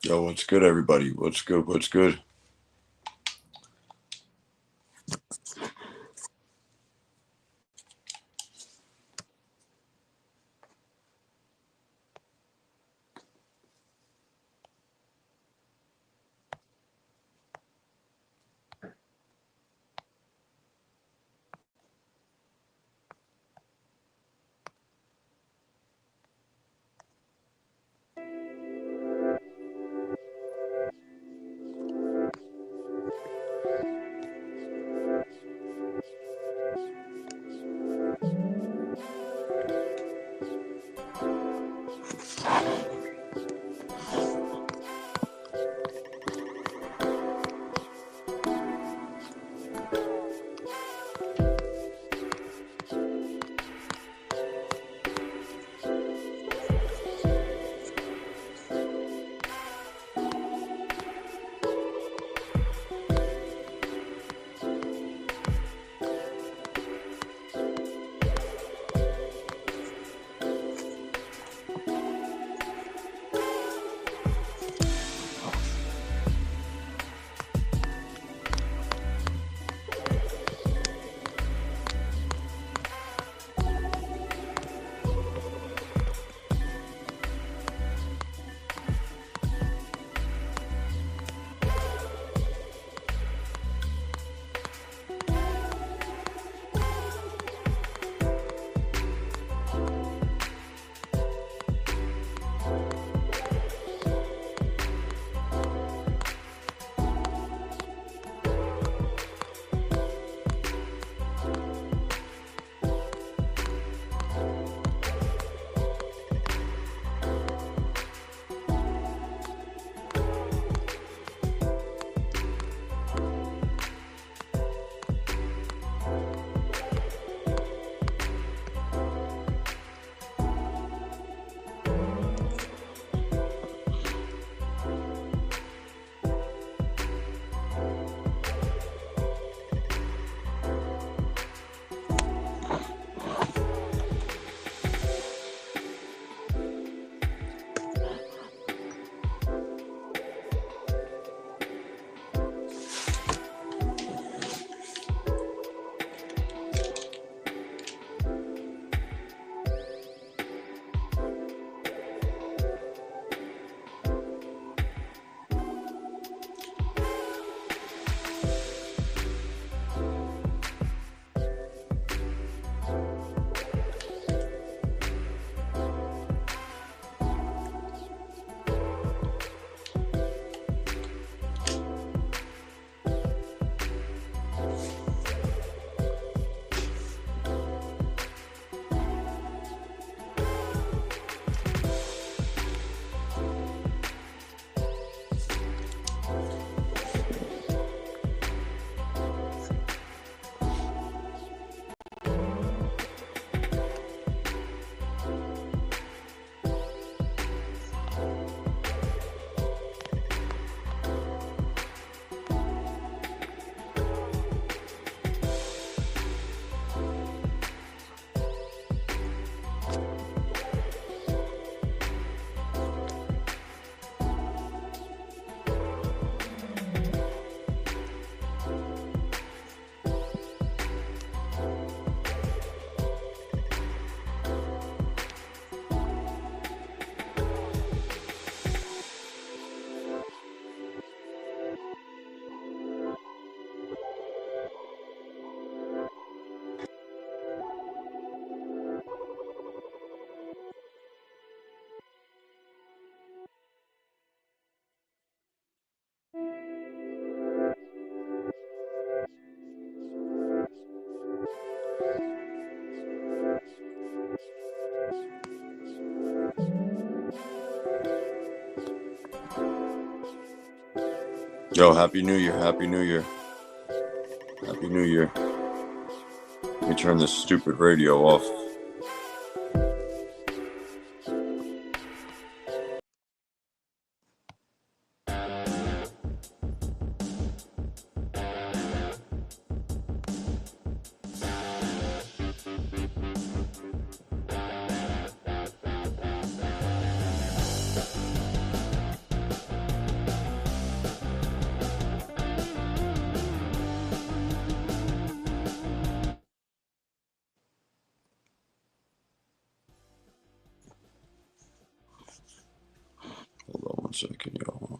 Yo, what's good, everybody? What's good? What's good? Yo, Happy New Year. Happy New Year. Happy New Year. Let me turn this stupid radio off. second, yo.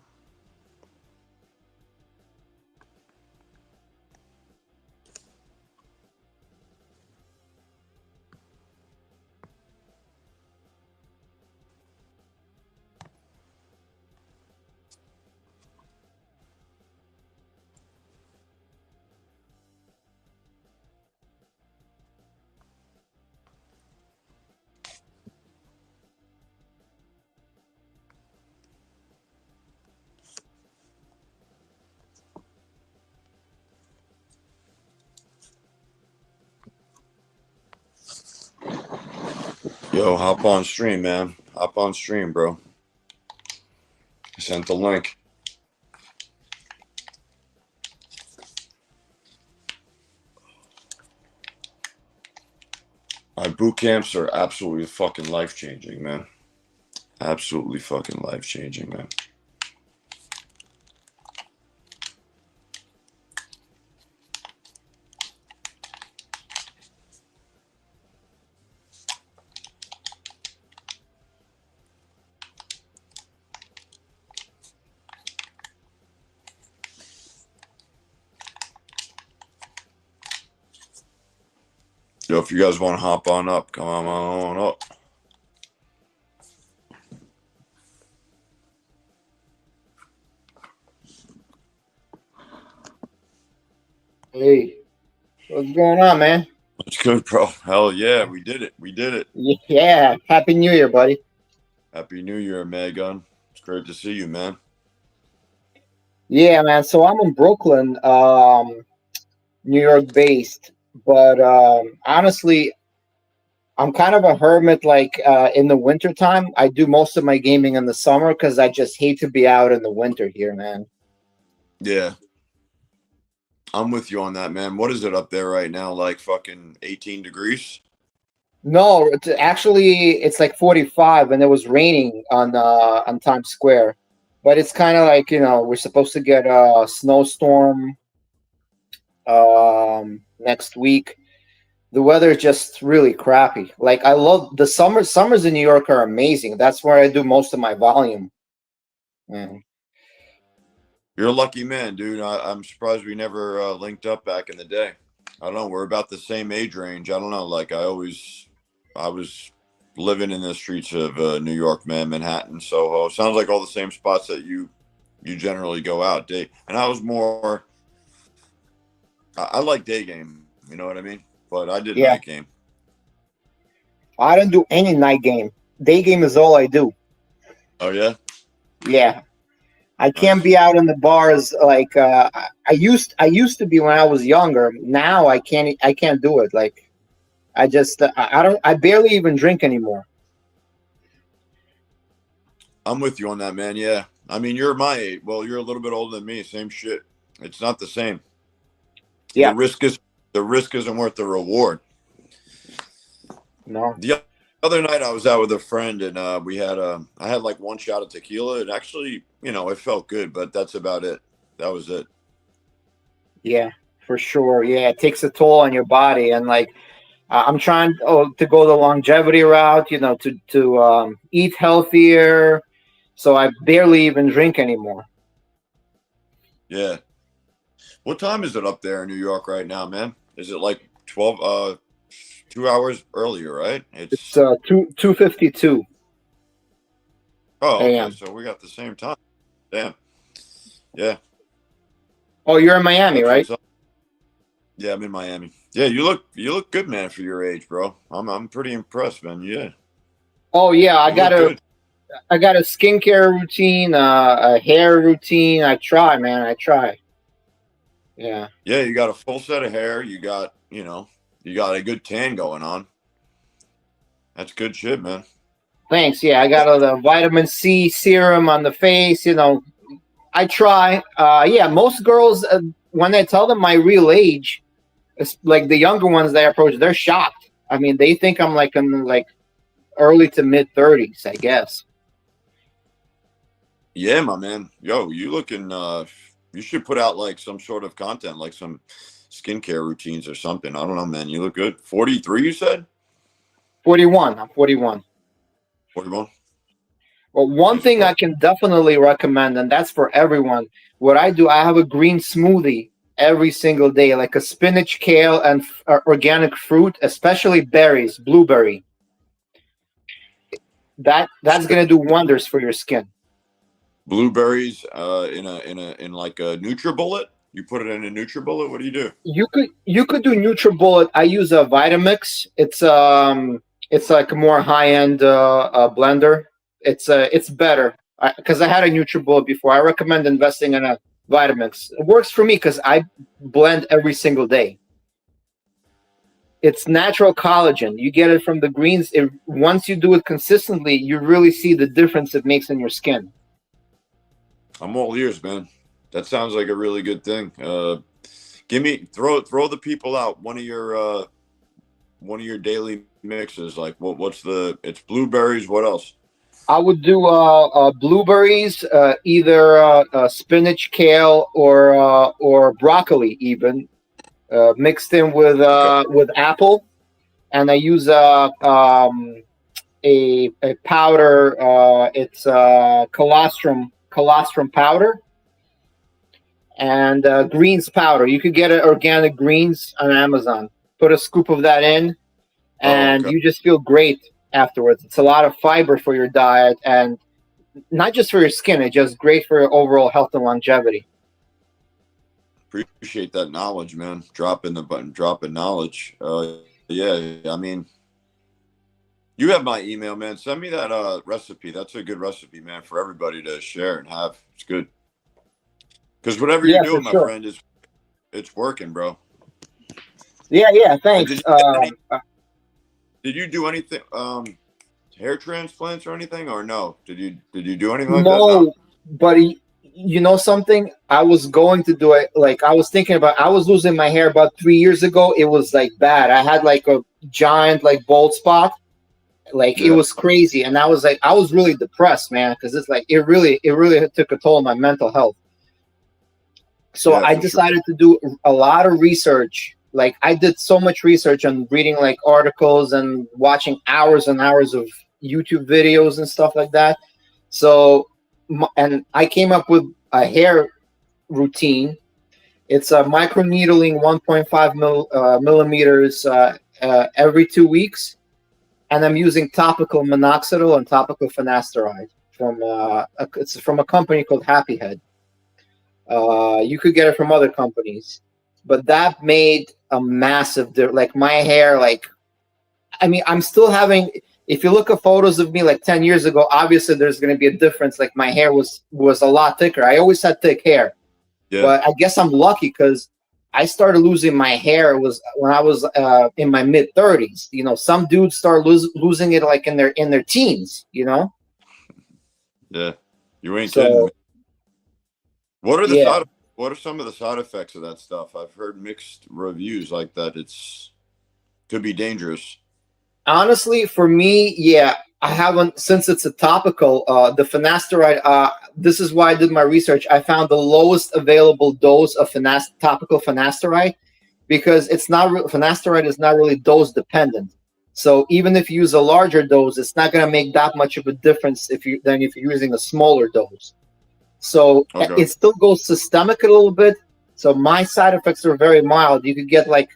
Yo, hop on stream, man. Hop on stream, bro. I sent the link. My boot camps are absolutely fucking life-changing, man. Absolutely fucking life-changing, man. Yo, if you guys want to hop on up, come on up. Hey, what's going on, man? It's good, bro. Hell yeah, we did it. We did it. Yeah, Happy New Year, buddy. Happy New Year, Megan. It's great to see you, man. Yeah, man. So I'm in Brooklyn, New York based, but honestly, I'm kind of a hermit. Like in the wintertime, I do most of my gaming in the summer because I just hate to be out in the winter here, man. Yeah, I'm with you on that, man. What is it up there right now? Like fucking 18 degrees? No, it's like 45, and it was raining on Times Square, but it's kind of like we're supposed to get a snowstorm next week. The weather is just really crappy. Like I love the summers in New York are amazing. That's where I do most of my volume. Mm. You're a lucky man, dude. I'm surprised we never linked up back in the day. I don't know. We're about the same age range. I don't know. Like I was living in the streets of New York, man, Manhattan, Soho. Sounds like all the same spots that you generally go out day. And I was more. I like day game. You know what I mean? But I did Yeah, night game. I don't do any night game. Day game is all I do. Oh yeah, Yeah, I can't nice. be out in the bars like I used to be when I was younger. Now I can't do it. Like I barely even drink anymore. I'm with you on that, man. Yeah. I mean, you're my age. Well, you're a little bit older than me. Same shit. It's not the same. The Yeah, risk is the risk isn't worth the reward. no. The other night I was out with a friend and I had like one shot of tequila and actually, it felt good, but that's about it. That was it. Yeah, for sure. Yeah, it takes a toll on your body, and like I'm trying to go the longevity route, to eat healthier. So I barely even drink anymore. Yeah. What time is it up there in New York right now, man? Is it like 12 2 hours earlier, right? It's It's 2:52 Oh, okay. a.m. So we got the same time. Damn. Yeah. Oh, you're in Miami, That's right? what's up. Yeah, I'm in Miami. Yeah, you look good, man, for your age, bro. I'm pretty impressed, man. Yeah. Oh yeah, I You got look a good. I got a skincare routine, a hair routine. I try, man. I try. Yeah. Yeah, you got a full set of hair. You got a good tan going on. That's good shit, man. Thanks. Yeah, I got the vitamin C serum on the face. I try. Yeah, most girls when I tell them my real age, it's like the younger ones that I approach, they're shocked. I mean, they think I'm like in like early to mid 30s, I guess. Yeah, my man. Yo, you looking you should put out like some sort of content, like some skincare routines or something. I don't know, man. You look good. 43, you said? 41. I'm 41. 41? Well, one Nice thing bro. I can definitely recommend, and that's for everyone. What I do, I have a green smoothie every single day, like a spinach, kale, and organic fruit, especially berries, blueberry. That's Spin gonna do wonders for your skin. blueberries in like a NutriBullet. You put it in a NutriBullet. What do you do? You could do NutriBullet. I use a Vitamix. It's like a more high end blender. It's better because I had a NutriBullet before. I recommend investing in a Vitamix. It works for me because I blend every single day. It's natural collagen. You get it from the greens. Once you do it consistently, you really see the difference it makes in your skin. I'm all ears, man. That sounds like a really good thing. Give me throw the people out one of your daily mixes. Like what's the? It's blueberries. What else? I would do blueberries, either spinach, kale, or broccoli, even mixed in Okay. with apple. And I use a powder. It's colostrum powder and greens powder. You could get it organic greens on Amazon. Put a scoop of that in, Oh, and okay. you just feel great afterwards. It's a lot of fiber for your diet, and not just for your skin. It's just great for your overall health and longevity. Appreciate that knowledge, man. Dropping the button, dropping knowledge. Yeah. I mean, you have my email, man. Send me that recipe. That's a good recipe, man, for everybody to share and have. It's good because whatever you're Yeah, for doing, my sure. friend, is it's working, bro. Yeah, yeah. And Thanks. did you do anything hair transplants or anything or no? Did you do anything like that? No. No, but you know something? I was going to do it. Like I was thinking about. I was losing my hair about 3 years ago. It was like bad. I had like a giant like bald spot. Like it Yeah. was crazy, and I was really depressed, man, because it's like it really took a toll on my mental health. So Yeah, I for sure. decided to do a lot of research. Like I did so much research on reading like articles and watching hours and hours of YouTube videos and stuff like that. So and I came up with a hair routine. It's a microneedling 1.5 millimeters every 2 weeks, and I'm using topical minoxidil and topical finasteride it's from a company called Happy Head. You could get it from other companies, but that made a massive difference. Like my hair, like I mean, I'm still having. If you look at photos of me like 10 years ago, obviously there's going to be a difference. Like my hair was a lot thicker. I always had thick hair, Yeah. but I guess I'm lucky because I started losing my hair was when I was in my mid 30s. You know, some dudes start losing it like in their teens. You know, Yeah. You ain't kidding, so man. What are the yeah. side what are some of the side effects of that stuff? I've heard mixed reviews like that it's could be dangerous. Honestly, for me, yeah, I haven't since it's a topical. The finasteride. This is why I did my research. I found the lowest available dose of topical finasteride because it's not finasteride is not really dose dependent. So even if you use a larger dose, it's not going to make that much of a difference if you're using a smaller dose. So Okay. it still goes systemic a little bit. So my side effects are very mild. You could get like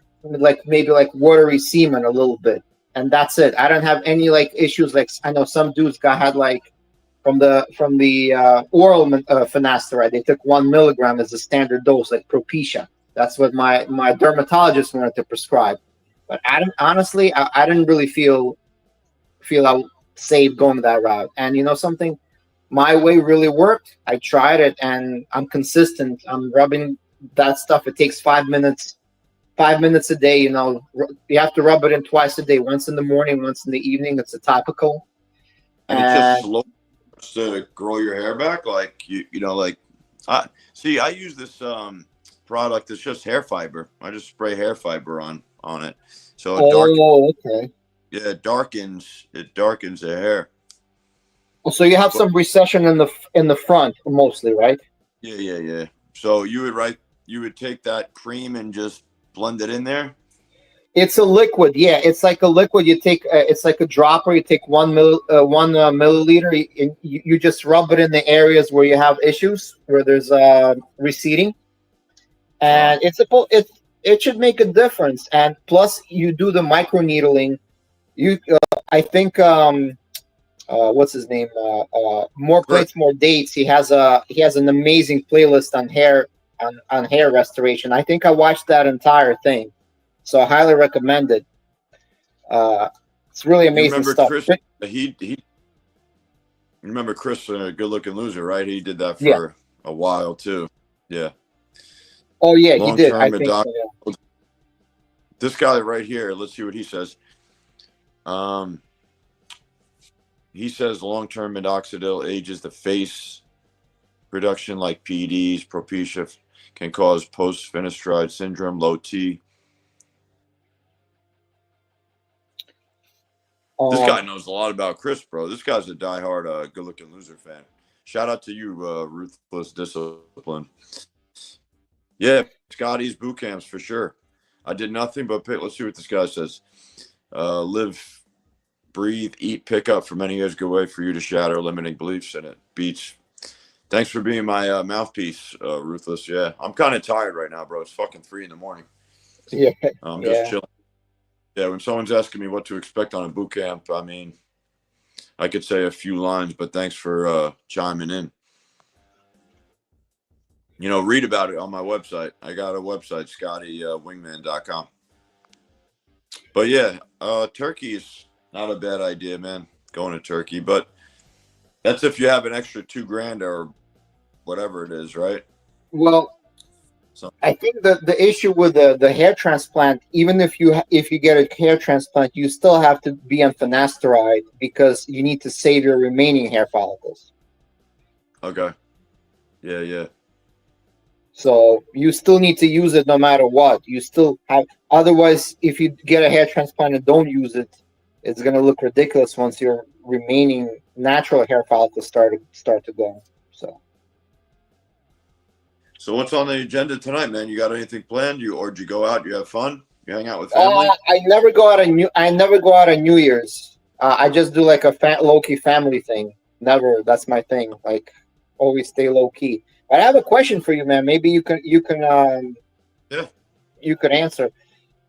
maybe like watery semen a little bit, and that's it. I don't have any like issues. Like I know some dudes got had like from the oral finasteride. They took 1 milligram as a standard dose, like Propecia. That's what my dermatologist wanted to prescribe. But honestly, I didn't really feel safe going that route. And you know something, my way really worked. I tried it, and I'm consistent. I'm rubbing that stuff. It takes 5 minutes, 5 minutes a day. You know, you have to rub it in twice a day, once in the morning, once in the evening. It's a topical, And it just and slow to grow your hair back like like I see I use this product. It's just hair fiber. I just spray hair fiber on it. So oh, okay. yeah, it darkens the hair. So you have But some recession in the front mostly, right? yeah. So you would take that cream and just blend it in there. It's a liquid. Yeah, it's like a liquid. You take. It's like a dropper. You take 1 milliliter. You just rub it in the areas where you have issues, where there's receding, Uh, and it should make a difference. And plus, you do the micro needling. You, I think, what's his name? More Chris, plates, more dates. He has an amazing playlist on hair restoration. I think I watched that entire thing, so I highly recommend it. Uh, it's really you amazing remember stuff. Chris? He You remember Chris, Good Looking Loser, right? He did that Yeah. for a while too. Yeah. Oh yeah, he Long did. I term think doc. so. Yeah. This guy right here, let's see what he says. Um, he says long term minoxidil ages the face. Production like PEDs, Propecia can cause post finasteride syndrome, low T. This Um. guy knows a lot about Chris, bro. This guy's a diehard Good Looking Loser fan. Shout out to you, Ruthless Discipline. Yeah, Scotty's boot camps for sure. I did nothing but pick. Let's see what this guy says. Live, breathe, eat, pick up for many years. Good way for you to shatter limiting beliefs in it. Beats. Thanks for being my mouthpiece, Ruthless. Yeah, I'm kind of tired right now, bro. It's fucking 3 in the morning. Yeah. I'm just Yeah. chilling. Yeah, when someone's asking me what to expect on a boot camp, I mean, I could say a few lines, but thanks for chiming in. Read about it on my website. I got a website, ScottyWingman.com. But yeah, Turkey is not a bad idea, man. Going to Turkey, but that's if you have an extra $2,000 or whatever it is, right? Well, So, I think the issue with the hair transplant, even if you get a hair transplant, you still have to be on finasteride because you need to save your remaining hair follicles. okay, yeah. So you still need to use it no matter what. You still have. Otherwise, if you get a hair transplant and don't use it, it's gonna look ridiculous once your remaining natural hair follicles start to go. So. So what's on the agenda tonight, man? You got anything planned? Did you go out? You have fun? You hang out with family? I never go out on New Year's. I just do like a low key family thing. Never. That's my thing. Like always stay low key. But I have a question for you, man. Maybe Yeah. you could answer.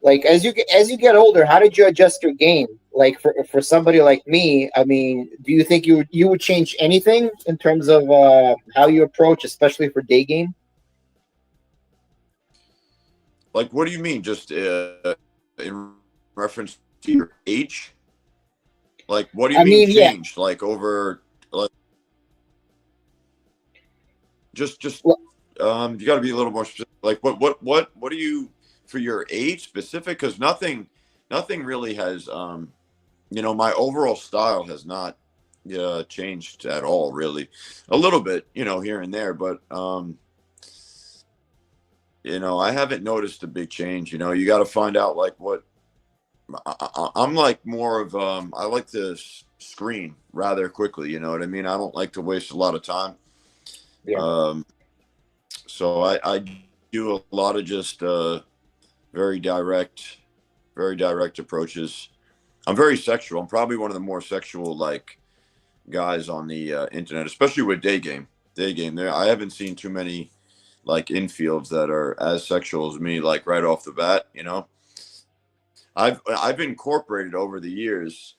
Like as you get older, how did you adjust your game? Like for somebody like me, I mean, do you think you would change anything in terms of how you approach, especially for day game? Like, what do you mean? Just in reference to your age? Like, what do you I mean mean, yeah. change? Like over, like, just Well, you got to be a little more specific. Like, what do you for your age specific? Because nothing really has. My overall style has not changed at all. Really, a little bit, here and there, but I haven't noticed a big change. You got to find out like what I'm like more of. I like to screen rather quickly. You know what I mean? I don't like to waste a lot of time. yeah. Um, so I do a lot of just very direct, very direct approaches. I'm very sexual. I'm probably one of the more sexual like guys on the internet, especially with day game. Day game. There, I haven't seen too many like infields that are as sexual as me, like right off the bat. I've incorporated over the years.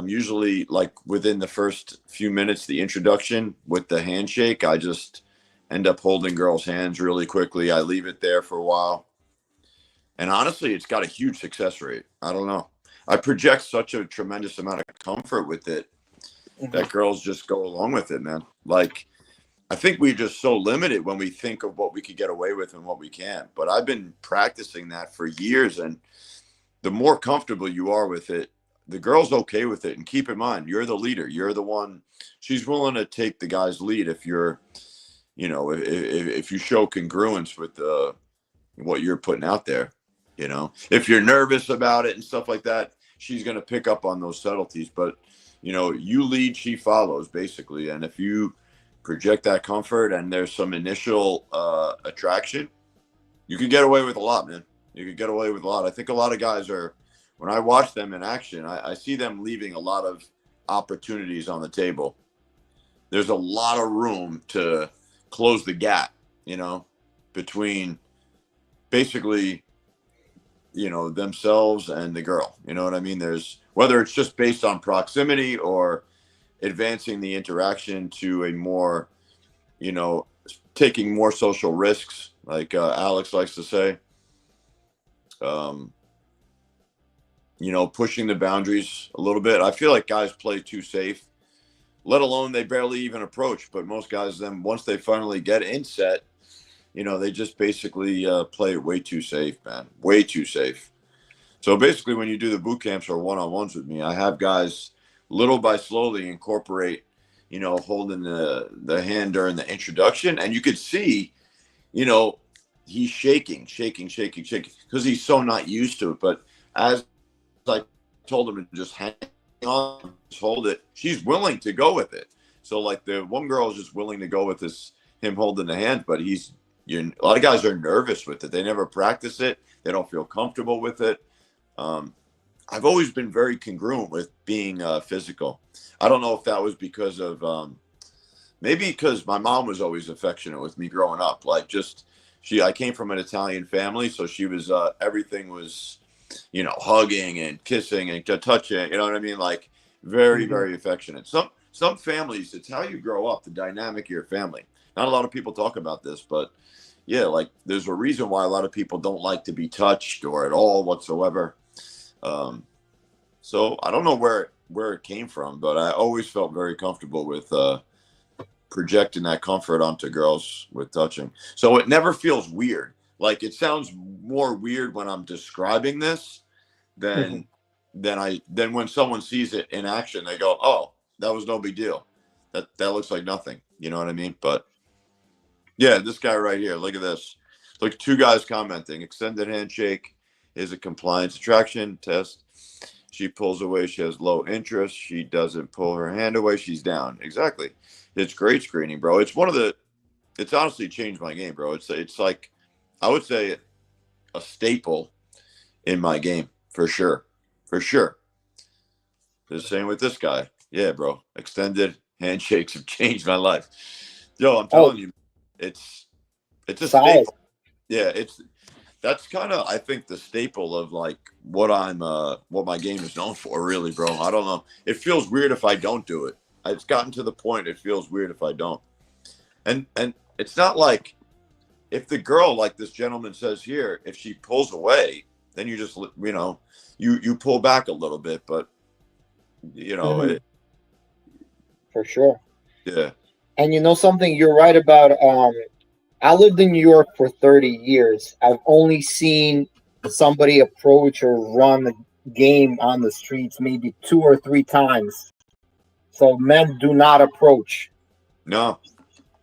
Usually, like within the first few minutes, the introduction with the handshake, I just end up holding girls' hands really quickly. I leave it there for a while. And honestly, it's got a huge success rate. I don't know. I project such a tremendous amount of comfort with it Mhm. that girls just go along with it, man. Like, I think we're just so limited when we think of what we could get away with and what we can't. But I've been practicing that for years. And the more comfortable you are with it, the girl's okay with it. And keep in mind, you're the leader. You're the one. She's willing to take the guy's lead if you're, if you show congruence with what you're putting out there. If you're nervous about it and stuff like that, she's going to pick up on those subtleties. But you lead, she follows, basically. And if you project that comfort and there's some initial attraction, you can get away with a lot, man. You could get away with a lot. I think a lot of guys are, when I watch them in action, I see them leaving a lot of opportunities on the table. There's a lot of room to close the gap, between basically, themselves and the girl. You know what I mean? There's, whether it's just based on proximity or advancing the interaction to a more, you know, taking more social risks, like Alex likes to say. Um, pushing the boundaries a little bit. I feel like guys play too safe, let alone they barely even approach. But most guys, then once they finally get in set, they just basically play it way too safe, man. Way too safe. So basically, when you do the boot camps or one-on-ones with me, I have guys little by slowly incorporate, holding the hand during the introduction. And you could see, he's shaking because he's so not used to it. But as I told him to just hang on, just hold it, she's willing to go with it. So like the one girl is just willing to go with him holding the hand, but a lot of guys are nervous with it. They never practice it. They don't feel comfortable with it. I've always been very congruent with being physical. I don't know if that was because of maybe because my mom was always affectionate with me growing up. Like I came from an Italian family, so she was everything was, hugging and kissing and touching. You know what I mean? Like very, very affectionate. Some families, it's how you grow up, the dynamic of your family. Not a lot of people talk about this, but yeah, like there's a reason why a lot of people don't like to be touched or at all whatsoever. So I don't know where it came from, but I always felt very comfortable with projecting that comfort onto girls with touching. So it never feels weird. Like it sounds more weird when I'm describing this than when someone sees it in action, they go, "Oh, that was no big deal. That looks like nothing." You know what I mean? But yeah, this guy right here, look at this. Look, two guys commenting. Extended handshake is a compliance attraction test. She pulls away. She has low interest. She doesn't pull her hand away. She's down. Exactly. It's great screening, bro. It's honestly changed my game, bro. It's like, I would say a staple in my game for sure. For sure. The same with this guy. Yeah, bro. Extended handshakes have changed my life. Yo, I'm telling you, it's a solid. staple. Yeah, that's kind of, I think, the staple of like what my game is known for, really, bro. I don't know. It feels weird if I don't do it. It's gotten to the point it feels weird if I don't. And it's not like if the girl, like this gentleman says here, if she pulls away, then you just, you pull back a little bit, but for sure. Yeah. And you know something, you're right about. I lived in New York for 30 years. I've only seen somebody approach or run a game on the streets maybe 2 or 3 times. So men do not approach. No,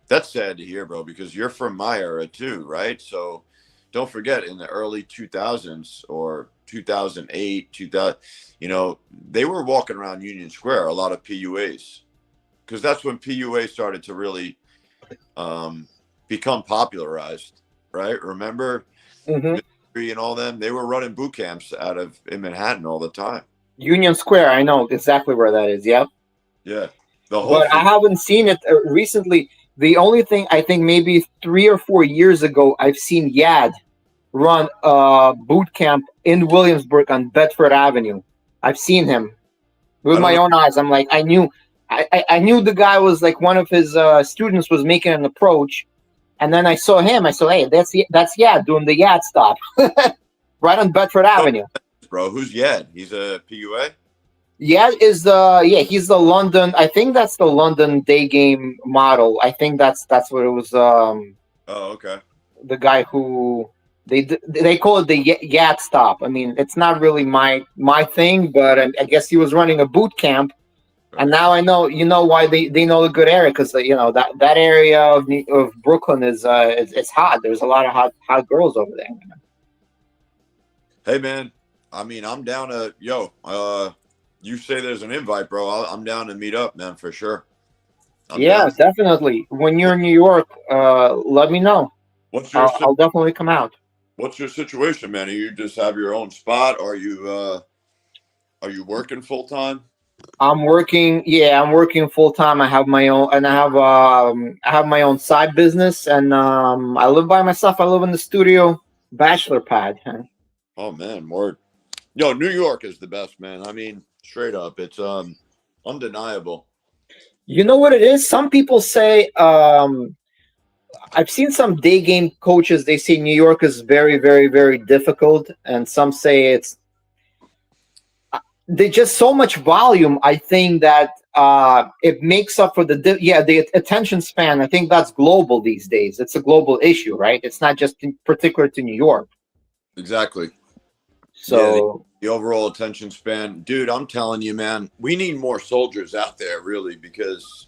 that's sad to hear, bro, because you're from my era too, right? So don't forget in the early 2000s or 2008, 2000, they were walking around Union Square, a lot of PUAs, because that's when PUA started to really become popularized, right? Remember, and all them, they were running boot camps in Manhattan all the time. Union Square, I know exactly where that is. Yep. Yeah, the whole. But I haven't seen it recently. The only thing I think maybe 3 or 4 years ago, I've seen Yad run a boot camp in Williamsburg on Bedford Avenue. I've seen him with my own eyes. I'm like, I knew the guy was like one of his students was making an approach, and then I saw him. I said, hey, that's Yad doing the Yad stop right on Bedford Avenue. Bro, who's Yad? He's a PUA. Yad is he's the London. I think that's the London day game model. I think that's what it was. Oh, okay. The guy who they call it the Yad stop. I mean, it's not really my thing, but I guess he was running a boot camp, and now I know why they know the good area, because that area of Brooklyn is hot. There's a lot of hot girls over there. Hey man, I mean, I'm down to you say there's an invite, bro. I'm down to meet up, man, for sure. Definitely. When you're in New York, let me know. What's your I'll definitely come out. What's your situation, man? Are you just have your own spot? Are you working full time? I'm working. Yeah, I'm working full time. I have my own, and I have my own side business, and I live by myself. I live in the studio, bachelor pad. Oh man, more. Yo, New York is the best, man. I mean, straight up, it's undeniable. You know what it is? Some people say I've seen some day game coaches. They say New York is very, very, very difficult, and some say it's they just so much volume. I think that it makes up for the attention span. I think that's global these days. It's a global issue, right? It's not just particular to New York. Exactly. Yeah, So the overall attention span, dude. I'm telling you, man, we need more soldiers out there, really, because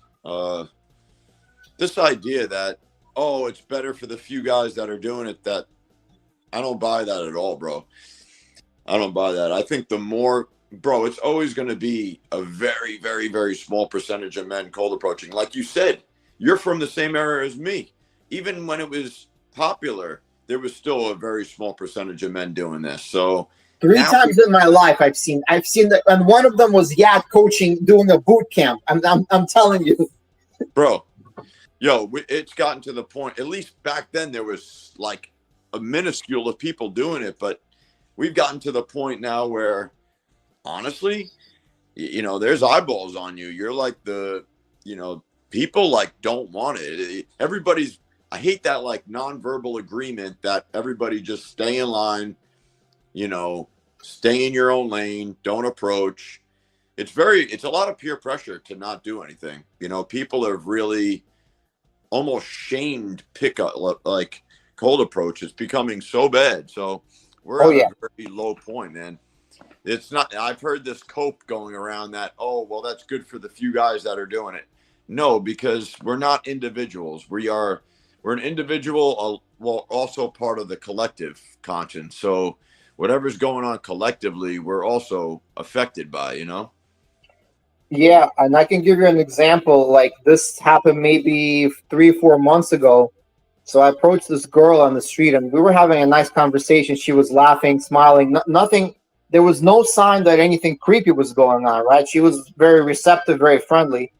this idea that it's better for the few guys that are doing it. That I don't buy that at all, bro. I don't buy that. I think the more, bro, it's always going to be a very, very, very small percentage of men cold approaching. Like you said, you're from the same era as me. Even when it was popular, there was still a very small percentage of men doing this. So three now, times in my life, I've seen that, and one of them was yacht coaching, doing a boot camp. I'm telling you. bro, yo, it's gotten to the point, at least back then, there was like a minuscule of people doing it. But we've gotten to the point now where, honestly, there's eyeballs on you. You're like people like don't want it. Everybody's, I hate that like nonverbal agreement that everybody just stay in line, stay in your own lane, don't approach. It's a lot of peer pressure to not do anything. People have really almost shamed pickup, like cold approach. It's becoming so bad. So we're Oh at a yeah, very low point, man. It's not. I've heard this cope going around that. Oh, well, that's good for the few guys that are doing it. No, because we're not individuals. We're an individual. Well, also part of the collective conscience. So whatever's going on collectively, we're also affected by. yeah, and I can give you an example. Like this happened maybe 3 or 4 months ago. So I approached this girl on the street, and we were having a nice conversation. She was laughing, smiling. Nothing. There was no sign that anything creepy was going on. Right? She was very receptive, very friendly.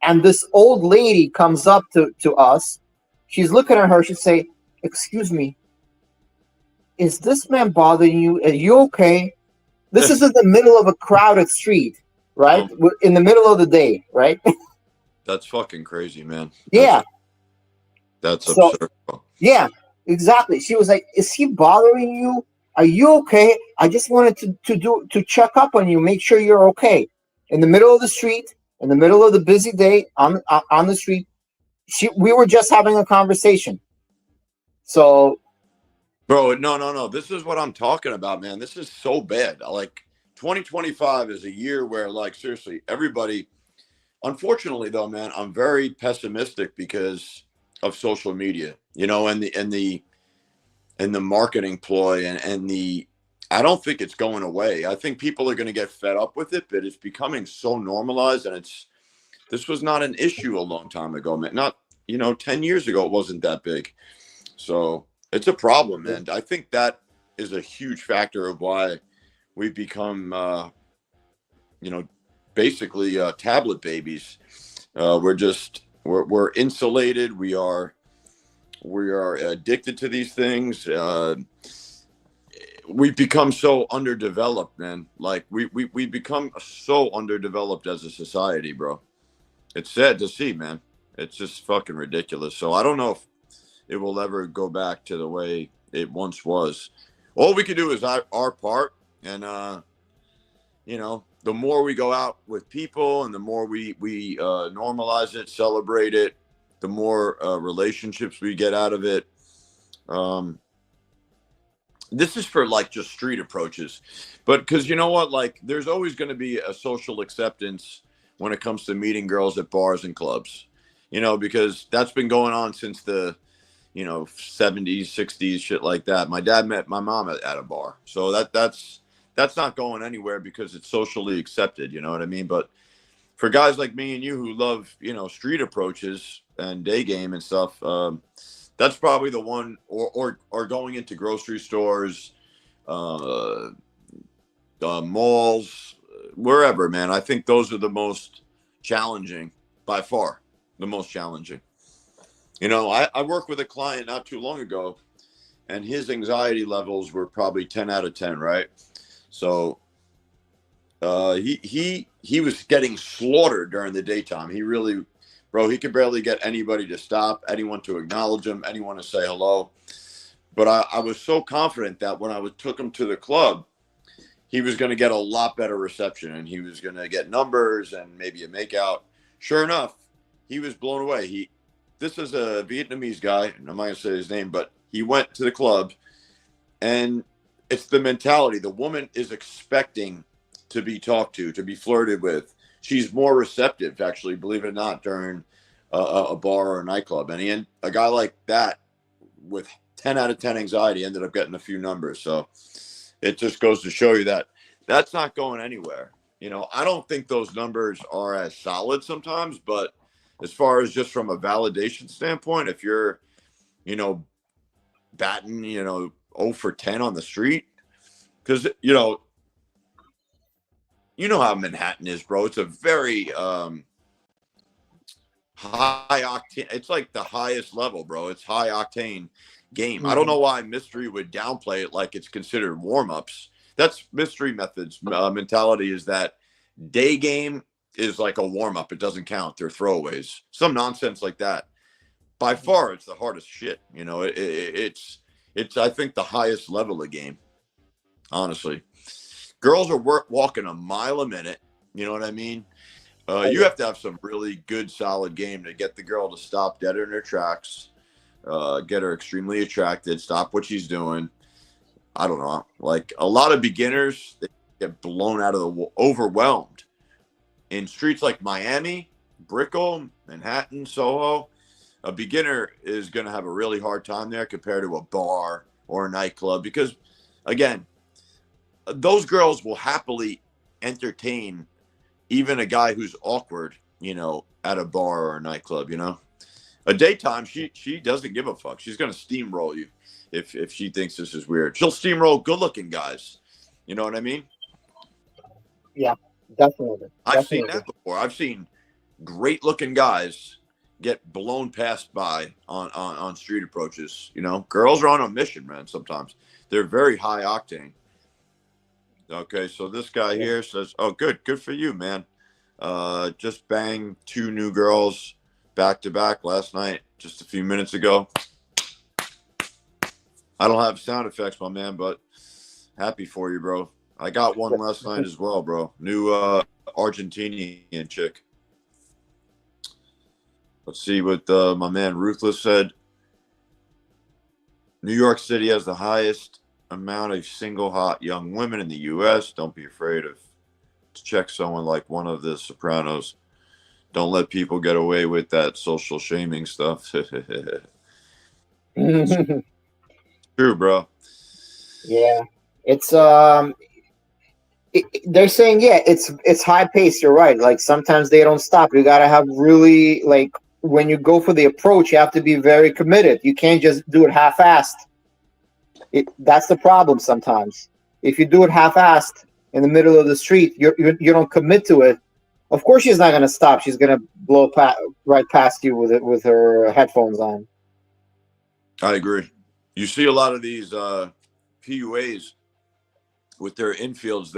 And this old lady comes up to us. She's looking at her. She say, "Excuse me, is this man bothering you? Are you okay?" This is in the middle of a crowded street, right? um, We're in the middle of the day, right? that's fucking crazy, man. That's Yeah. that's So absurd. Bro. yeah, exactly. She was like, "Is he bothering you? Are you okay? I just wanted to check up on you, make sure you're okay." In the middle of the street, in the middle of the busy day on the street, we were just having a conversation. So Bro, no, no, no. This is what I'm talking about, man. This is so bad. Like 2025 is a year where, like, seriously, everybody. Unfortunately, though, man, I'm very pessimistic because of social media. And the marketing ploy and the. I don't think it's going away. I think people are going to get fed up with it, but it's becoming so normalized, and this was not an issue a long time ago, man. Not 10 years ago, it wasn't that big. So it's a problem, man. I think that is a huge factor of why we've become, you know, basically tablet babies. We're insulated. We are addicted to these things. We've become so underdeveloped, man. Like we become so underdeveloped as a society, bro. It's sad to see, man. It's just fucking ridiculous. So I don't know if it will ever go back to the way it once was. All we can do is our part, and the more we go out with people, and the more we normalize it, celebrate it, the more relationships we get out of it. Um, this is for like just street approaches, but because you know what, like there's always going to be a social acceptance when it comes to meeting girls at bars and clubs. Because that's been going on since the 70s, 60s, shit like that. My dad met my mom at a bar. So that's not going anywhere because it's socially accepted, you know what I mean? But for guys like me and you who love, street approaches and day game and stuff, That's probably the one, or going into grocery stores, uh, malls, wherever, man. I think those are the most challenging by far, the most challenging. I worked with a client not too long ago, and his anxiety levels were probably 10 out of 10, right? So he was getting slaughtered during the daytime. He really, bro, he could barely get anybody to stop, anyone to acknowledge him, anyone to say hello. But I was so confident that when took him to the club, he was going to get a lot better reception, and he was going to get numbers and maybe a makeout. Sure enough, he was blown away. This is a Vietnamese guy, and I'm not going to say his name, but he went to the club, and it's the mentality. The woman is expecting to be talked to be flirted with. She's more receptive, actually, believe it or not, during a bar or a nightclub. And a guy like that with 10 out of 10 anxiety ended up getting a few numbers. So it just goes to show you that that's not going anywhere. I don't think those numbers are as solid sometimes, but as far as just from a validation standpoint, if you're, batting, 0 for 10 on the street, because, how Manhattan is, bro. It's a very high octane. It's like the highest level, bro. It's high octane game. I don't know why Mystery would downplay it like it's considered warm-ups. That's Mystery Methods mentality, is that day game is like a warm-up. It doesn't count. They're throwaways. Some nonsense like that. By far, it's the hardest shit. It's I think the highest level of game, honestly. Girls are walking a mile a minute. You know what I mean? You have to have some really good, solid game to get the girl to stop dead in her tracks, get her extremely attracted, stop what she's doing. I don't know. Like a lot of beginners, they get blown out of overwhelmed. In streets like Miami, Brickell, Manhattan, Soho, a beginner is going to have a really hard time there compared to a bar or a nightclub because, again, those girls will happily entertain even a guy who's awkward, at a bar or a nightclub, A daytime, she doesn't give a fuck. She's going to steamroll you if she thinks this is weird. She'll steamroll good-looking guys. You know what I mean? Yeah, definitely. I've seen that before. I've seen great-looking guys get blown past by on street approaches. Girls are on a mission, man, sometimes. They're very high octane. Okay, so this guy here says, "Oh, good for you, man. Just banged 2 new girls back to back last night, just a few minutes ago." I don't have sound effects, my man, but happy for you, bro. I got one last night as well, bro. New Argentinian chick. Let's see what my man Ruthless said. New York City has the highest amount of single hot young women in the U.S. Don't be afraid to check someone like one of the Sopranos. Don't let people get away with that social shaming stuff. True, bro. Yeah, it's they're saying it's high pace. You're right. Like sometimes they don't stop. You gotta have really like when you go for the approach, you have to be very committed. You can't just do it half-assed. That's the problem sometimes. If you do it half-assed in the middle of the street, you don't commit to it. Of course, she's not going to stop. She's going to blow right past you with her headphones on. I agree. You see a lot of these PUAs with their infields.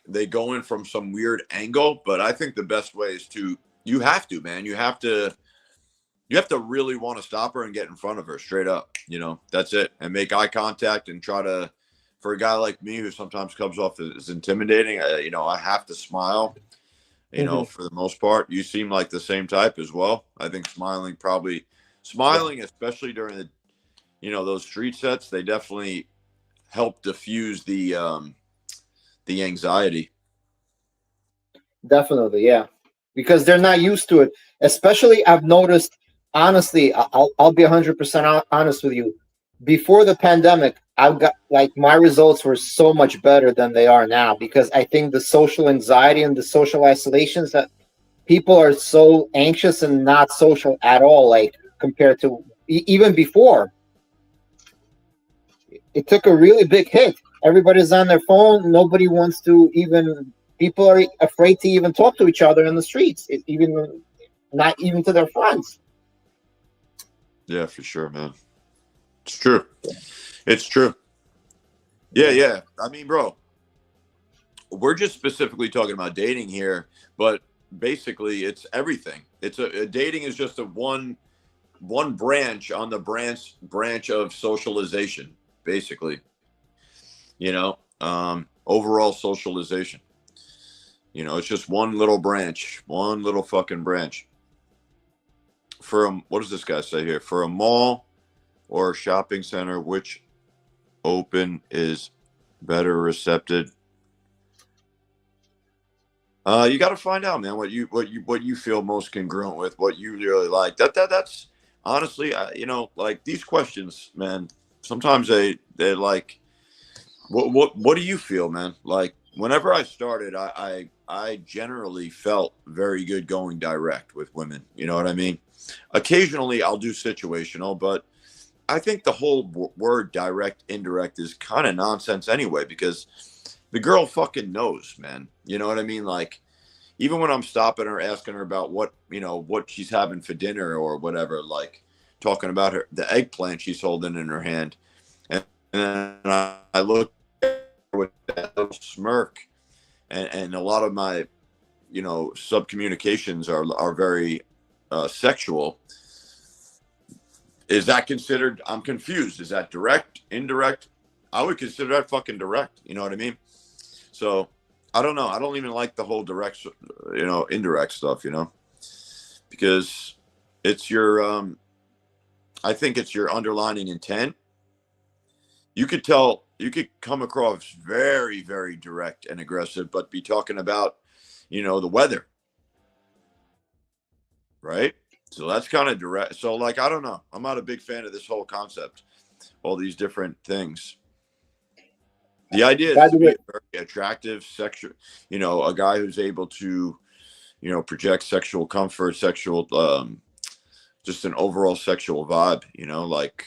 They go in from some weird angle, but I think the best way is you have to, man. You have to really want to stop her and get in front of her straight up. That's it. And make eye contact and try to, for a guy like me who sometimes comes off as intimidating, I have to smile, for the most part. You seem like the same type as well. I think smiling, especially during the, those street sets, they definitely help diffuse the anxiety. Definitely. Yeah. Because they're not used to it. Especially I've noticed, honestly, I'll be 100% honest with you. Before the pandemic, I've got my results were so much better than they are now because I think the social anxiety and the social isolations that people are so anxious and not social at all, like compared to even before. It took a really big hit. Everybody's on their phone. Nobody wants to even. People are afraid to even talk to each other in the streets. Even not even to their friends. Yeah, for sure, man. It's true. It's true. Yeah, yeah. I mean, bro, we're just specifically talking about dating here, but basically it's everything. It's a dating is just a one branch on the branch of socialization, basically. Overall socialization. It's just one little branch, one little fucking branch. What does this guy say here? For a mall or a shopping center, which open is better recepted? You got to find out, man, what you feel most congruent with, what you really like. That's honestly, like these questions, man. Sometimes they like, what do you feel, man? Like whenever I started, I generally felt very good going direct with women. You know what I mean? Occasionally, I'll do situational, but I think the whole word direct, indirect is kind of nonsense anyway, because the girl fucking knows, man. You know what I mean? Like, even when I'm stopping her, asking her about what she's having for dinner or whatever, like talking about the eggplant she's holding in her hand. And then I look at her with that little smirk, and a lot of my, sub communications are very sexual. Is that considered? I'm confused. Is that direct, indirect? I would consider that fucking direct. You know what I mean? So I don't know. I don't even like the whole direct, indirect stuff, because it's I think it's your underlining intent. You could come across very, very direct and aggressive, but be talking about, the weather. Right. So that's kind of direct. So, like, I don't know. I'm not a big fan of this whole concept, all these different things. The idea is to be a very attractive, sexual, a guy who's able to, project sexual comfort, just an overall sexual vibe, like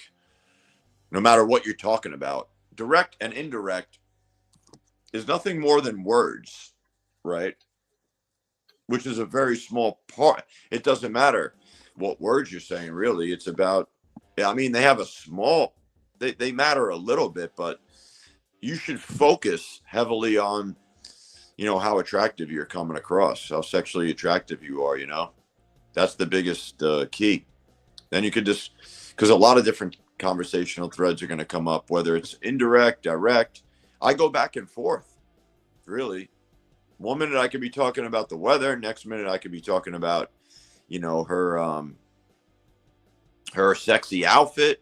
no matter what you're talking about. Direct and indirect is nothing more than words, right? Which is a very small part. It doesn't matter what words you're saying, really. It's about, I mean, they have they matter a little bit, but you should focus heavily on, how attractive you're coming across, how sexually attractive you are, that's the biggest key. Then you could just, because a lot of different conversational threads are going to come up, whether it's indirect, direct. I go back and forth, really. One minute I could be talking about the weather. Next minute I could be talking about, her sexy outfit.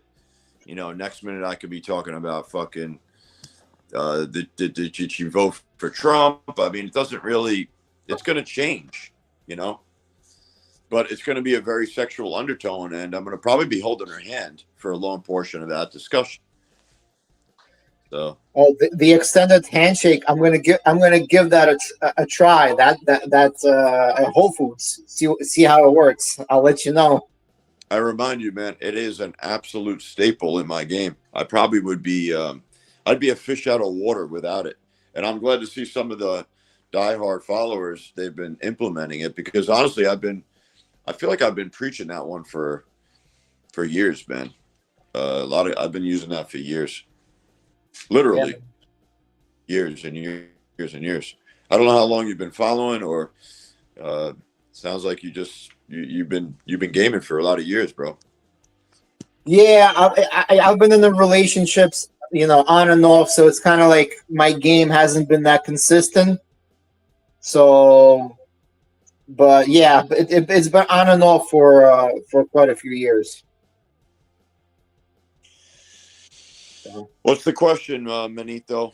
Next minute I could be talking about fucking, did you vote for Trump? I mean, it doesn't really, it's going to change, but it's going to be a very sexual undertone, and I'm going to probably be holding her hand for a long portion of that discussion. So, the extended handshake, I'm gonna give that a try. That's at Whole Foods. See how it works. I'll let you know. I remind you, man, it is an absolute staple in my game. I probably would be, I'd be a fish out of water without it. And I'm glad to see some of the diehard followers, they've been implementing it, because honestly, I feel like I've been preaching that one for years, man. I've been using that for years. Literally, years and years and years. I don't know how long you've been following, or sounds like you've been gaming for a lot of years, bro. Yeah, I've been in the relationships, on and off. So it's kind of like my game hasn't been that consistent. So, but yeah, it's been on and off for quite a few years. What's the question, Manito?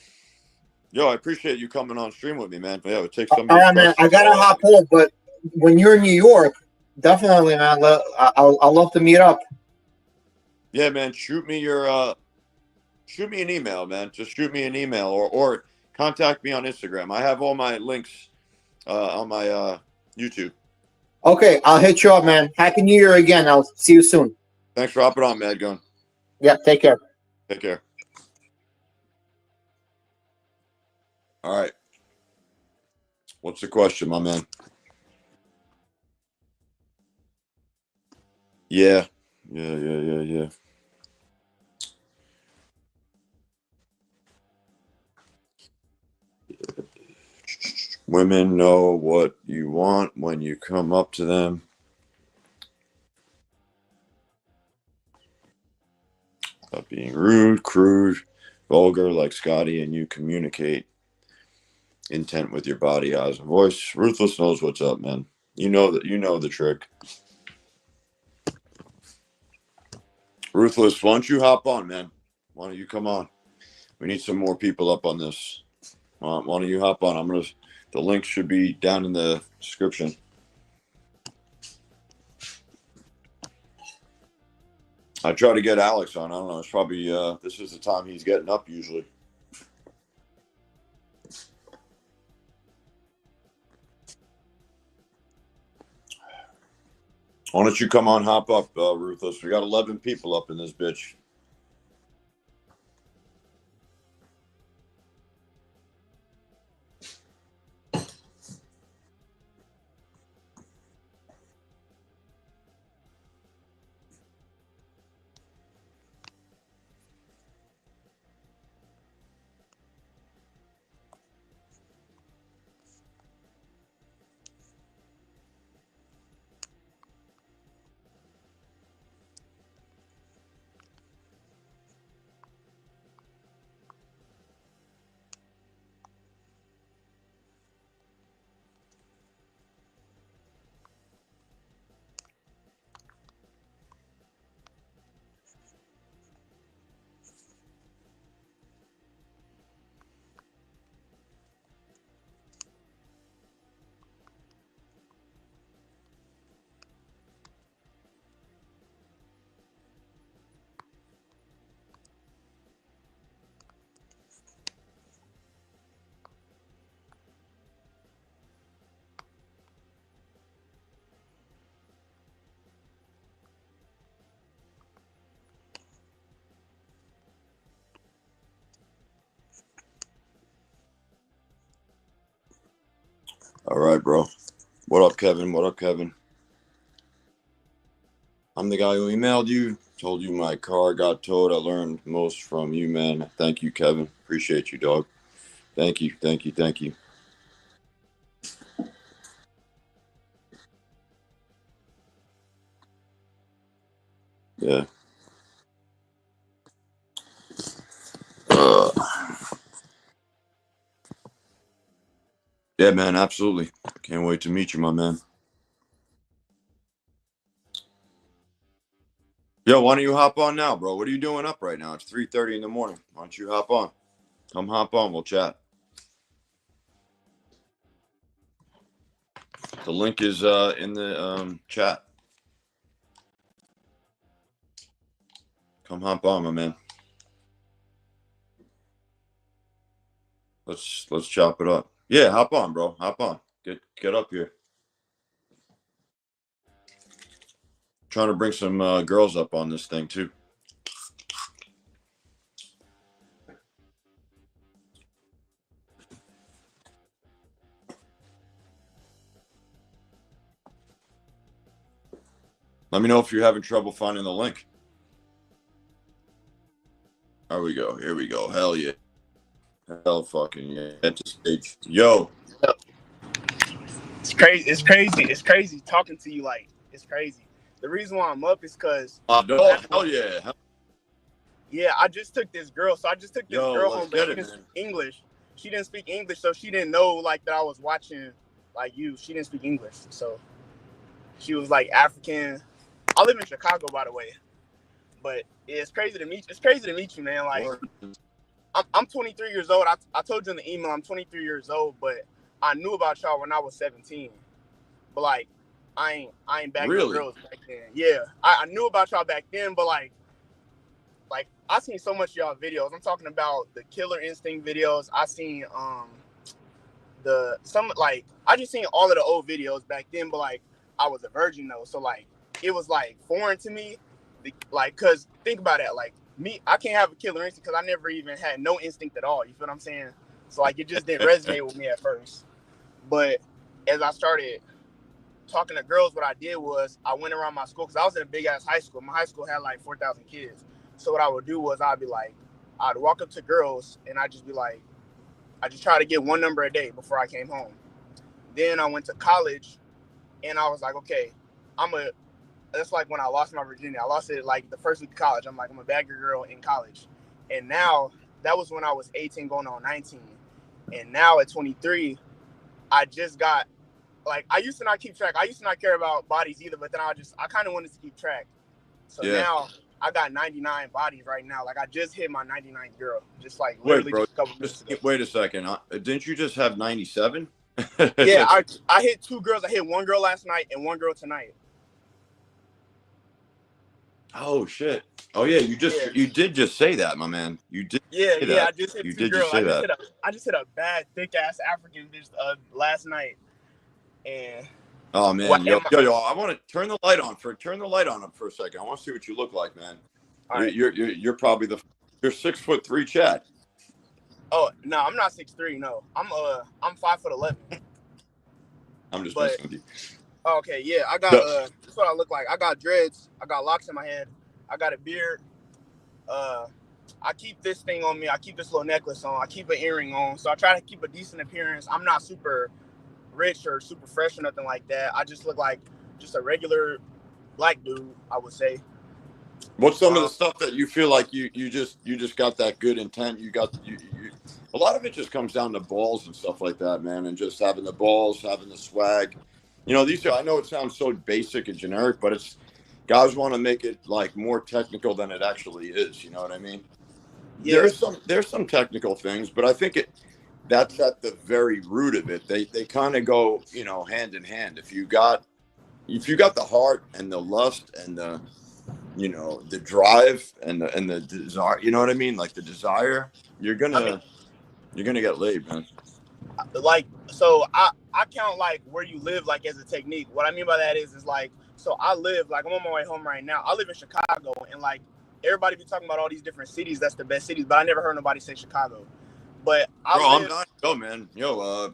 Yo, I appreciate you coming on stream with me, man. Yeah, it takes some. All right, man. I gotta hop off, but when you're in New York, definitely, man. I'll love to meet up. Yeah, man. Shoot me an email, man. Just shoot me an email, or contact me on Instagram. I have all my links on my YouTube. Okay, I'll hit you up, man. Happy New Year again. I'll see you soon. Thanks for hopping on, Mad Gun. Yeah, take care. Take care. All right. What's the question, my man? Yeah. Women know what you want when you come up to them. Without being rude, crude, vulgar like Scotty, and you communicate intent with your body, eyes, and voice. Ruthless knows what's up, man. You know the trick. Ruthless, why don't you hop on, man? Why don't you come on? We need some more people up on this. Why don't you hop on? The link should be down in the description. I try to get Alex on. I don't know. It's probably this is the time he's getting up usually. Why don't you come on, hop up, Ruthless? We got 11 people up in this bitch. All right, bro. What up, Kevin? What up, Kevin? I'm the guy who emailed you, told you my car got towed. I learned most from you, man. Thank you, Kevin. Appreciate you, dog. Thank you. Yeah. Uh, yeah, man. Absolutely. Can't wait to meet you, my man. Yo, why don't you hop on now, bro? What are you doing up right now? It's 3:30 in the morning. Why don't you hop on? Come hop on. We'll chat. The link is in the chat. Come hop on, my man. Let's chop it up. Yeah, hop on, bro. Hop on. Get up here. Trying to bring some girls up on this thing too. Let me know if you're having trouble finding the link. There we go. Here we go. Hell yeah. Hell fucking yeah. At the stage. Yo. It's crazy. It's crazy. It's crazy talking to you. Like, it's crazy. The reason why I'm up is because hell yeah. Yeah, I just took this girl. So I just took this girl home, but she didn't speak English. She didn't speak English, so she didn't know like that I was watching like you. She didn't speak English, so she was like African. I live in Chicago, by the way. But yeah, it's crazy to meet. It's crazy to meet you, man. Like, I'm 23 years old. I told you in the email I'm 23 years old, but I knew about y'all when I was 17. But like, I ain't bagging no girls back then. Yeah, I knew about y'all back then, but like I seen so much of y'all videos. I'm talking about the Killer Instinct videos. I seen I just seen all of the old videos back then, but like I was a virgin though, so like it was like foreign to me. like, cause think about it, like me, I can't have a killer instinct because I never even had no instinct at all. You feel what I'm saying? So like it just didn't resonate with me at first. But as I started talking to girls, what I did was I went around my school because I was in a big ass high school. My high school had like 4,000 kids. So what I would do was I'd walk up to girls and I'd just be like, I just try to get one number a day before I came home. Then I went to college and I was like, okay, that's like when I lost my virginity. I lost it like the first week of college. I'm like, I'm a bad girl in college. And now, that was when I was 18 going on 19. And now at 23, I just got, like, I used to not keep track. I used to not care about bodies either, but then I kind of wanted to keep track. So now I got 99 bodies right now. Like, I just hit my 99th girl. Just like literally just a couple minutes ago. Wait a second. Didn't you just have 97? Yeah, I hit 2 girls. I hit 1 girl last night and 1 girl tonight. Oh shit! Oh yeah, you did just say that, my man. You did. Yeah. I just hit 2 girls. I just hit a bad thick ass African bitch last night. And oh man, yo, I want to turn the light on for a second. I want to see what you look like, man. Right. You're probably you're 6'3", Chad. Oh no, I'm not 6'3". No, I'm 5'11". I'm just messing with you. Okay, yeah, I got this is what I look like. I got dreads, I got locks in my head, I got a beard. I keep this thing on me. I keep this little necklace on. I keep an earring on. So I try to keep a decent appearance. I'm not super rich or super fresh or nothing like that. I just look like just a regular black dude, I would say. What's some of the stuff that you feel like you just got that good intent? You a lot of it just comes down to balls and stuff like that, man, and just having the balls, having the swag. You know, I know it sounds so basic and generic, but it's guys want to make it like more technical than it actually is. You know what I mean? Yeah. There's some technical things, but I think that's at the very root of it. They kind of go, you know, hand in hand. If you got the heart and the lust and the, you know, the drive and the desire, you know what I mean? Like the desire, you're gonna get laid, man. Like, so I count like where you live like as a technique. What I mean by that is like, so I live, like I'm on my way home right now. I live in Chicago, and like everybody be talking about all these different cities that's the best cities, but I never heard nobody say Chicago. But I'm not. Yo, man. Yo,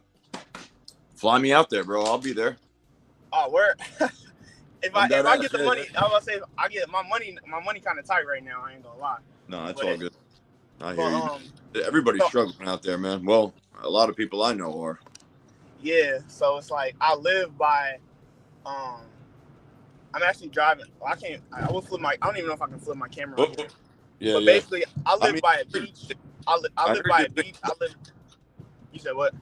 fly me out there, bro. I'll be there. Oh, where? if I get the money, I was gonna say I get my money kind of tight right now. I ain't gonna lie. No, it's all good. I hear you. Everybody's struggling out there, man. Well, a lot of people I know are. Yeah, so it's like I live by. I'm actually driving. Well, I will flip I don't even know if I can flip my camera. Right yeah. But basically, I live by a beach. I live by a beach. You said what?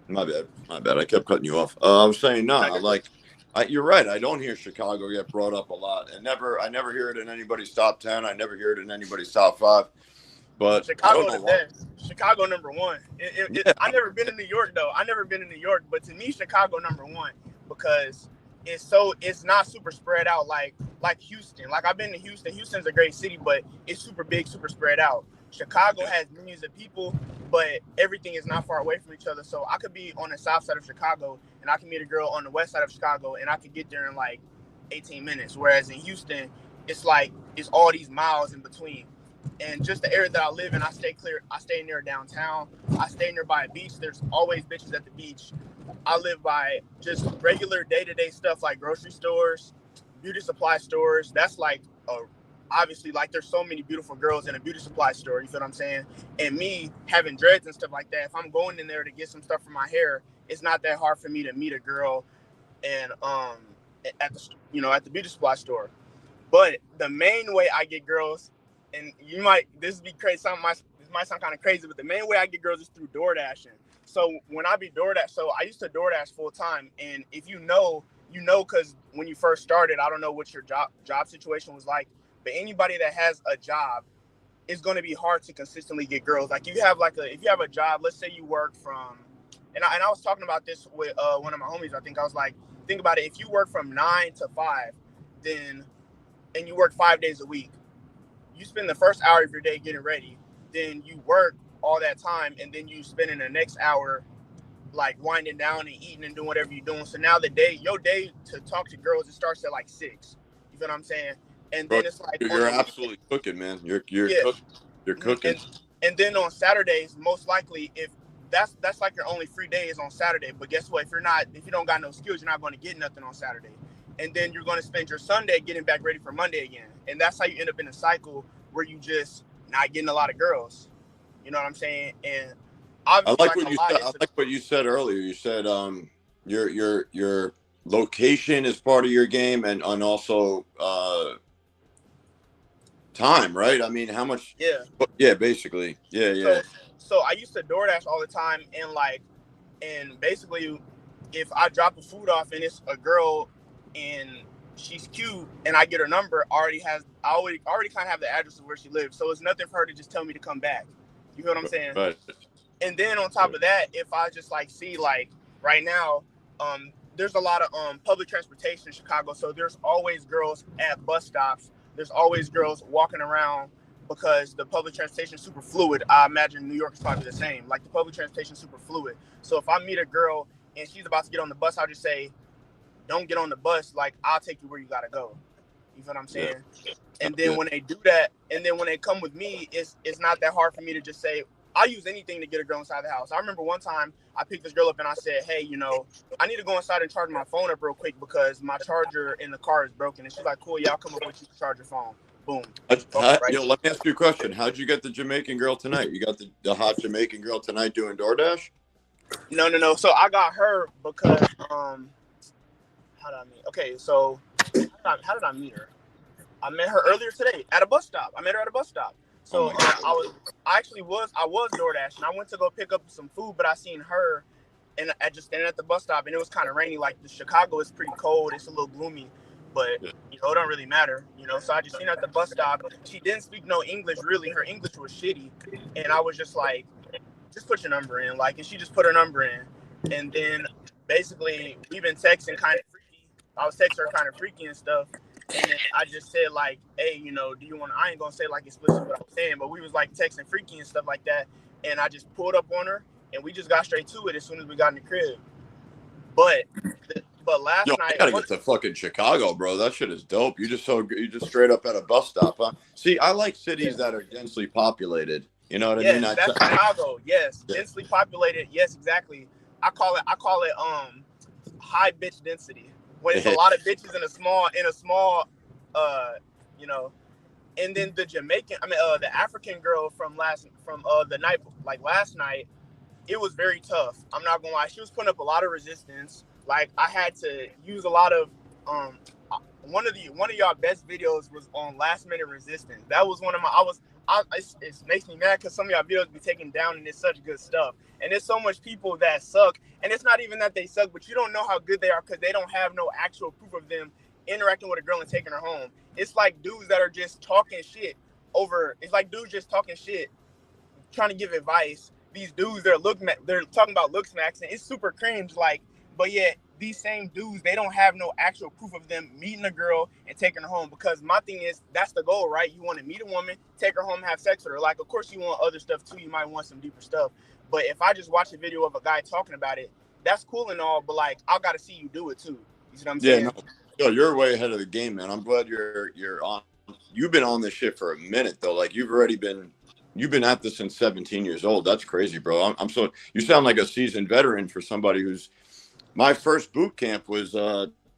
My bad. I kept cutting you off. I was saying you're right. I don't hear Chicago get brought up a lot, and I never hear it in anybody's top 10. I never hear it in anybody's top 5. But Chicago the best. Chicago number 1. I never been in New York though. But to me, Chicago number 1 because it's not super spread out like Houston. Like I've been to Houston. Houston's a great city, but it's super big, super spread out. Chicago has millions of people, but everything is not far away from each other. So I could be on the south side of Chicago and I can meet a girl on the west side of Chicago and I could get there in like 18 minutes. Whereas in Houston, it's all these miles in between. And just the area that I live in, I stay near downtown. I stay nearby a beach. There's always bitches at the beach. I live by just regular day-to-day stuff like grocery stores, beauty supply stores. That's like obviously, like there's so many beautiful girls in a beauty supply store, you feel what I'm saying? And me having dreads and stuff like that, if I'm going in there to get some stuff for my hair, it's not that hard for me to meet a girl and at the beauty supply store. But the main way I get girls, and this might sound kind of crazy, but the main way I get girls is through DoorDashing. So when I be DoorDash, so I used to DoorDash full time, and if you know, because when you first started, I don't know what your job situation was like, but anybody that has a job, it's going to be hard to consistently get girls. Like if you have a job, let's say you work from, and I was talking about this with one of my homies. I think I was like, think about it. If you work from 9 to 5, and you work 5 days a week, you spend the first hour of your day getting ready, then you work all that time, and then you spend in the next hour like winding down and eating and doing whatever you're doing. So now your day to talk to girls, it starts at like 6. You feel what I'm saying? And Bro, then it's like you're absolutely cooking, man. You're yeah, cooking. You're cooking. And then on Saturdays, most likely, if that's like your only free day is on Saturday. But guess what? If you don't got no skills, you're not going to get nothing on Saturday. And then you're going to spend your Sunday getting back ready for Monday again. And that's how you end up in a cycle where you just not getting a lot of girls. You know what I'm saying? And obviously, I like what you said. I like what you said earlier. You said your location is part of your game, and also time, right? I mean, how much? Yeah. Yeah, basically. Yeah. So I used to DoorDash all the time, and basically, if I drop a food off and it's a girl and she's cute and I get her number, I already kind of have the address of where she lives. So it's nothing for her to just tell me to come back. You know what I'm saying? Right. And then on top of that, if I just like see like right now, there's a lot of public transportation in Chicago. So there's always girls at bus stops. There's always girls walking around because the public transportation is super fluid. I imagine New York is probably the same. Like the public transportation is super fluid. So if I meet a girl and she's about to get on the bus, I'll just say, don't get on the bus. Like, I'll take you where you got to go. You feel what I'm saying? Yeah. And then when they do that, and then when they come with me, it's not that hard for me to just say, I'll use anything to get a girl inside the house. I remember one time I picked this girl up and I said, hey, you know, I need to go inside and charge my phone up real quick because my charger in the car is broken. And she's like, cool, yeah, I'll come up with you to charge your phone. Boom. Let me ask you a question. How'd you get the Jamaican girl tonight? You got the hot Jamaican girl tonight doing DoorDash? No. So I got her because how did I meet? Okay, so how did I meet her? I met her earlier today at a bus stop. So I was DoorDash and I went to go pick up some food, but I seen her and I just standing at the bus stop and it was kind of rainy. Like the Chicago is pretty cold. It's a little gloomy, but you know, it don't really matter, you know? So I just seen her at the bus stop. She didn't speak no English really. Her English was shitty. And I was just like, just put your number in. Like, and she just put her number in. And then basically we've been texting kind of freaky. I was texting her kind of freaky and stuff. And then I just said like, hey, you know, do you want, I ain't gonna say like explicit what I'm saying, but we was like texting freaky and stuff like that. And I just pulled up on her and we just got straight to it as soon as we got in the crib. But last night, I gotta get to fucking Chicago, bro. That shit is dope. You just straight up at a bus stop, huh? See, I like cities that are densely populated. You know what I mean? That's Chicago. Yes, densely populated. Yes, exactly. I call it high bitch density. When it's a lot of bitches in a small, you know. And then the the African girl from the night, like last night, it was very tough. I'm not gonna lie. She was putting up a lot of resistance. Like I had to use a lot of one of y'all best videos was on last minute resistance. That was one of my it makes me mad because some of y'all videos be taken down and it's such good stuff. And there's so much people that suck. And it's not even that they suck, but you don't know how good they are because they don't have no actual proof of them interacting with a girl and taking her home. It's like dudes that are just talking shit it's like dudes just talking shit, trying to give advice. These dudes, they're talking about looks max, and it's super cringe. Like, but yet these same dudes, they don't have no actual proof of them meeting a girl and taking her home. Because my thing is, that's the goal, right? You want to meet a woman, take her home, have sex with her. Like, of course, you want other stuff too. You might want some deeper stuff. But if I just watch a video of a guy talking about it, that's cool and all. At like, I gotta see you do it too. You see what I'm saying? No. Yo, you're way ahead of the game, man. I'm glad you're on. You've been on this shit for a minute though. Like you've been at this since 17 years old. That's crazy, bro. You sound like a seasoned veteran for somebody who's. My first boot camp was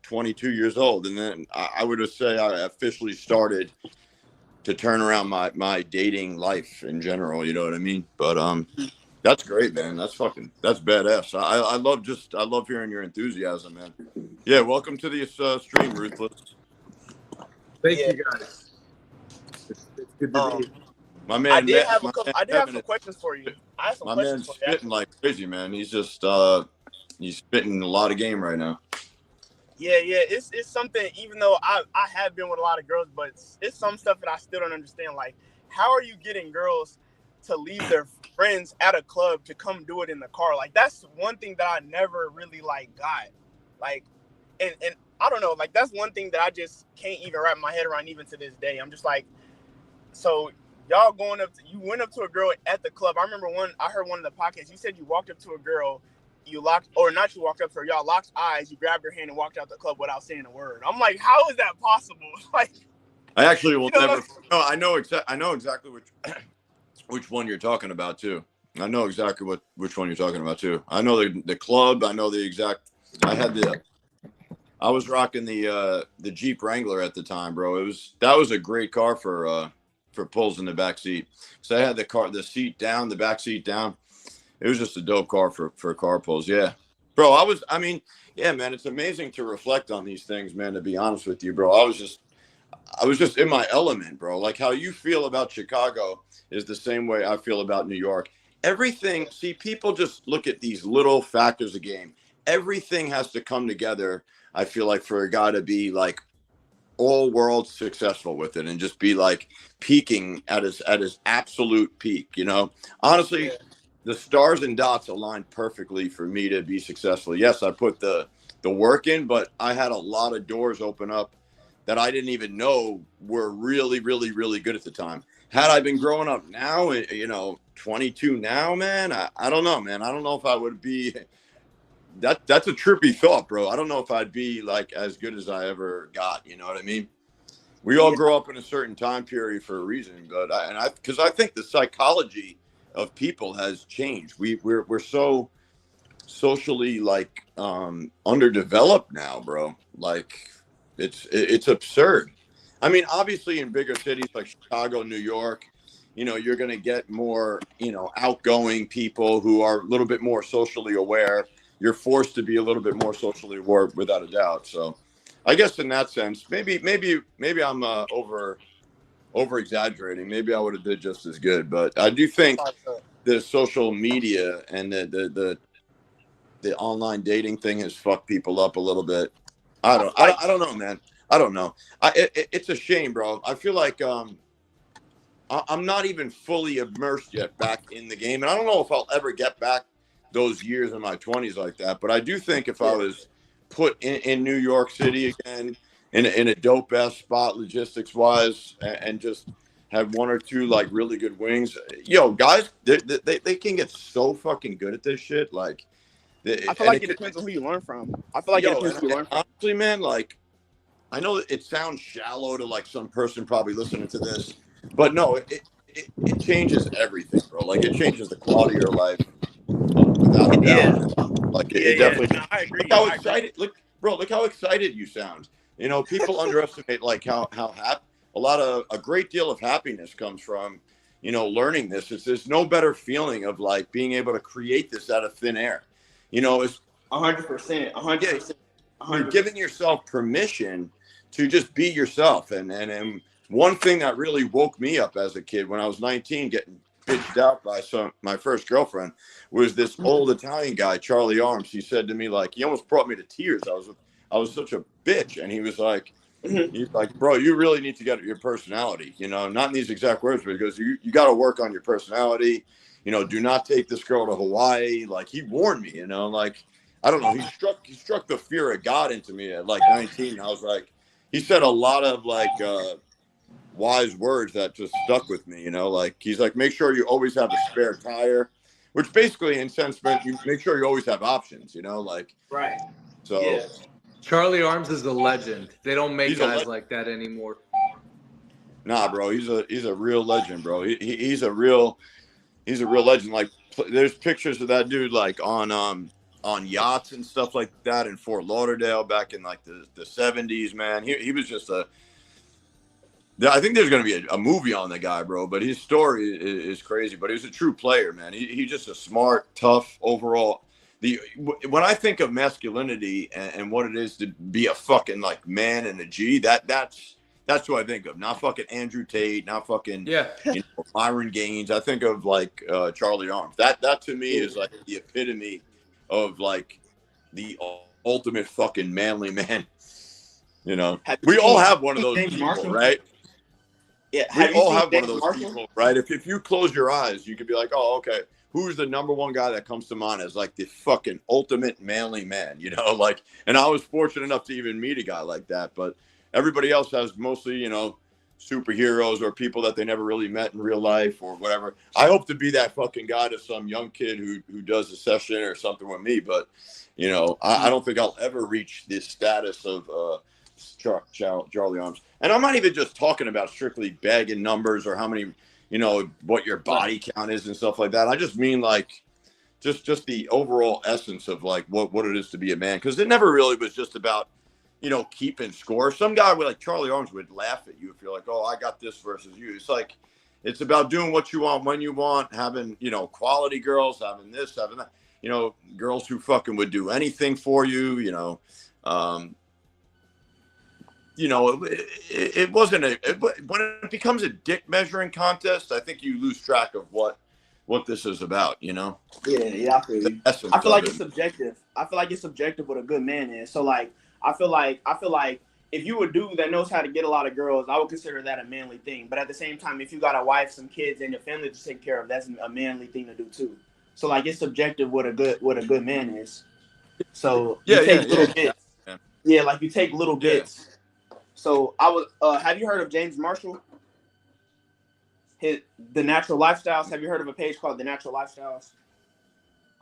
22 years old, and then I would say I officially started to turn around my dating life in general. You know what I mean? But that's great, man. That's badass. I love hearing your enthusiasm, man. Yeah, welcome to the stream, Ruthless. Thank you, guys. It's good to be here. My man, I did have some questions for you. My man's spitting like crazy, man. He's just he's spitting a lot of game right now. Yeah. It's something. Even though I have been with a lot of girls, but it's some stuff that I still don't understand. Like, how are you getting girls to leave their friends at a club to come do it in the car? Like, that's one thing that I never really got. Like, and I don't know. Like, that's one thing that I just can't even wrap my head around even to this day. I'm just like, so y'all you went up to a girl at the club. I remember I heard one of the podcasts. You said you walked up to a girl, you walked up to her, y'all locked eyes, you grabbed her hand and walked out the club without saying a word. I'm like, how is that possible? Like, I actually will You know never. No, I know exactly which one you're talking about too. I know exactly which one you're talking about too. I know the club. I know the exact. I was rocking the Jeep Wrangler at the time, bro. That was a great car for pulls in the back seat. So I had the seat down, the back seat down. It was just a dope car for car pulls. Yeah, bro. I mean, yeah, man. It's amazing to reflect on these things, man. To be honest with you, bro. I was just in my element, bro. Like how you feel about Chicago is the same way I feel about New York. Everything, see, people just look at these little factors of game. Everything has to come together, I feel like, for a guy to be like all world successful with it and just be like peaking at his absolute peak, you know? Honestly, the stars and dots aligned perfectly for me to be successful. Yes, I put the work in, but I had a lot of doors open up that I didn't even know were really, really, really good at the time. Had I been growing up now, 22 now, man, I don't know, man. I don't know if I would be that's a trippy thought, bro. I don't know if I'd be like as good as I ever got. You know what I mean? We all grow up in a certain time period for a reason, but because I think the psychology of people has changed. We're so socially like underdeveloped now, bro. Like it's absurd. I mean, obviously in bigger cities like Chicago, New York, you're going to get more, outgoing people who are a little bit more socially aware. You're forced to be a little bit more socially aware without a doubt. So I guess in that sense, maybe I'm over exaggerating. Maybe I would have did just as good, but I do think the social media and the online dating thing has fucked people up a little bit. I don't know, man. I don't know. It's a shame, bro. I feel like I'm not even fully immersed yet back in the game, and I don't know if I'll ever get back those years in my 20s like that. But I do think if I was put in New York City again, in a dope ass spot, logistics wise, and just had one or two like really good wings, guys, they can get so fucking good at this shit, like. I feel like it depends on who you learn from. I feel like it depends on who you learn from. Honestly, man, like, I know it sounds shallow to like some person probably listening to this, but no, it changes everything, bro. Like, it changes the quality of your life without a doubt. Like, it definitely. No, I agree. Look how excited, look how excited you sound. People underestimate like how happy a great deal of happiness comes from, learning this. There's no better feeling of like being able to create this out of thin air. It's 100%, 100%. You're giving yourself permission to just be yourself. And one thing that really woke me up as a kid when I was 19, getting bitched out by my first girlfriend, was this old Italian guy, Charlie Arms. He said to me, like, he almost brought me to tears. I was such a bitch. And he was like, bro, you really need to get your personality, not in these exact words, but he goes, you got to work on your personality. Do not take this girl to Hawaii. Like, he warned me, like, I don't know. He struck the fear of God into me at like 19. I was like, he said a lot of like wise words that just stuck with me, like he's like, make sure you always have a spare tire, which basically in sense meant you make sure you always have options, like. Right. So yeah. Charlie Arms is a legend. They don't make guys like that anymore. Nah, bro, he's a real legend, bro. He's a real legend. Like, there's pictures of that dude like on yachts and stuff like that in Fort Lauderdale back in like the 70s, man. He was just I think there's going to be a movie on the guy, bro, but his story is crazy. But he was a true player, man. He's just a smart, tough overall. When I think of masculinity and what it is to be a fucking like man and a G, that's who I think of. Not fucking Andrew Tate, not fucking Myron Gaines. I think of like Charlie Arms. That to me is like the epitome of like the ultimate fucking manly man. We all have one of those people, right? Yeah, we all have one of those people, right? If you close your eyes, you could be like, oh, okay, who's the number one guy that comes to mind as like the fucking ultimate manly man, like, and I was fortunate enough to even meet a guy like that, but everybody else has mostly, superheroes or people that they never really met in real life or whatever. I hope to be that fucking guy to some young kid who does a session or something with me, but I don't think I'll ever reach this status of Charlie Arms. And I'm not even just talking about strictly bagging numbers or how many, what your body count is and stuff like that. I just mean like just the overall essence of like what it is to be a man. Because it never really was just about, keeping score. Some guy with like Charlie Arms would laugh at you if you're like, oh, I got this versus you. It's like, it's about doing what you want when you want, having, quality girls, having this, having that, girls who fucking would do anything for you, it wasn't when it becomes a dick measuring contest, I think you lose track of what this is about, Yeah, I feel you. I feel like it's subjective. I feel like it's subjective what a good man is. So like, I feel like if you a dude that knows how to get a lot of girls, I would consider that a manly thing. But at the same time, if you got a wife, some kids, and your family to take care of, that's a manly thing to do too. So like, it's subjective what a good man is. So you take little bits. Yeah, like you take little bits. So I was. Have you heard of James Marshall? The Natural Lifestyles. Have you heard of a page called The Natural Lifestyles?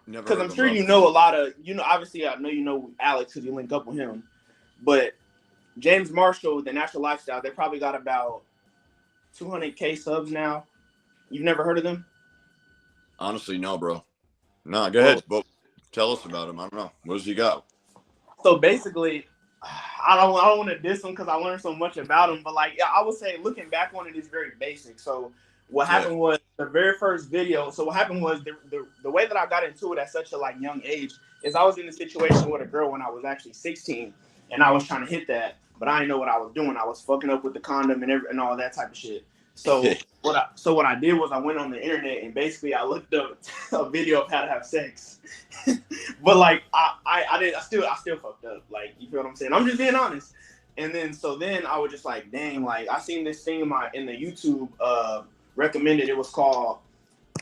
Never. Because I'm sure you know a lot of, obviously I know you know Alex because you link up with him. But James Marshall, The Natural Lifestyle, they probably got about 200K subs now. You've never heard of them? Honestly, no, bro. No, go ahead. But tell us about him. I don't know. What does he got? So basically, I don't want to diss him because I learned so much about him. But like, I would say looking back on it is very basic. So what happened was the very first video. So what happened was the way that I got into it at such a like young age is I was in a situation with a girl when I was actually 16, and I was trying to hit that, but I didn't know what I was doing. I was fucking up with the condom and all that type of shit. So what I did was I went on the internet and basically I looked up a video of how to have sex. But like I still fucked up. Like, you feel what I'm saying? I'm just being honest. And then I was just like, dang, like I seen this thing in the YouTube recommended. It was called,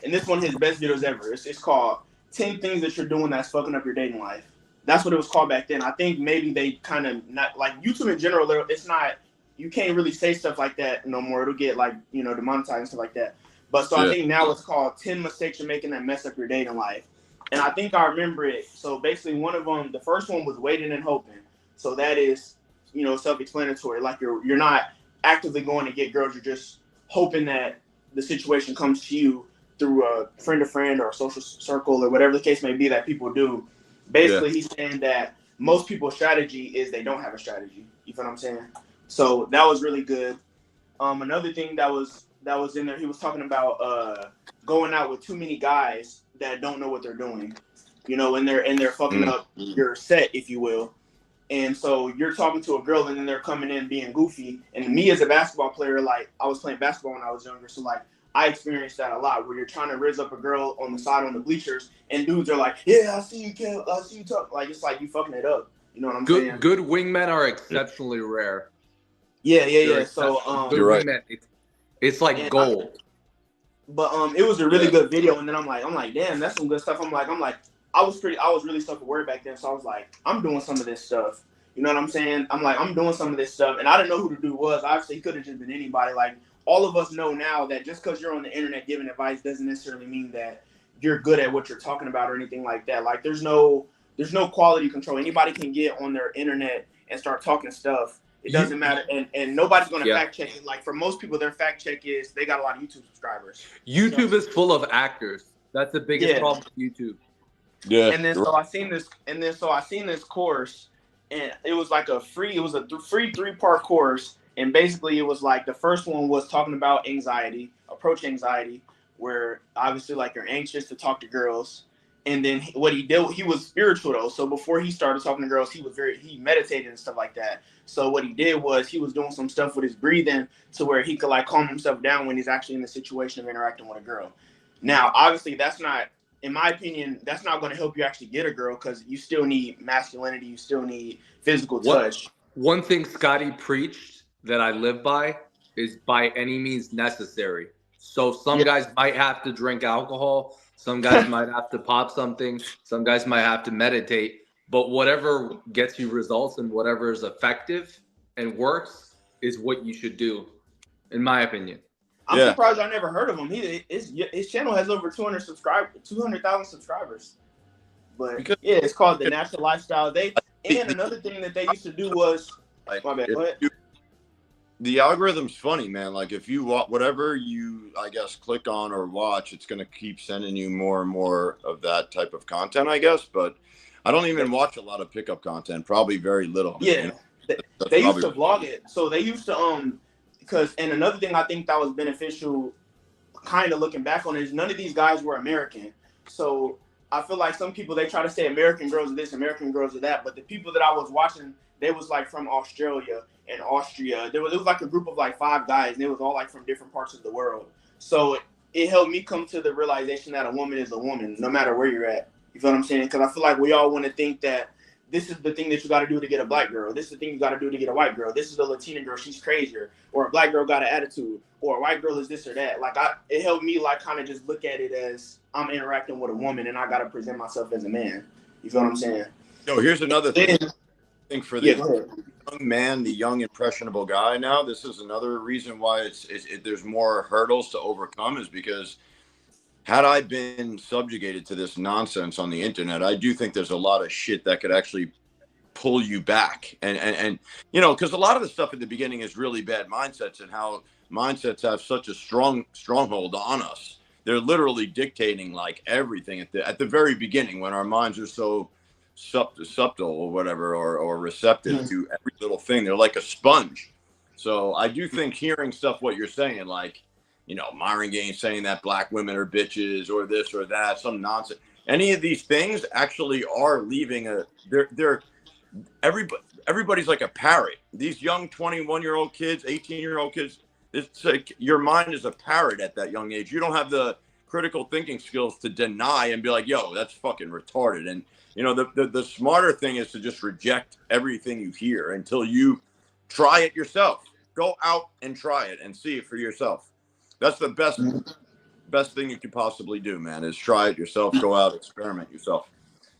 and this one of his best videos ever. It's called 10 Things That You're Doing That's Fucking Up Your Dating Life. That's what it was called back then. I think maybe they kind of not like YouTube in general. It's not, you can't really say stuff like that no more. It'll get like, demonetized and stuff like that. But so I think now it's called 10 Mistakes You're Making That Mess Up Your Dating Life. And I think I remember it. So basically one of them, the first one was waiting and hoping. So that is, self-explanatory. Like you're not actively going to get girls. You're just hoping that the situation comes to you through a friend or a social circle or whatever the case may be that people do. Basically, he's saying that most people's strategy is they don't have a strategy. You feel what I'm saying? So that was really good. Another thing that was in there, he was talking about going out with too many guys that don't know what they're doing, and they're fucking up your set, if you will. And so you're talking to a girl and then they're coming in being goofy. And me as a basketball player, like I was playing basketball when I was younger, so like I experienced that a lot, where you're trying to raise up a girl on the side on the bleachers, and dudes are like, "Yeah, I see you, Kel. I see you talk." Like it's like you fucking it up. You know what I'm saying? Good wingmen are exceptionally rare. Yeah. So good wingmen, it's like gold. But it was a really good video, and then I'm like, damn, that's some good stuff. I was really self-aware back then, so I was like, I'm doing some of this stuff. You know what I'm saying? I'm doing some of this stuff, and I didn't know who the dude was. Obviously, he could have just been anybody. Like, all of us know now that just because you're on the internet giving advice doesn't necessarily mean that you're good at what you're talking about or anything like that. Like, there's no quality control. Anybody can get on their internet and start talking stuff. It doesn't matter, and nobody's going to fact check it. Like, for most people, their fact check is they got a lot of YouTube subscribers. YouTube is full of actors. That's the biggest problem with YouTube. Yeah. And then so I seen this course, and it was like a free 3-part course, and basically it was like the first one was talking about approach anxiety, where obviously like you're anxious to talk to girls. And then what he did, he was spiritual though. So before he started talking to girls, he meditated and stuff like that. So what he did was he was doing some stuff with his breathing to where he could like calm himself down when he's actually in the situation of interacting with a girl. Now, obviously that's not, in my opinion, that's not going to help you actually get a girl, because you still need masculinity. You still need physical touch. One thing Scotty preached that I live by is by any means necessary. So some guys might have to drink alcohol. Some guys might have to pop something. Some guys might have to meditate. But whatever gets you results and whatever is effective and works is what you should do, in my opinion. I'm surprised I never heard of him. His channel has over 200,000 subscribers. But it's called The Natural Lifestyle. And another thing that they used to do was Like, My bad. Go ahead. The algorithm's funny, man. Like if you whatever you, I guess, click on or watch, it's going to keep sending you more and more of that type of content, I guess. But I don't even watch a lot of pickup content. Probably very little. Yeah, you know? they used to vlog it. So they used to because and another thing I think that was beneficial, kind of looking back on it, is none of these guys were American. So I feel like some people, they try to say American girls are this, American girls are that, but the people that I was watching, they was like from Australia and Austria. It was like a group of like 5 guys, and they was all like from different parts of the world. So it helped me come to the realization that a woman is a woman, no matter where you're at. You feel what I'm saying? Because I feel like we all want to think that this is the thing that you got to do to get a black girl. This is the thing you got to do to get a white girl. This is a Latina girl, she's crazier. Or a black girl got an attitude. Or a white girl is this or that. Like it helped me like kind of just look at it as I'm interacting with a woman, and I got to present myself as a man. You feel what I'm saying? Yo, here's another thing. I think for the young man, the young impressionable guy now, this is another reason why there's more hurdles to overcome, is because had I been subjugated to this nonsense on the internet, I do think there's a lot of shit that could actually pull you back. And you know, because a lot of the stuff at the beginning is really bad mindsets, and how mindsets have such a stronghold on us. They're literally dictating like everything at the very beginning, when our minds are so subtle or whatever, or receptive to every little thing. They're like a sponge. So I do think hearing stuff what you're saying, like, you know, Myron Gaines saying that black women are bitches or this or that, some nonsense. Any of these things actually are leaving everybody's like a parrot. These young 21-year-old kids, 18-year-old kids, it's like your mind is a parrot at that young age. You don't have the critical thinking skills to deny and be like, yo, that's fucking retarded. And, you know, the smarter thing is to just reject everything you hear until you try it yourself. Go out and try it and see it for yourself. That's the best thing you could possibly do, man, is try it yourself. Go out, experiment yourself,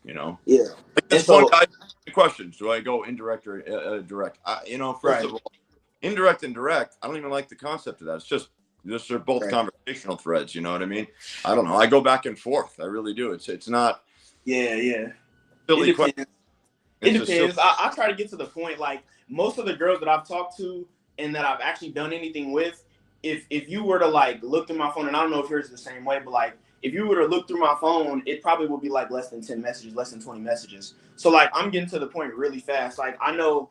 you know? Yeah. This one guy, questions. Do I go indirect or direct? You know, first of all, indirect and direct, I don't even like the concept of that. It's just they're both conversational threads. You know what I mean? I don't know. I go back and forth. I really do. It's not. Yeah. Silly it depends. It depends. Silly... I try to get to the point. Like most of the girls that I've talked to and that I've actually done anything with, if you were to like look through my phone, and I don't know if yours is the same way, but like if you were to look through my phone, it probably would be like less than 10 messages, less than 20 messages. So like I'm getting to the point really fast. Like I know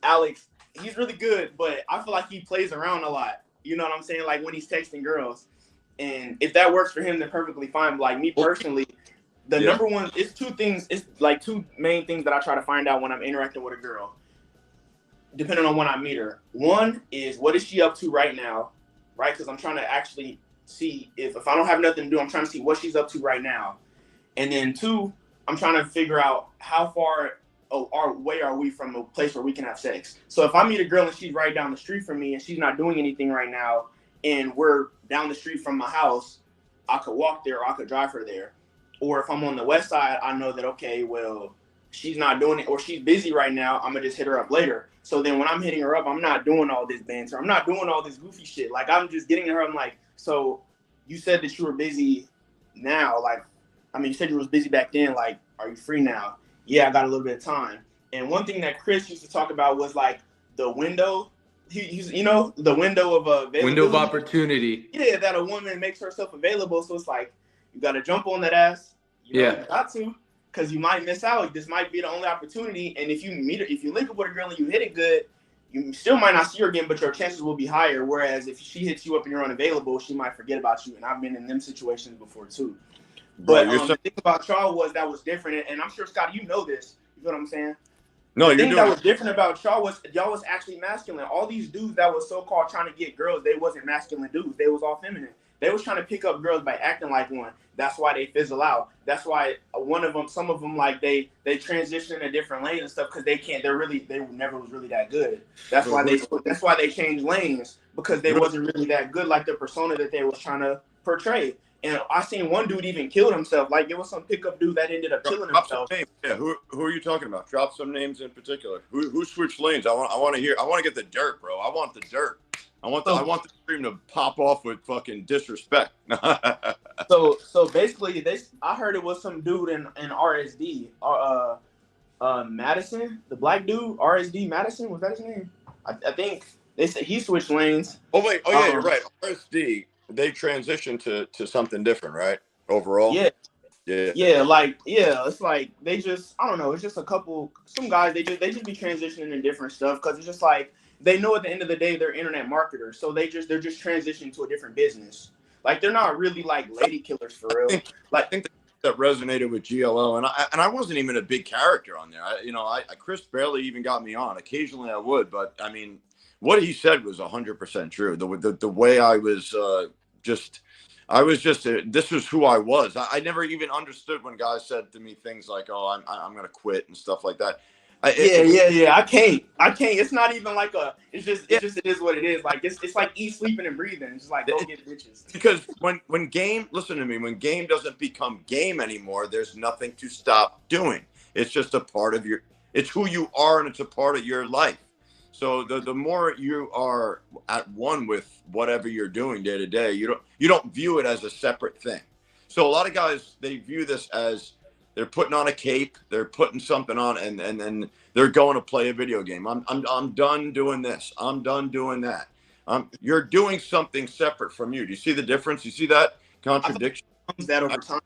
Alex, he's really good, but I feel like he plays around a lot. You know what I'm saying? Like when he's texting girls. And if that works for him, then perfectly fine. But like me personally, the number one, it's 2 things. It's like 2 main things that I try to find out when I'm interacting with a girl, depending on when I meet her. One is, what is she up to right now? Right? Because I'm trying to actually see if I don't have nothing to do, I'm trying to see what she's up to right now. And then 2, I'm trying to figure out how far away are we from a place where we can have sex. So if I meet a girl and she's right down the street from me and she's not doing anything right now, and we're down the street from my house, I could walk there or I could drive her there. Or if I'm on the west side, I know that, okay, well, she's not doing it or she's busy right now, I'm gonna just hit her up later. So then when I'm hitting her up, I'm not doing all this banter. I'm not doing all this goofy shit. Like I'm just getting to her. I'm like, so you said that you were busy now. Like, I mean, you said you was busy back then. Like, are you free now? Yeah, I got a little bit of time. And one thing that Chris used to talk about was like the window. He's, you know, the window of availability. Window of opportunity. Yeah, that a woman makes herself available. So it's like, you got to jump on that ass. You got to. Because you might miss out. This might be the only opportunity. And if you meet her, if you link up with a girl and you hit it good, you still might not see her again, but your chances will be higher. Whereas if she hits you up and you're unavailable, she might forget about you. And I've been in them situations before too. But the thing about y'all was that was different. And I'm sure, Scott, you know this. You know what I'm saying? No, the thing that was different about y'all was actually masculine. All these dudes that was so-called trying to get girls, they wasn't masculine dudes. They was all feminine. They was trying to pick up girls by acting like one. That's why they fizzle out. That's why some of them, like they transition in a different lane and stuff because they never was really that good. That's why they changed lanes, because they wasn't really that good, like the persona that they was trying to portray. And I seen one dude even killed himself. Like it was some pickup dude that ended up killing himself. Yeah, who are you talking about? Drop some names in particular. Who switched lanes? I want to hear. I want to get the dirt, bro. I want the dirt. I want the stream to pop off with fucking disrespect. So basically, I heard it was some dude in RSD, Madison, the black dude, RSD Madison, was that his name? I think they said he switched lanes. Oh wait, oh yeah, you're right. RSD, they transitioned to something different, right? Overall. Yeah. Yeah. It's like they just, I don't know, it's just some guys, they just be transitioning in different stuff because it's just like they know at the end of the day they're internet marketers, so they're just transitioning to a different business. Like they're not really like lady killers for real. I think that resonated with GLO, and I wasn't even a big character on there. Chris barely even got me on. Occasionally I would, but I mean, what he said was 100% true. The way I was this was who I was. I never even understood when guys said to me things like, "Oh, I'm gonna quit" and stuff like that. I can't. It's not even like it is what it is. Like it's like eat, sleeping, and breathing. It's just like go get bitches. Because when game, listen to me, when game doesn't become game anymore, there's nothing to stop doing. It's just a part of it's who you are, and it's a part of your life. So the more you are at one with whatever you're doing day to day, you don't view it as a separate thing. So a lot of guys, they view this as they're putting on a cape, they're putting something on, and then they're going to play a video game. I'm done doing this. I'm done doing that. You're doing something separate from you. Do you see the difference? You see that contradiction? That over time.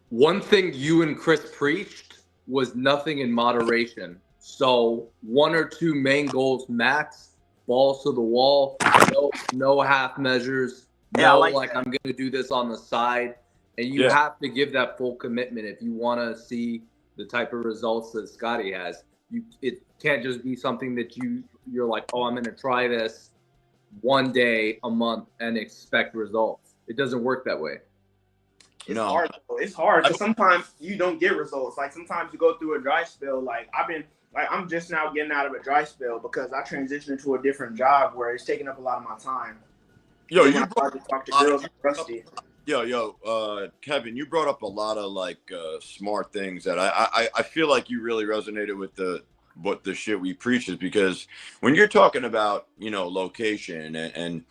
One thing you and Chris preached was nothing in moderation. So 1 or 2 main goals max, balls to the wall, no half measures, like I'm going to do this on the side. And you have to give that full commitment if you want to see the type of results that Scotty has. It can't just be something that you're like, oh, I'm going to try this one day a month and expect results. It doesn't work that way. It's hard. It's hard because sometimes you don't get results. Like sometimes you go through a dry spell. I'm just now getting out of a dry spell because I transitioned into a different job where it's taking up a lot of my time. Yo, Kevin, you brought up a lot of smart things that I feel like you really resonated with what the shit we preach is, because when you're talking about, location and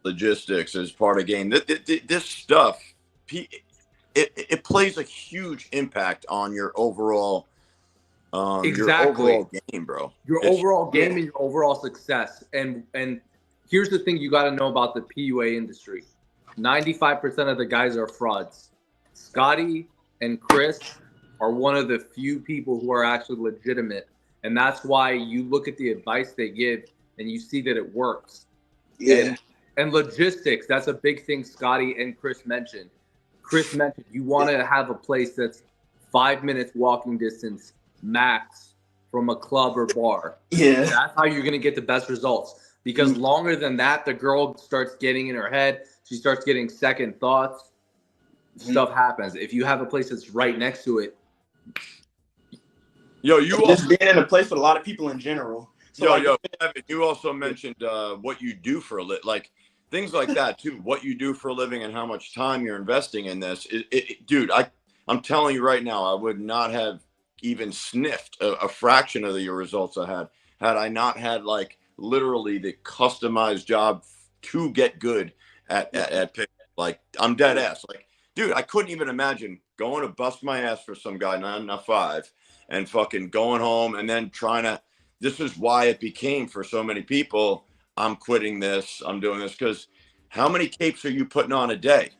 logistics as part of game, this stuff, it plays a huge impact on your overall your overall game, bro. Overall game and your overall success. And here's the thing you got to know about the PUA industry. 95% of the guys are frauds. Scotty and Chris are one of the few people who are actually legitimate. And that's why you look at the advice they give and you see that it works. Yeah. And logistics, that's a big thing Scotty and Chris mentioned. Chris mentioned you want to have a place that's 5 minutes walking distance max from a club or bar. Yeah. That's how you're going to get the best results. Because longer than that, the girl starts getting in her head. She starts getting second thoughts. Stuff happens. If you have a place that's right next to it. You just being in a place with a lot of people in general. So Evan, you also mentioned what you do for a living, like things like that too. What you do for a living and how much time you're investing in this. Dude, I'm telling you right now, I would not have even sniffed a fraction of your results I had I not had literally the customized job to get good at pick. I'm dead ass. Dude, I couldn't even imagine going to bust my ass for some guy 9 to 5 and fucking going home and then this is why it became for so many people, I'm quitting this, I'm doing this, because how many capes are you putting on a day?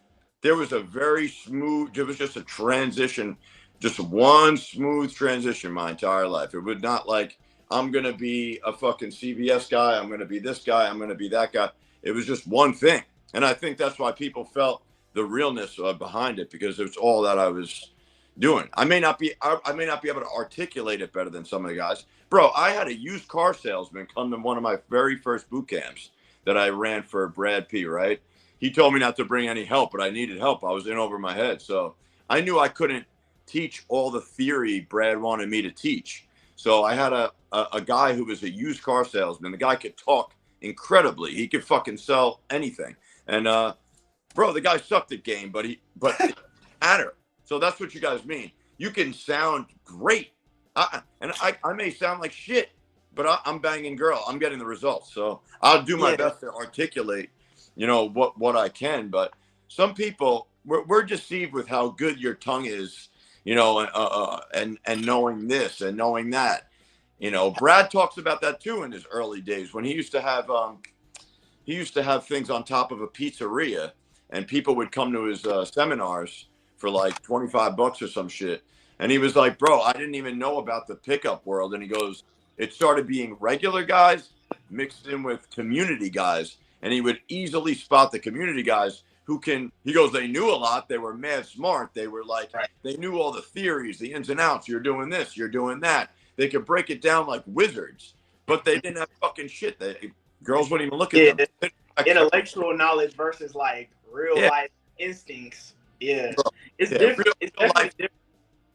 There was it was just a transition, just one smooth transition my entire life. It was not like I'm going to be a fucking CBS guy, I'm going to be this guy, I'm going to be that guy. It was just one thing. And I think that's why people felt the realness behind it, because it's all that I was doing. I may not be able to articulate it better than some of the guys. Bro, I had a used car salesman come to one of my very first boot camps that I ran for Brad P, right? He told me not to bring any help, but I needed help. I was in over my head. So I knew I couldn't teach all the theory Brad wanted me to teach. So I had a guy who was a used car salesman. The guy could talk incredibly. He could fucking sell anything. And bro, the guy sucked at game, but it mattered. So that's what you guys mean. You can sound great. I may sound like shit, but I'm banging girl. I'm getting the results. So I'll do my best to articulate, what I can. But some people, we're deceived with how good your tongue is, you know, and knowing this and knowing that. You know, Brad talks about that too in his early days when he used to have things on top of a pizzeria, and people would come to his seminars for like $25 or some shit. And he was like, bro, I didn't even know about the pickup world. And he goes, it started being regular guys mixed in with community guys. And he would easily spot the community guys he goes, they knew a lot. They were mad smart. They were like, they knew all the theories, the ins and outs. You're doing this, you're doing that. They could break it down like wizards, but they didn't have fucking shit. Girls wouldn't even look at them. Intellectual knowledge versus like real life instincts. Yeah. Bro, it's different. It's definitely different.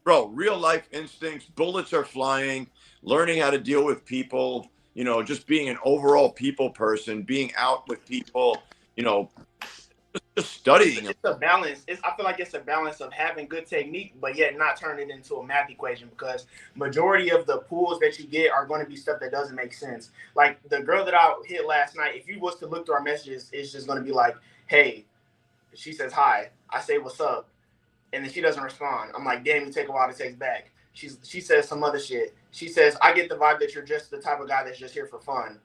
Bro, real life instincts, bullets are flying, learning how to deal with people, you know, just being an overall people person, being out with people, you know, just studying. It's a balance. I feel like it's a balance of having good technique, but yet not turn it into a math equation, because majority of the pulls that you get are going to be stuff that doesn't make sense. Like the girl that I hit last night, if you was to look through our messages, it's just going to be like, hey, she says hi. I say, what's up? And then she doesn't respond. I'm like, damn, you take a while to text back. She says some other shit. She says, I get the vibe that you're just the type of guy that's just here for fun.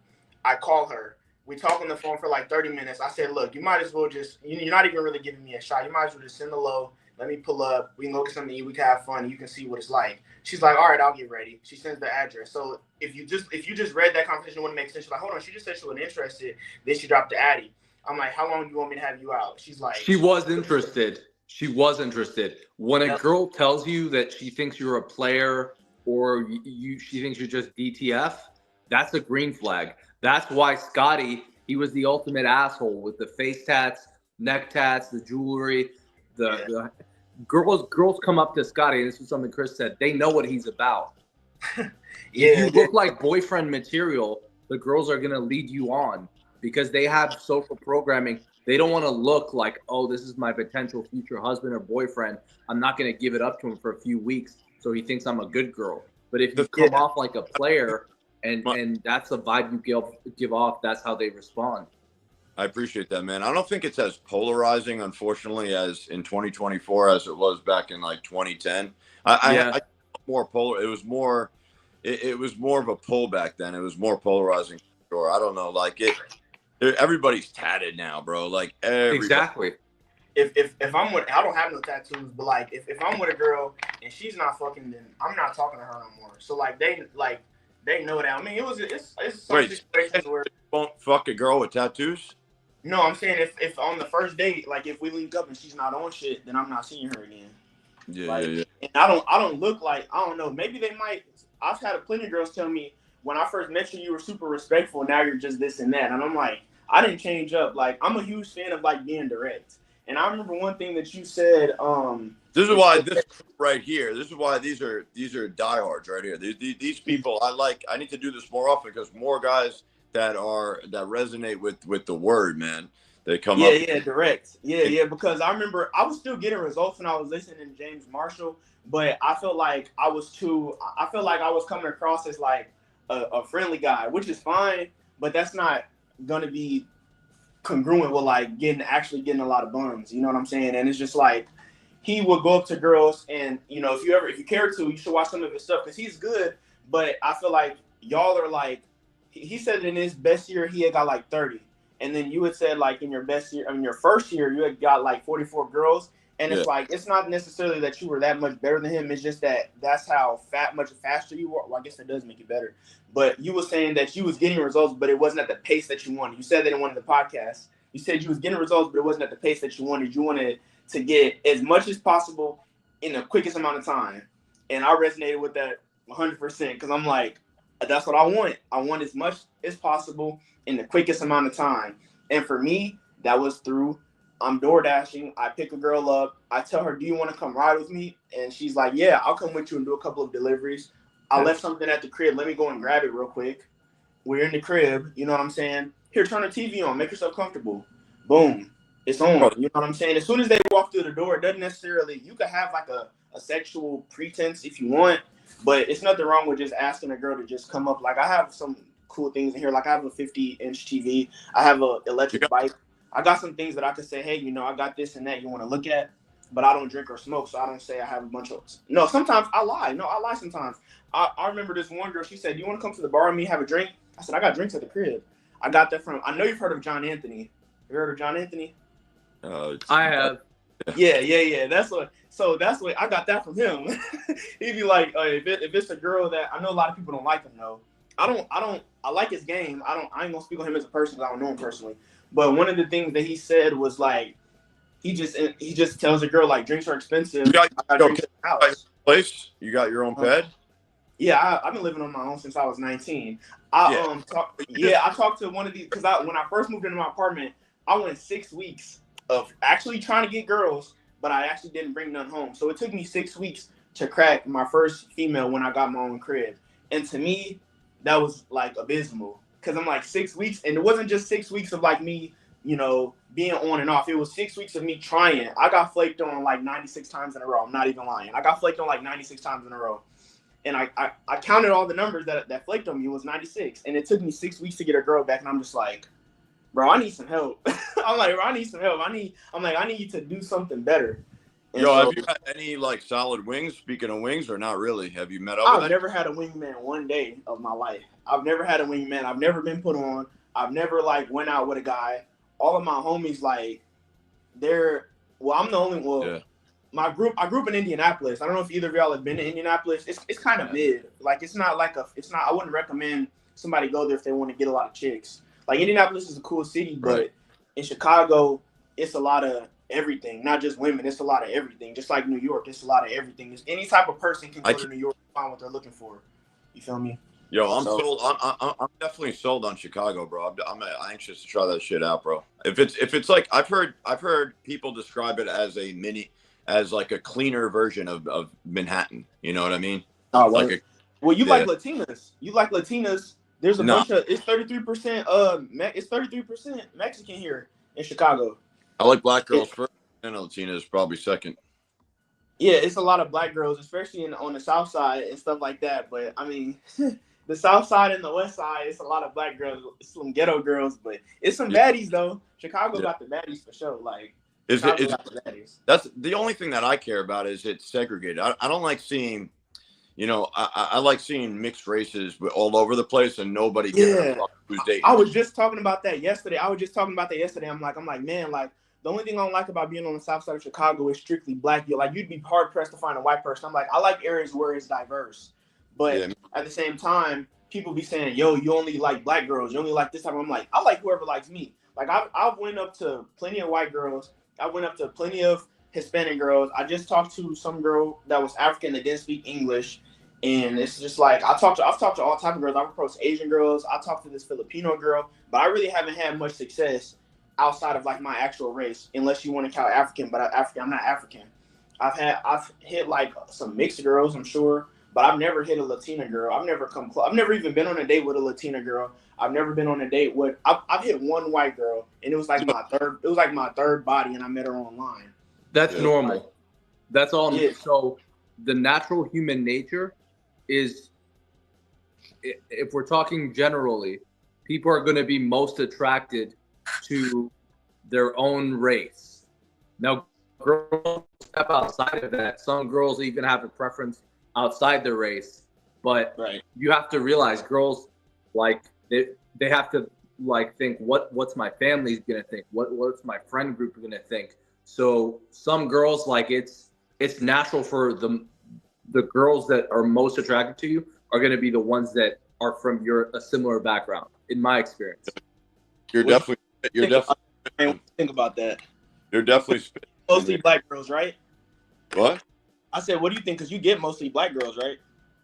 I call her. We talk on the phone for like 30 minutes. I said, look, you might as well you're not even really giving me a shot. You might as well just send the low. Let me pull up. We can go get something to eat. We can have fun. And you can see what it's like. She's like, all right, I'll get ready. She sends the address. So if you just read that conversation, it wouldn't make sense. She's like, hold on. She just said she wasn't interested. Then she dropped the Addy. I'm like, how long do you want me to have you out? She's like, she was interested. She was interested. When a girl tells you that she thinks you're a player or she thinks you're just DTF, that's a green flag. That's why Scotty, he was the ultimate asshole with the face tats, neck tats, the jewelry. The girls come up to Scotty, and this is something Chris said. They know what he's about. If you look like boyfriend material, the girls are gonna lead you on because they have social programming. They don't want to look like, oh, this is my potential future husband or boyfriend. I'm not gonna give it up to him for a few weeks so he thinks I'm a good girl. But if you come off like a player, and that's the vibe you give off, that's how they respond. I appreciate that, man. I don't think it's as polarizing, unfortunately, as in 2024 as it was back in like 2010. I more polar. It was more of a pull back then. It was more polarizing. Sure, I don't know. Like everybody's tatted now, bro. Like exactly. If I'm with, I don't have no tattoos, but like if I'm with a girl and she's not fucking, then I'm not talking to her no more. So like they know that. I mean, it's some situations where won't fuck a girl with tattoos. No, I'm saying if on the first date, like if we link up and she's not on shit, then I'm not seeing her again. Yeah. And I don't look like, I don't know. Maybe they might. I've had plenty of girls tell me when I first met you, you were super respectful. Now you're just this and that, and I'm like, I didn't change up. Like I'm a huge fan of like being direct. And I remember one thing that you said. This is why this right here. This is why these are diehards right here. These people I need to do this more often because more guys that resonate with the word, man. They come up. Yeah, direct. Yeah. Because I remember I was still getting results when I was listening to James Marshall, but I felt like I was coming across as like a friendly guy, which is fine, but that's not gonna be congruent with like actually getting a lot of buns. You know what I'm saying? And it's just like he would go up to girls, and you know, if you care to, you should watch some of his stuff because he's good. But I feel like y'all are like, he said in his best year he had got like 30, and then you had said like in your best year, I mean your first year you had got like 44 girls, and it's like it's not necessarily that you were that much better than him. It's just that's how much faster you were. Well, I guess that does make you better. But you were saying that you was getting results, but it wasn't at the pace that you wanted. You said that in one of the podcasts. You said you was getting results, but it wasn't at the pace that you wanted. You wanted to get as much as possible in the quickest amount of time. And I resonated with that 100% because I'm like, that's what I want. I want as much as possible in the quickest amount of time. And for me, that was through I'm door dashing. I pick a girl up. I tell her, do you want to come ride with me? And she's like, yeah, I'll come with you and do a couple of deliveries. I left something at the crib. Let me go and grab it real quick. We're in the crib. You know what I'm saying? Here, turn the TV on. Make yourself comfortable. Boom. It's on. You know what I'm saying? As soon as they walk through the door, it doesn't necessarily, you could have like a sexual pretense if you want, but it's nothing wrong with just asking a girl to just come up. Like I have some cool things in here. Like I have a 50-inch TV. I have an electric bike. I got some things that I could say, hey, you know, I got this and that you want to look at. but I don't drink or smoke, so I don't say I have a bunch of. No, sometimes I lie. No, I lie sometimes. I remember this one girl. She said, "Do you want to come to the bar with me, have a drink?" I said, "I got drinks at the crib." I got that from. I know you've heard of John Anthony. You heard of John Anthony? I have. Yeah. That's what. So that's what I got that from him. He'd be like, if it's a girl that I know a lot of people don't like him though. I like his game. I ain't gonna speak on him as a person because I don't know him personally. But one of the things that he said was like, he just tells a girl like drinks are expensive. You got, I got drinks at the house. Place? You got your own bed? Yeah, I've been living on my own since I was 19. I talked to one of these because when I first moved into my apartment, I went 6 weeks of actually trying to get girls, but I actually didn't bring none home. So it took me 6 weeks to crack my first female when I got my own crib. And to me, that was like abysmal because I'm like 6 weeks, and it wasn't just 6 weeks of like me, being on and off. It was 6 weeks of me trying. I got flaked on like 96 times in a row. I'm not even lying. I got flaked on like 96 times in a row. And I counted all the numbers that flaked on me. It was 96. And it took me 6 weeks to get a girl back. And I'm just like, bro, I need some help. I'm like, bro, I need some help. I need you to do something better. And have you had any like solid wings? Speaking of wings, or not really? Have you met up with I've never had a wingman one day of my life. I've never had a wingman. I've never been put on. I've never like went out with a guy. All of my homies, like, I'm the only one. Yeah. I grew up in Indianapolis. I don't know if either of y'all have been to Indianapolis. It's kind of mid. Like I wouldn't recommend somebody go there if they want to get a lot of chicks. Like Indianapolis is a cool city, but in Chicago, it's a lot of everything, not just women. It's a lot of everything. Just like New York, it's a lot of everything. There's any type of person can go to New York and find what they're looking for. You feel me? Yo, I'm sold. I'm definitely sold on Chicago, bro. I'm anxious to try that shit out, bro. If it's like I've heard people describe it as like a cleaner version of Manhattan. You know what I mean? Oh, like like Latinas. You like Latinas. There's a bunch of it's 33%. It's 33% Mexican here in Chicago. I like black girls first, and Latinas probably second. Yeah, it's a lot of black girls, especially on the South Side and stuff like that. But I mean, the South Side and the West Side, it's a lot of black girls, some ghetto girls, but it's some baddies though. Chicago got the baddies for sure. Like, that's the only thing that I care about is it's segregated. I don't like seeing, I like seeing mixed races all over the place and nobody giving a fuck who's dating. I was just talking about that yesterday. I'm like, man, like the only thing I don't like about being on the South Side of Chicago is strictly black. You'd be hard pressed to find a white person. I'm like, I like areas where it's diverse, but at the same time, people be saying, yo, you only like black girls. You only like this type. I'm like, I like whoever likes me. Like I've went up to plenty of white girls. I went up to plenty of Hispanic girls. I just talked to some girl that was African that didn't speak English. And it's just like I've talked to all type of girls. I've approached Asian girls. I talked to this Filipino girl, but I really haven't had much success outside of like my actual race, unless you want to count African. But I'm not African. I've hit like some mixed girls, I'm sure, but I've never hit a Latina girl. I've never come close. I've never even been on a date with a Latina girl. I've never been on a date with. I've hit one white girl, and it was like my third. It was like my third body, and I met her online. That's normal. That's all. Yeah. So the natural human nature is, if we're talking generally, people are going to be most attracted to their own race. Now, girls step outside of that. Some girls even have a preference outside their race, but you have to realize girls like they have to like think what's my family's gonna think, what's my friend group gonna think. So some girls, like, it's natural for the girls that are most attracted to you are going to be the ones that are from a similar background, in my experience. You're definitely think about that. You're definitely mostly black girls, right? What? I said, what do you think? Because you get mostly black girls, right?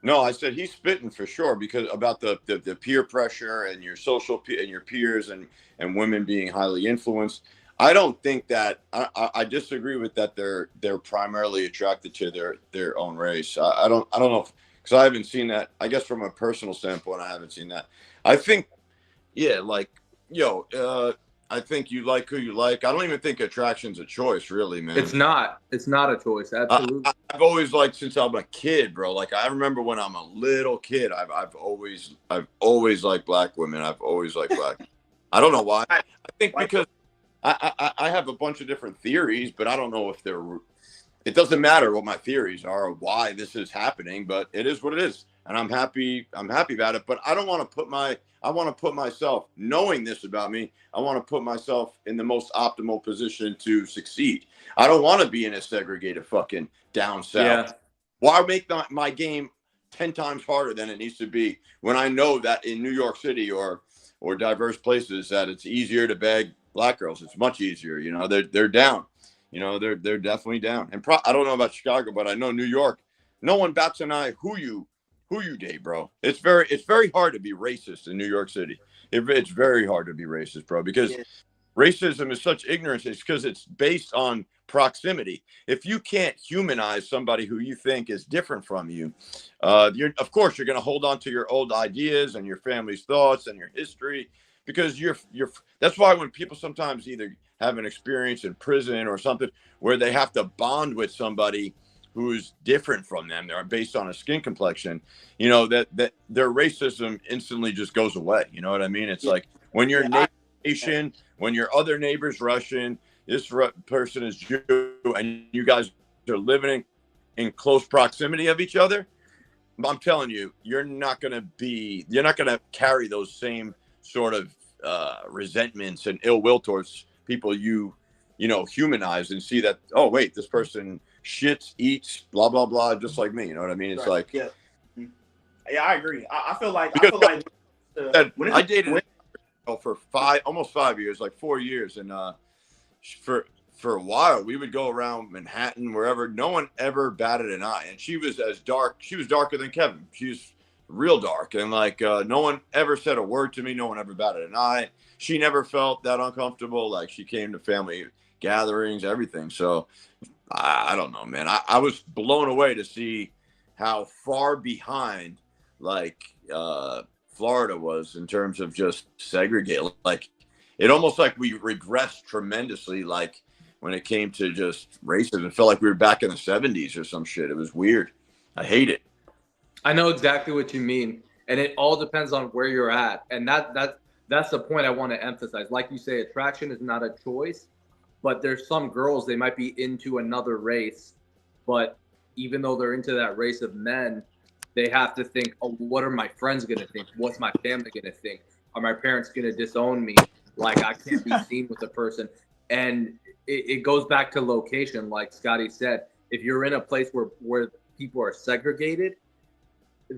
No, I said he's spitting for sure, because about the peer pressure and your and your peers and women being highly influenced. I don't think that I disagree with that. They're primarily attracted to their own race. I don't know, because I haven't seen that. I guess from a personal standpoint, I haven't seen that. I think, I think you like who you like. I don't even think attraction's a choice, really, man. It's not a choice. Absolutely. I've always liked, since I'm a kid, bro. Like, I remember when I'm a little kid, I've always liked black women. I've always liked black. I don't know why. I think because I have a bunch of different theories, but I don't know if they're it doesn't matter what my theories are or why this is happening, but it is what it is. And I'm happy about it. But I don't want to I want to put myself, knowing this about me, I want to put myself in the most optimal position to succeed. I don't want to be in a segregated fucking down south. Yeah. Why make my game 10 times harder than it needs to be when I know that in New York City or diverse places that it's easier to bag black girls? It's much easier. You know, they're down. You know, they're definitely down. And I don't know about Chicago, but I know New York. No one bats an eye who you date, bro. It's very hard to be racist in New York City. It's very hard to be racist, bro, because racism is such ignorance. It's because it's based on proximity. If you can't humanize somebody who you think is different from you, of course you're going to hold on to your old ideas and your family's thoughts and your history, because that's why when people sometimes either have an experience in prison or something where they have to bond with somebody who's different from them, they're based on a skin complexion, you know, that their racism instantly just goes away. You know what I mean? It's like when your neighbor's Asian, when your other neighbor's Russian, this person is Jew, and you guys are living in close proximity of each other, I'm telling you, you're not going to carry those same sort of resentments and ill will towards people you humanize and see that, oh wait, this person shits, eats, blah blah blah, just like me. You know what I mean? It's like, yeah, I agree. I feel like when I dated for almost 5 years, like 4 years, and for a while we would go around Manhattan, wherever, no one ever batted an eye, and she was darker than Kevin. She's real dark, and like no one ever said a word to me, no one ever batted an eye. She never felt that uncomfortable. Like, she came to family gatherings, everything. So I don't know, man. I was blown away to see how far behind like Florida was in terms of just segregate. Like, it almost like we regressed tremendously, like when it came to just racism. It felt like we were back in the 70s or some shit. It was weird. I hate it. I know exactly what you mean, and it all depends on where you're at, and that's the point I want to emphasize. Like you say, attraction is not a choice, but there's some girls, they might be into another race, but even though they're into that race of men, they have to think, oh, what are my friends going to think? What's my family going to think? Are my parents going to disown me? Like, I can't be seen with a person. And it goes back to location, like Scotty said. If you're in a place where people are segregated,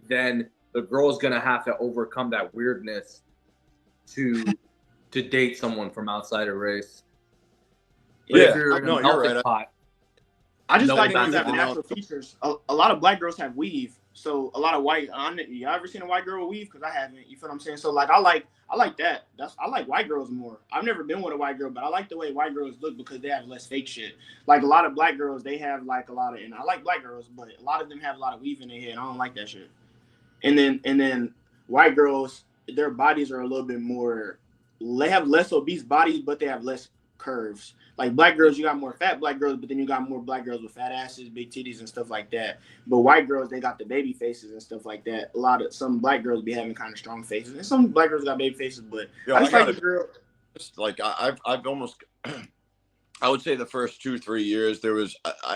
then the girl's going to have to overcome that weirdness to date someone from outside a race. But if you're in a melting pot, I just like things that have natural features. A lot of black girls have weave, so a lot of white. You ever seen a white girl with weave? Because I haven't. You feel what I'm saying? So like, I like that. I like white girls more. I've never been with a white girl, but I like the way white girls look because they have less fake shit. Like, a lot of black girls, they have like a lot of, and I like black girls, but a lot of them have a lot of weave in their head. I don't like that shit. And then white girls, their bodies are a little bit more. They have less obese bodies, but they have less curves. Like, black girls, you got more fat black girls, but then you got more black girls with fat asses, big titties, and stuff like that. But white girls, they got the baby faces and stuff like that. Some black girls be having kind of strong faces, and some black girls got baby faces. But I just like the girl. Like, I've almost, I would say the first 2-3 years, there was,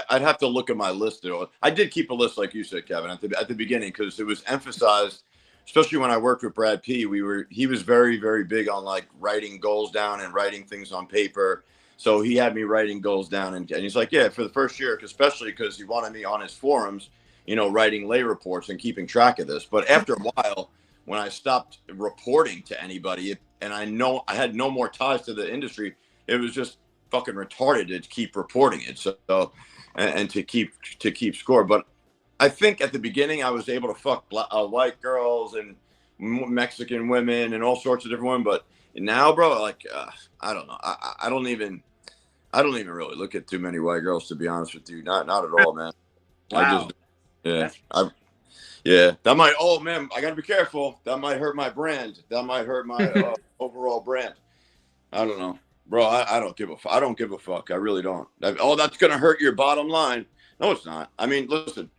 I'd have to look at my list. I did keep a list, like you said, Kevin, at the beginning, because it was emphasized, especially when I worked with Brad P. He was very, very big on like writing goals down and writing things on paper. So he had me writing goals down, and he's like, yeah, for the first year, especially because he wanted me on his forums, writing lay reports and keeping track of this. But after a while, when I stopped reporting to anybody, and I had no more ties to the industry, it was just fucking retarded to keep reporting it. So and to keep score. But I think at the beginning I was able to fuck white girls and Mexican women and all sorts of different women. But now, bro, like I don't know. I don't even really look at too many white girls, to be honest with you. Not at all, man. Wow. That might. Oh man, I gotta be careful. That might hurt my brand. That might hurt my overall brand. I don't know, bro. I don't give a fuck. I really don't. That's gonna hurt your bottom line. No, it's not. I mean, listen,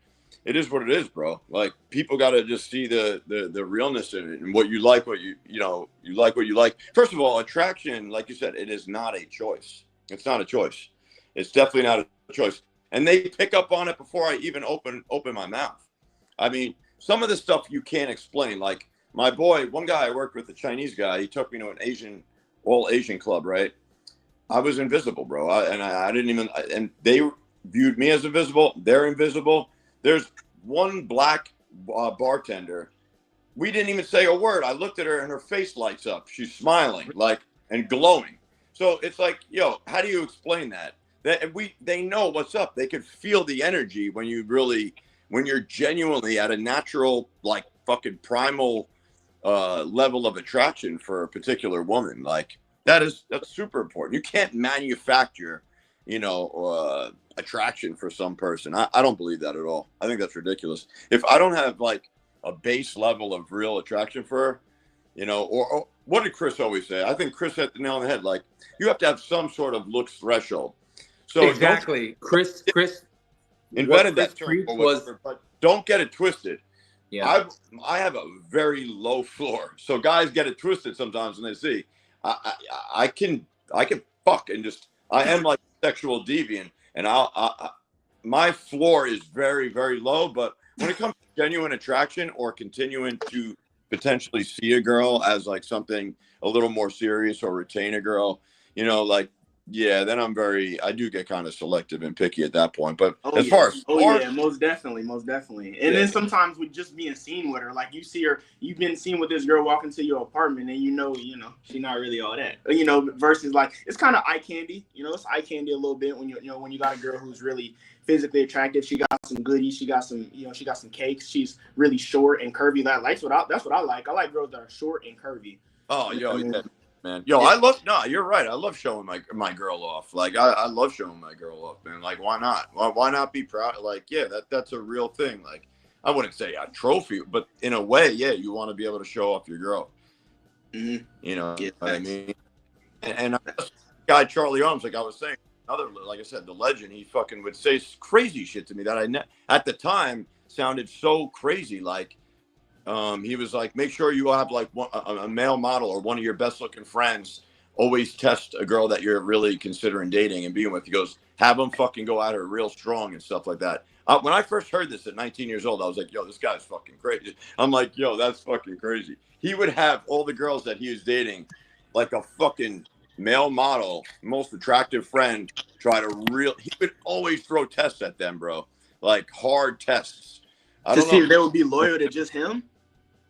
it is what it is, bro. Like, people gotta just see the realness in it and what you like, you like what you like. First of all, attraction, like you said, it is not a choice. It's not a choice. It's definitely not a choice. and they pick up on it before I even open my mouth. I mean, some of the stuff you can't explain. Like my boy, one guy I worked with, a Chinese guy, he took me to an all Asian club, right? I was invisible, bro. I didn't even, and they viewed me as invisible. They're invisible. There's one black bartender. We didn't even say a word. I looked at her and her face lights up. She's smiling, like, and glowing. So it's like, yo, how do you explain that? They know what's up. They can feel the energy when you're genuinely at a natural, like, fucking primal level of attraction for a particular woman. Like, that's super important. You can't manufacture, attraction for some person. I don't believe that at all. I think that's ridiculous. If I don't have like a base level of real attraction for her, or what did Chris always say? I think Chris hit the nail on the head. Like, you have to have some sort of looks threshold. So exactly, Chris invented that term, was, but don't get it twisted. Yeah, I have a very low floor, so guys get it twisted sometimes when they see I can fuck and just, I am like a sexual deviant, and my floor is very, very low. But when it comes to genuine attraction or continuing to potentially see a girl as like something a little more serious or retain a girl, like, yeah, then I do get kind of selective and picky at that point. But most definitely. And then sometimes with just being seen with her, like you see her, you've been seen with this girl walk into your apartment, and she's not really all that. Versus like it's kind of eye candy. It's eye candy a little bit when you got a girl who's really physically attractive. She got some goodies. She got some cakes. She's really short and curvy. That's what I like. I like girls that are short and curvy. Oh, yeah. Man, you're right. I love showing my girl off. Like, I love showing my girl off, man. Like, why not? Why not be proud? Like, yeah, that's a real thing. Like, I wouldn't say a trophy, but in a way, yeah, you want to be able to show off your girl. Mm-hmm. You know what I mean? And guy Charlie Arms, like I was saying, like I said, the legend, he fucking would say crazy shit to me that at the time sounded so crazy. Like, he was like, make sure you have like a male model or one of your best looking friends always test a girl that you're really considering dating and being with. He goes, have them fucking go at her real strong and stuff like that. When I first heard this at 19 years old, I was like, yo, this guy's fucking crazy. I'm like, yo, that's fucking crazy. He would have all the girls that he was dating, like a fucking male model, most attractive friend, he would always throw tests at them, bro. Like hard tests. To see if they would be loyal to just him?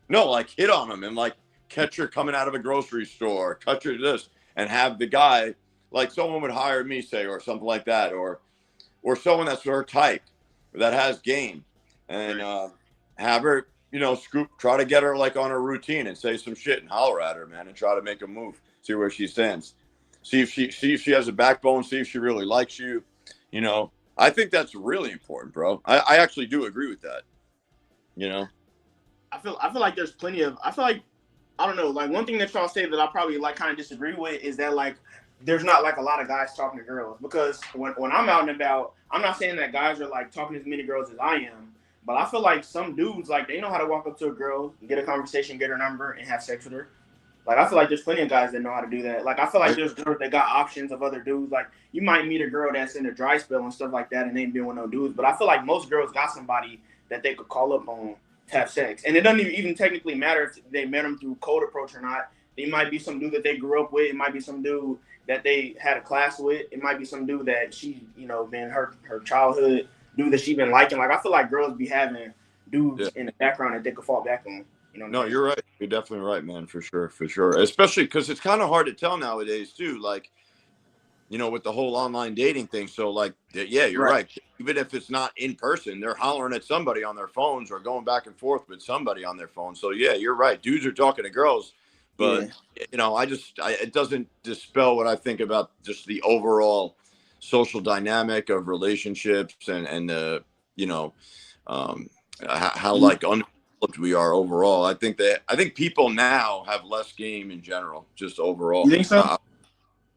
No, like hit on them and like catch her coming out of a grocery store, catch her this, and have the guy, like someone would hire me, say, or something like that, or someone that's her type, that has game, and have her, try to get her like on her routine and say some shit and holler at her, man, and try to make a move, see where she stands, see if she has a backbone, see if she really likes you, I think that's really important, bro. I actually do agree with that, I feel like there's plenty of, I don't know, like one thing that y'all say that I probably like kind of disagree with is that like there's not like a lot of guys talking to girls, because when I'm out and about, I'm not saying that guys are like talking to as many girls as I am, but I feel like some dudes, like they know how to walk up to a girl, get a conversation, get her number, and have sex with her. Like I feel like there's plenty of guys that know how to do that. Like I feel like there's girls that got options of other dudes. Like you might meet a girl that's in a dry spell and stuff like that and ain't been with no dudes, but I feel like most girls got somebody that they could call up on to have sex. And it doesn't even technically matter if they met him through cold approach or not. It might be some dude that they grew up with. It might be some dude that they had a class with. It might be some dude that she, been her childhood dude that she been liking. Like I feel like girls be having dudes in the background that they could fall back on. No, you're right. You're definitely right, man. For sure. Especially because it's kind of hard to tell nowadays too. Like, with the whole online dating thing. So like, yeah, you're right. Even if it's not in person, they're hollering at somebody on their phones or going back and forth with somebody on their phone. So yeah, you're right. Dudes are talking to girls, but it doesn't dispel what I think about just the overall social dynamic of relationships and the, how like underdeveloped we are overall. I think people now have less game in general, just overall. You think so?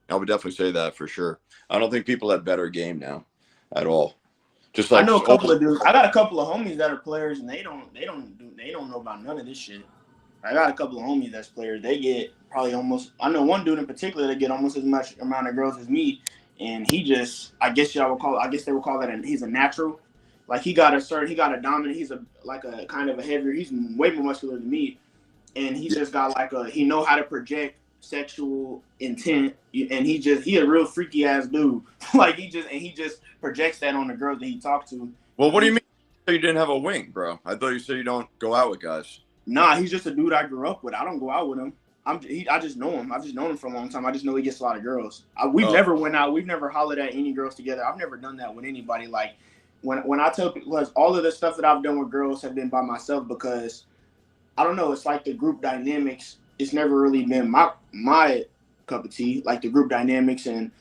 I would definitely say that for sure. I don't think people have better game now at all. Just like I know a couple of dudes. I got a couple of homies that are players, and they don't know about none of this shit. I got a couple of homies that's players. They get probably almost. I know one dude in particular that get almost as much amount of girls as me, and he just, I guess y'all would call, I guess they would call that he's a natural. Like he got a dominant. He's a kind of a heavier. He's way more muscular than me, and he just got he know how to project sexual intent, and he a real freaky ass dude. Like he just projects that on the girls that he talked to. Well, what do you mean you didn't have a wing, bro? I thought you said you don't go out with guys. Nah, he's just a dude I grew up with. I don't go out with him. I just know him. I've just known him for a long time. I just know he gets a lot of girls. We've never went out. We've never hollered at any girls together. I've never done that with anybody. Like when I tell people, all of the stuff that I've done with girls have been by myself because I don't know. It's like the group dynamics. It's never really been my cup of tea. Like the group dynamics and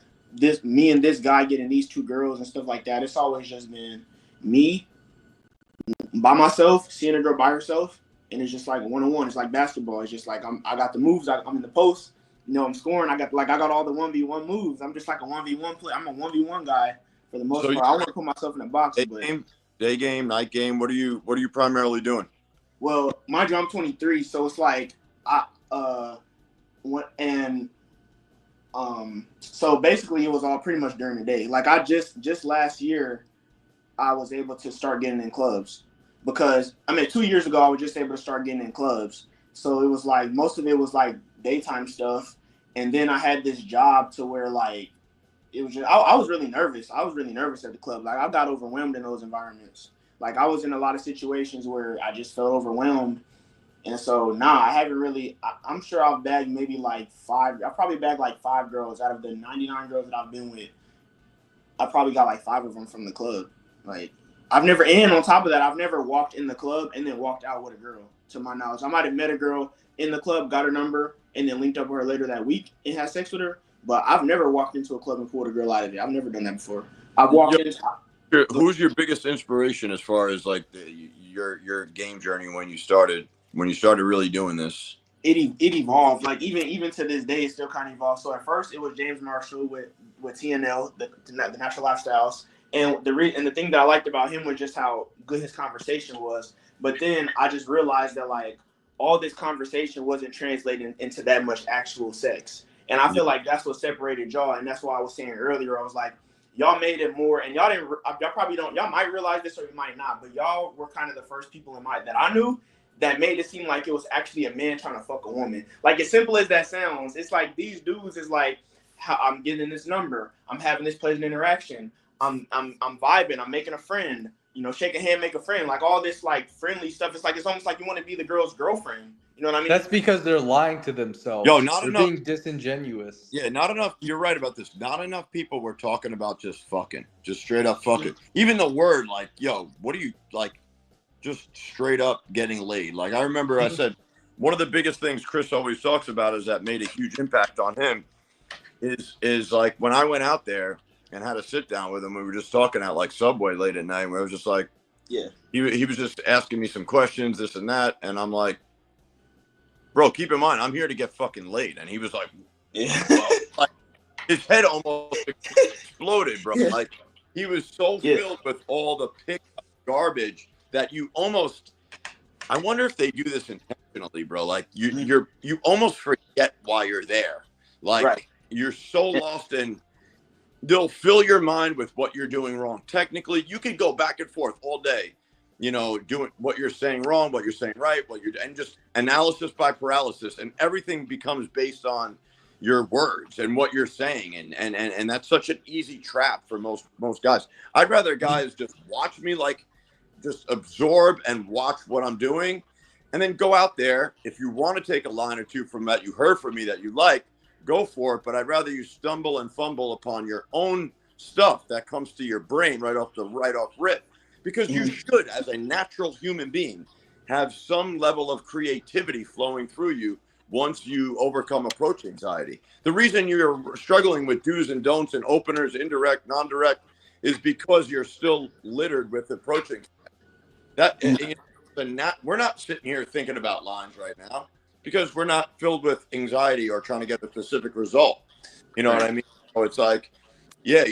me and this guy getting these two girls and stuff like that. It's always just been me by myself, seeing a girl by herself. And it's just like one-on-one. It's like basketball. It's just like I got the moves. I'm in the post. You know, I'm scoring. I got all the 1v1 moves. I'm just like a 1v1 player. I'm a 1v1 guy for the most part. I want to put myself in a box. Day game, night game. What are you primarily doing? Well, mind you, I'm 23, so it's like so basically it was all pretty much during the day. Like I just last year, I was able to start getting in clubs. Because 2 years ago I was just able to start getting in clubs. So it was like most of it was like daytime stuff. And then I had this job to where like it was just I was really nervous. I was really nervous at the club. Like I got overwhelmed in those environments. Like I was in a lot of situations where I just felt overwhelmed. And so I haven't really I'm sure I've bagged maybe like 5. I probably bagged like 5 girls out of the 99 girls that I've been with. I probably got like 5 of them from the club. Like and on top of that, I've never walked in the club and then walked out with a girl, to my knowledge. I might have met a girl in the club, got her number, and then linked up with her later that week and had sex with her. But I've never walked into a club and pulled a girl out of it. I've never done that before. I've walked in. Who's your biggest inspiration as far as like your game journey when you started really doing this? It evolved. Like even to this day, it still kind of evolves. So at first, it was James Marshall with TNL, the Natural Lifestyles. And the thing that I liked about him was just how good his conversation was. But then I just realized that like all this conversation wasn't translating into that much actual sex. And I feel like that's what separated y'all. And that's why I was saying earlier, I was like, y'all made it more, and y'all probably don't, y'all might realize this or you might not, but y'all were kind of the first people that I knew that made it seem like it was actually a man trying to fuck a woman. Like as simple as that sounds, it's like these dudes is like, I'm getting this number, I'm having this pleasant interaction. I'm vibing. I'm making a friend. You know, shake a hand, make a friend. Like all this like friendly stuff. It's almost like you want to be the girl's girlfriend. You know what I mean? That's because they're lying to themselves. They're being disingenuous. Yeah, not enough. You're right about this. Not enough people were talking about just fucking, just straight up fucking. Even the word like, yo, what do you like? Just straight up getting laid. Like I remember I said, one of the biggest things Chris always talks about is that made a huge impact on him. Is like when I went out there and had a sit down with him. We were just talking at like Subway late at night. Where I was just like, yeah, he was just asking me some questions, this and that, and I'm like, bro, keep in mind, I'm here to get fucking laid. And he was like, yeah, like his head almost exploded, bro. Yeah. Like he was so filled with all the picked up garbage that you almost, I wonder if they do this intentionally, bro. Like you almost forget why you're there. Like you're so lost in. They'll fill your mind with what you're doing wrong. Technically, you could go back and forth all day, you know, doing what you're saying wrong, what you're saying right, and just analysis by paralysis, and everything becomes based on your words and what you're saying, and that's such an easy trap for most guys. I'd rather guys just watch me, like, just absorb and watch what I'm doing, and then go out there. If you want to take a line or two from that you heard from me that you like, go for it, but I'd rather you stumble and fumble upon your own stuff that comes to your brain right off rip, because you should, as a natural human being, have some level of creativity flowing through you once you overcome approach anxiety. The reason you're struggling with do's and don'ts and openers, indirect, non-direct, is because you're still littered with approaching. We're not sitting here thinking about lines right now, because we're not filled with anxiety or trying to get a specific result. You know what I mean? So it's like, yeah,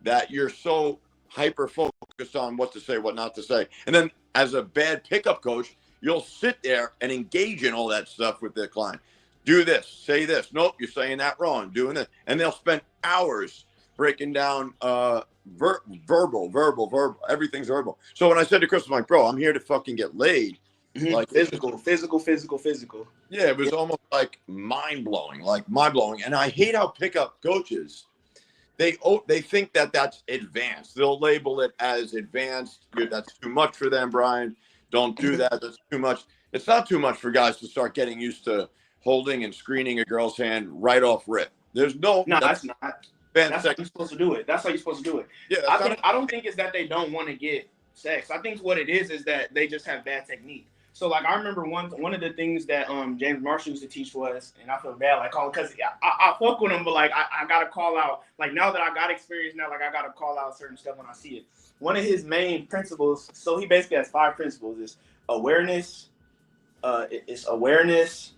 that you're so hyper focused on what to say, what not to say. And then as a bad pickup coach, you'll sit there and engage in all that stuff with the client. Do this, say this. Nope, you're saying that wrong. Doing this, and they'll spend hours breaking down verbal. Everything's verbal. So when I said to Chris, I'm like, bro, I'm here to fucking get laid. Mm-hmm. Like physical. Yeah, it was almost like mind blowing. And I hate how pickup coaches, they think that that's advanced. They'll label it as advanced. That's too much for them, Brian. Don't do that. That's too much. It's not too much for guys to start getting used to holding and screening a girl's hand right off rip. There's no. That's not. That's how you're supposed to do it. Yeah. I don't think it's that they don't want to get sex. I think what it is that they just have bad technique. So like I remember one of the things that James Marshall used to teach was, and I feel bad like calling because I fuck with him, but like I gotta call out, like now that I got experience now, like I gotta call out certain stuff when I see it. One of his main principles, so he basically has 5 principles, is awareness. It's awareness.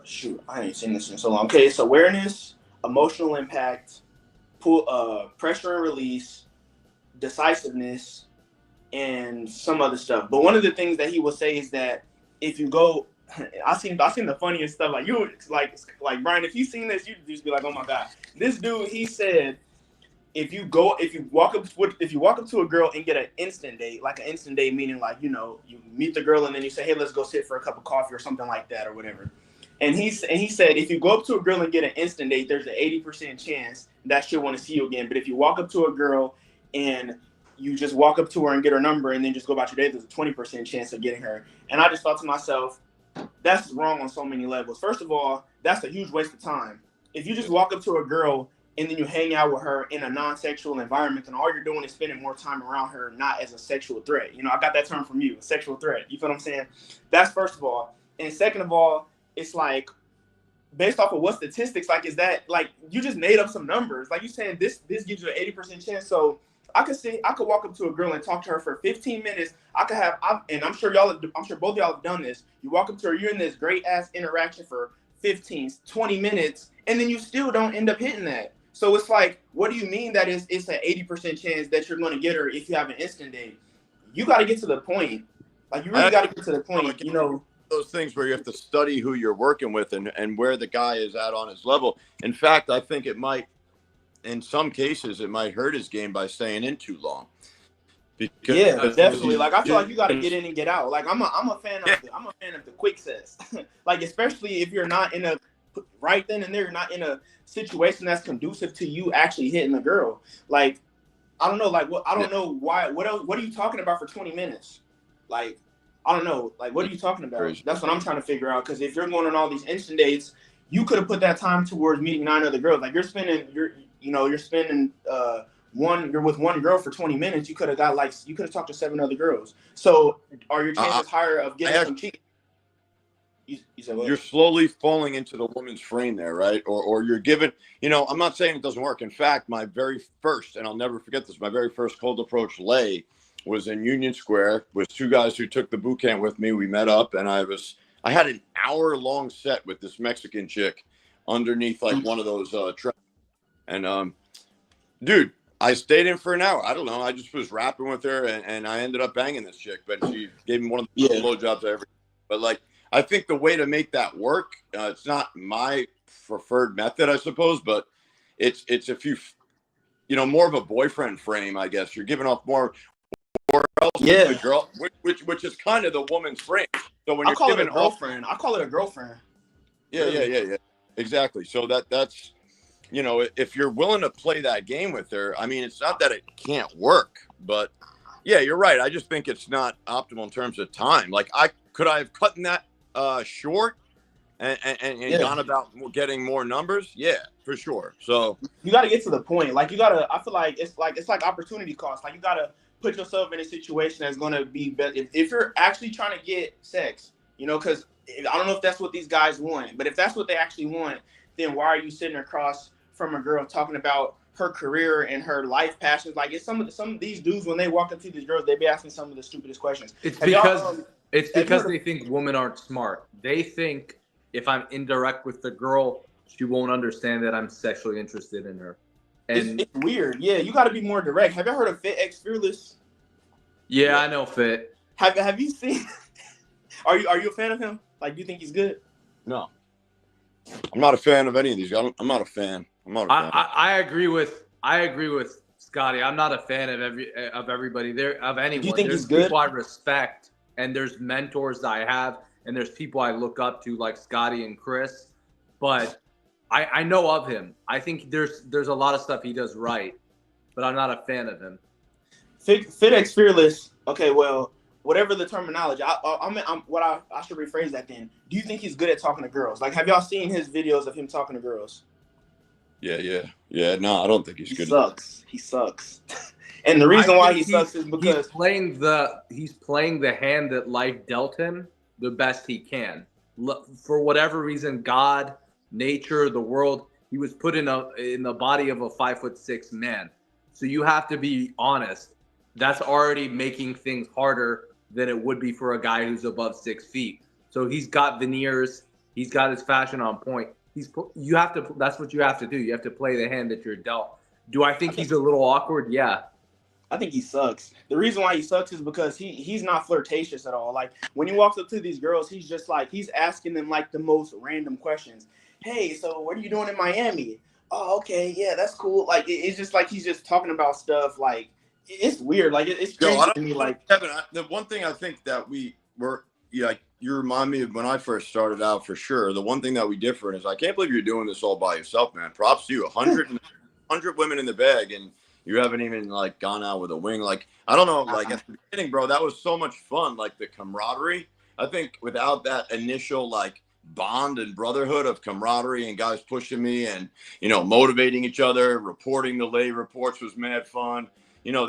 Shoot, I ain't seen this in so long. Okay, it's awareness, emotional impact, pressure and release, decisiveness, and some other stuff. But one of the things that he will say is that if you go, I seen the funniest stuff. Like you, like Brian, if you seen this, you'd just be like, oh my god, this dude. He said, if you walk up to a girl and get an instant date, like an instant date meaning like you meet the girl and then you say, hey, let's go sit for a cup of coffee or something like that or whatever. And he said if you go up to a girl and get an instant date, there's an 80% chance that she'll want to see you again. But if you walk up to a girl and you just walk up to her and get her number and then just go about your day, there's a 20% chance of getting her. And I just thought to myself, that's wrong on so many levels. First of all, that's a huge waste of time. If you just walk up to a girl and then you hang out with her in a non-sexual environment, then all you're doing is spending more time around her, not as a sexual threat. I got that term from you, sexual threat. You feel what I'm saying? That's first of all. And second of all, it's like, based off of what statistics, like, is that, like, you just made up some numbers. Like, you saying this gives you an 80% chance. So I could walk up to a girl and talk to her for 15 minutes. And I'm sure both of y'all have done this. You walk up to her, you're in this great ass interaction for 15, 20 minutes, and then you still don't end up hitting that. So it's like, what do you mean that it's an 80% chance that you're going to get her if you have an instant date? You got to get to the point. Like, you really got to get to the point, Those things where you have to study who you're working with and where the guy is at on his level. In fact, I think it might, in some cases, it might hurt his game by staying in too long. Because definitely. Like, I feel like you got to get in and get out. Like, I'm a fan of the quick sets. Like, especially if you're not in a right then and there, you're not in a situation that's conducive to you actually hitting a girl. Like, I don't know. Like, what? I don't know why. What else? What are you talking about for 20 minutes? Like, I don't know. Like, what are you talking about? That's what I'm trying to figure out. Because if you're going on all these instant dates, you could have put that time towards meeting 9 other girls. Like, you're with one girl for 20 minutes. You could have talked to 7 other girls. So are your chances higher of getting some cheat? You said what? You're slowly falling into the woman's frame there, right? Or you're given, I'm not saying it doesn't work. In fact, my very first, and I'll never forget this, my very first cold approach lay was in Union Square with 2 guys who took the boot camp with me. We met up and I had an hour-long set with this Mexican chick underneath like one of those trucks. And dude, I stayed in for an hour. I don't know. I just was rapping with her and I ended up banging this chick, but she gave me one of the blowjobs I ever. But like, I think the way to make that work, it's not my preferred method, I suppose, but it's if you, more of a boyfriend frame, I guess. You're giving off more else the girl, which is kind of the woman's frame. So when you're giving girlfriend, I call it a girlfriend. Yeah. Exactly. So that's, if you're willing to play that game with her, I mean, it's not that it can't work, but yeah, you're right. I just think it's not optimal in terms of time. Like I have cut that short and gone about getting more numbers. Yeah, for sure. So you got to get to the point. Like I feel like it's like opportunity cost. Like you got to put yourself in a situation that's going to be better. If you're actually trying to get sex, because I don't know if that's what these guys want, but if that's what they actually want, then why are you sitting across from a girl talking about her career and her life passions? Like, it's some of these dudes, when they walk up to these girls, they be asking some of the stupidest questions. It's because they think women aren't smart. They think if I'm indirect with the girl, she won't understand that I'm sexually interested in her. And it's weird. Yeah, you got to be more direct. Have you heard of Fit X Fearless? Yeah, I know Fit. Have you seen? Are you a fan of him? Like, do you think he's good? No. I'm not a fan of any of these guys. I'm not a fan. I'm not a fan. I agree with Scotty. I'm not a fan of everybody there, of anyone. Do you think there's he's good? People I respect, and there's mentors that I have, and there's people I look up to like Scotty and Chris. But I know of him. I think there's a lot of stuff he does right, but I'm not a fan of him. FitX Fearless. Okay, well, whatever the terminology, I should rephrase that then. Do you think he's good at talking to girls? Like, have y'all seen his videos of him talking to girls? Yeah. No, I don't think he's good. He sucks. And the reason why he sucks is because he's playing the hand that life dealt him the best he can. For whatever reason, God, nature, the world, he was put in the body of a 5'6" man. So you have to be honest. That's already making things harder than it would be for a guy who's above 6 feet. So he's got veneers. He's got his fashion on point. That's what you have to do. You have to play the hand that you're dealt. Do I think he's a little awkward? Yeah. I think he sucks. The reason why he sucks is because he's not flirtatious at all. Like, when he walks up to these girls, he's just like, he's asking them like the most random questions. Hey, so what are you doing in Miami? Oh, okay, yeah, that's cool. Like, it's just like he's just talking about stuff. Like, it's weird. Like, it's crazy to me. Like, Kevin, the one thing I think that we were, like, you remind me of when I first started out, for sure. The one thing that we differ is I can't believe you're doing this all by yourself, man. Props to you. 100 women in the bag, and you haven't even like gone out with a wing. Like, I don't know, like at the beginning, bro, that was so much fun. Like the camaraderie. I think without that initial like bond and brotherhood of camaraderie and guys pushing me and, you know, motivating each other, reporting the lay reports was mad fun. You know,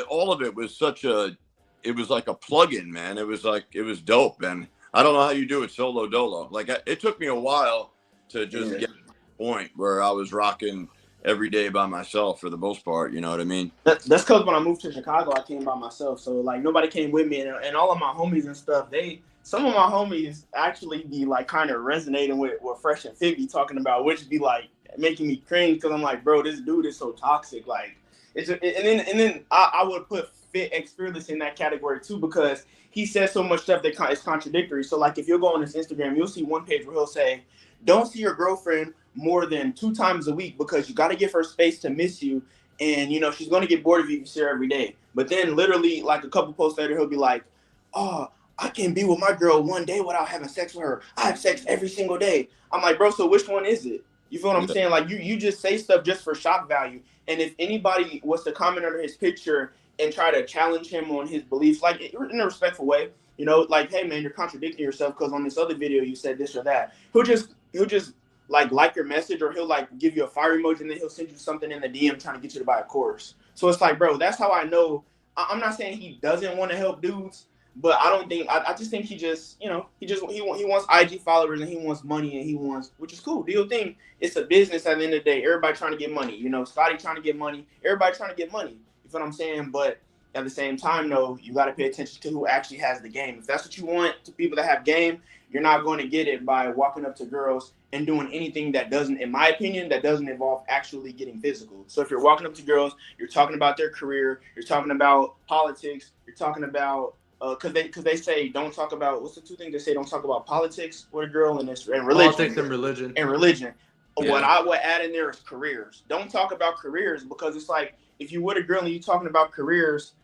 all of it was it was like a plug-in, man. It was dope. And I don't know how you do it solo dolo. Like it took me a while to just get to the point where I was rocking every day by myself for the most part. You know what I mean? That's because when I moved to Chicago, I came by myself. So like nobody came with me, and all of my homies and stuff, some of my homies actually be like kind of resonating with what Fresh and Fit be talking about, which be like making me cringe because I'm like, bro, this dude is so toxic. Like, and then I would put FitX Fearless in that category too, because he says so much stuff that is contradictory. So like if you go on his Instagram, you'll see one page where he'll say, don't see your girlfriend more than 2 times a week because you got to give her space to miss you. And, you know, she's going to get bored of you if you see her every day. But then literally like a couple posts later, he'll be like, oh, I can't be with my girl one day without having sex with her. I have sex every single day. I'm like, bro, so which one is it? You feel what I'm saying? Like you just say stuff just for shock value. And if anybody was to comment under his picture and try to challenge him on his beliefs, like in a respectful way, you know, like, hey man, you're contradicting yourself because on this other video you said this or that. He'll just like your message, or he'll like give you a fire emoji, and then he'll send you something in the DM trying to get you to buy a course. So it's like, bro, that's how I know. I'm not saying he doesn't want to help dudes, but I just think he wants IG followers and he wants money and he wants, which is cool. Do your thing. It's a business at the end of the day. Everybody trying to get money. You know, Scotty trying to get money. Everybody trying to get money. You feel what I'm saying? But at the same time, though, you got to pay attention to who actually has the game. If that's what you want, to people that have game, you're not going to get it by walking up to girls and doing anything that doesn't, in my opinion, that doesn't involve actually getting physical. So if you're walking up to girls, you're talking about their career, you're talking about politics, you're talking about because they say don't talk about, what's the 2 things they say, don't talk about politics with a girl, and religion. Politics and religion. And religion. Yeah. What I would add in there is careers. Don't talk about careers, because it's like if you with a girl and you talking about careers,